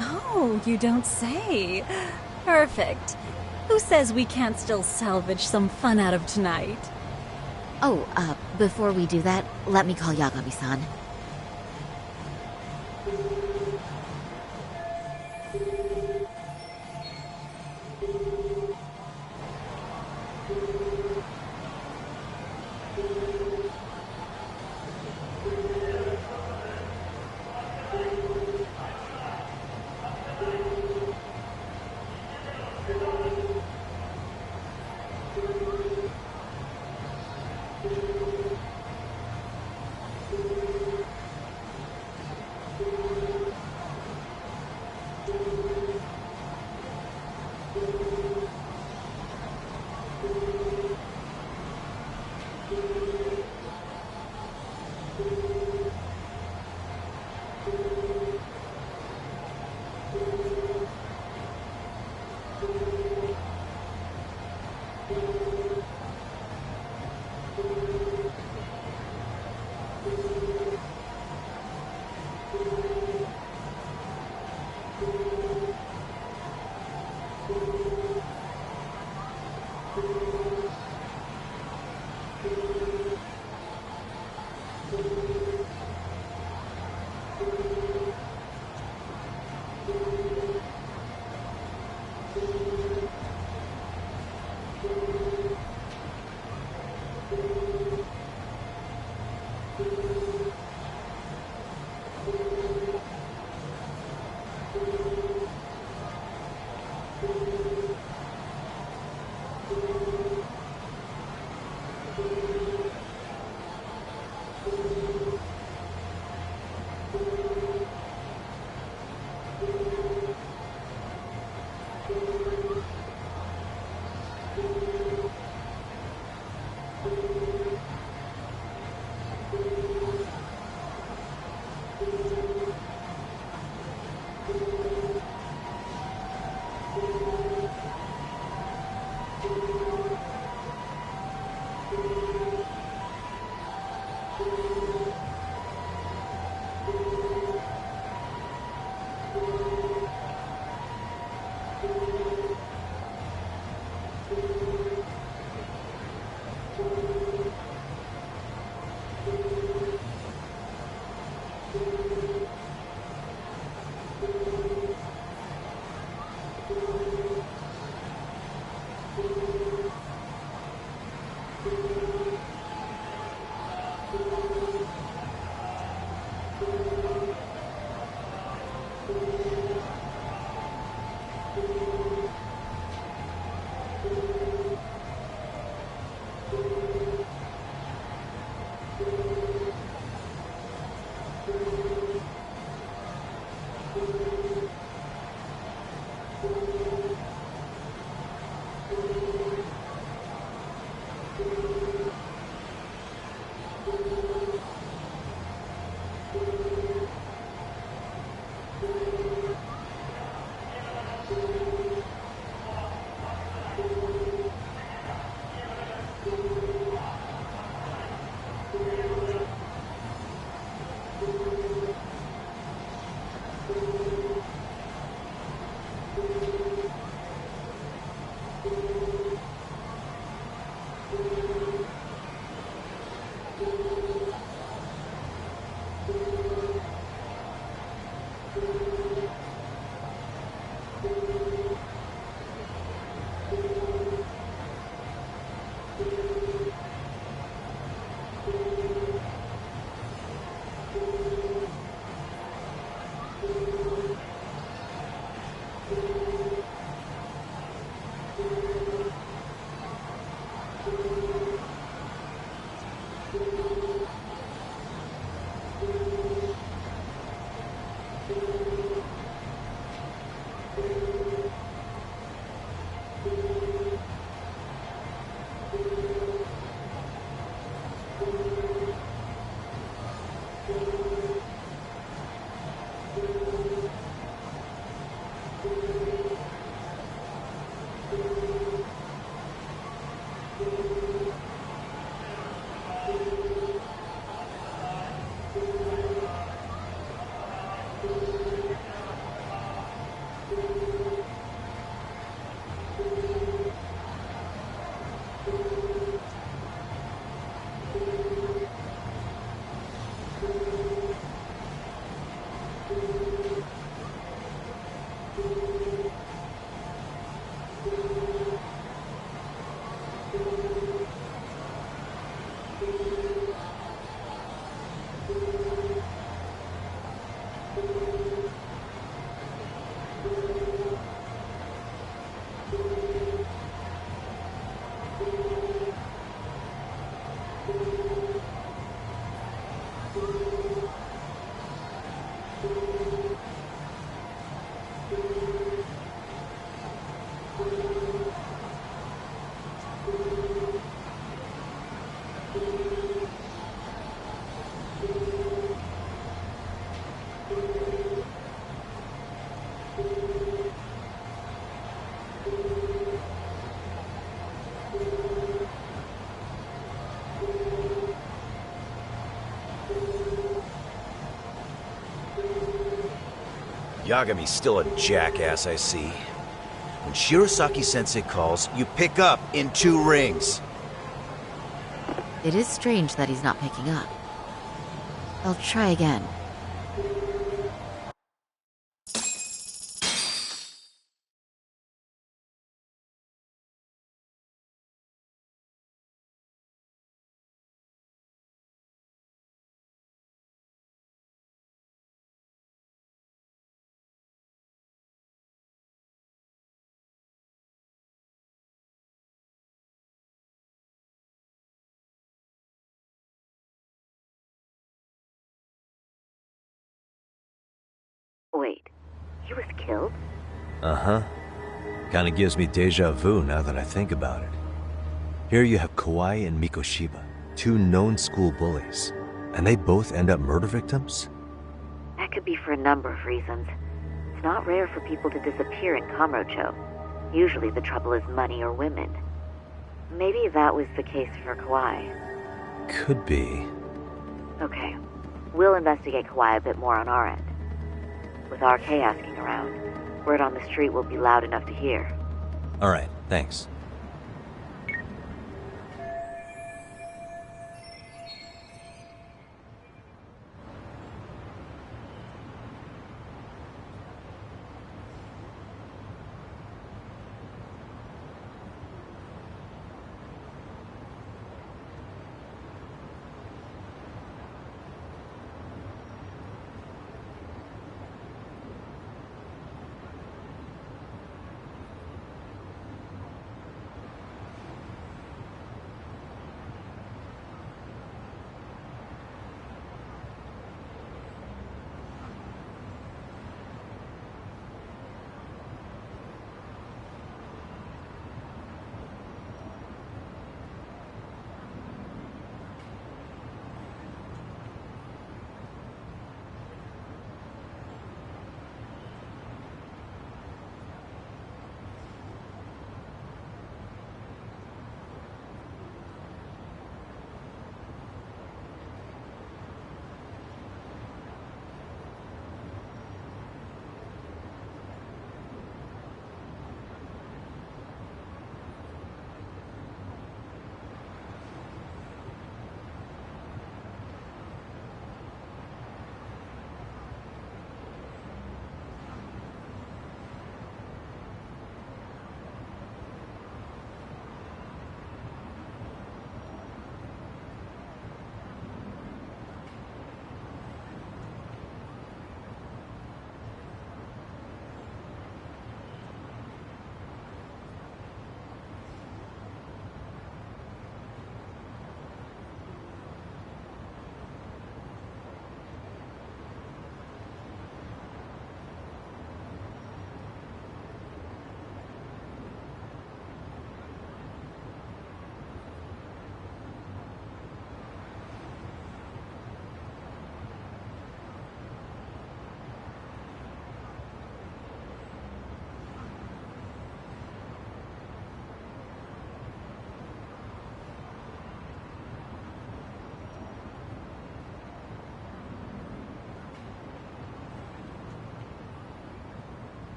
Oh, you don't say. Perfect. Who says we can't still salvage some fun out of tonight? Oh, before we do that, let me call Yagami-san. Yagami's still a jackass, I see. When Shirosaki-sensei calls, you pick up in 2 rings. It is strange that he's not picking up. I'll try again. Wait, he was killed? Uh-huh. Kinda gives me deja vu now that I think about it. Here you have Kawai and Mikoshiba, 2 known school bullies, and they both end up murder victims? could be for a number of reasons. It's not rare for people to disappear in Kamurocho. Usually the trouble is money or women. Maybe that was the case for Kauai. Could be. Okay. We'll investigate Kauai a bit more on our end. With RK asking around, word on the street will be loud enough to hear. Alright, thanks.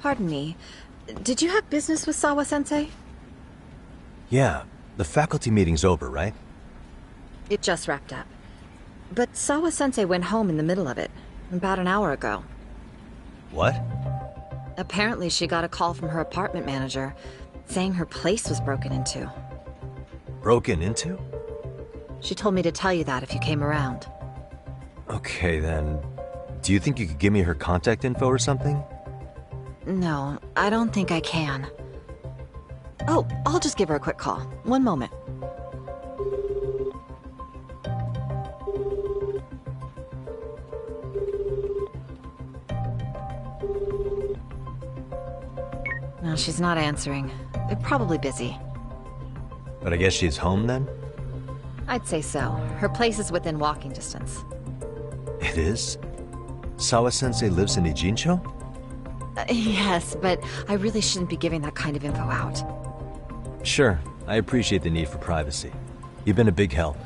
Pardon me. Did you have business with Sawa-sensei? Yeah, the faculty meeting's over, right? It just wrapped up. But Sawa-sensei went home in the middle of it, about an hour ago. What? Apparently she got a call from her apartment manager, saying her place was broken into. Broken into? She told me to tell you that if you came around. Okay, then... Do you think you could give me her contact info or something? No, I don't think I can. Oh, I'll just give her a quick call. One moment. No, she's not answering. They're probably busy. But I guess she's home then? I'd say so. Her place is within walking distance. It is? Sawa-sensei lives in Ijincho? Yes, but I really shouldn't be giving that kind of info out. Sure, I appreciate the need for privacy. You've been a big help.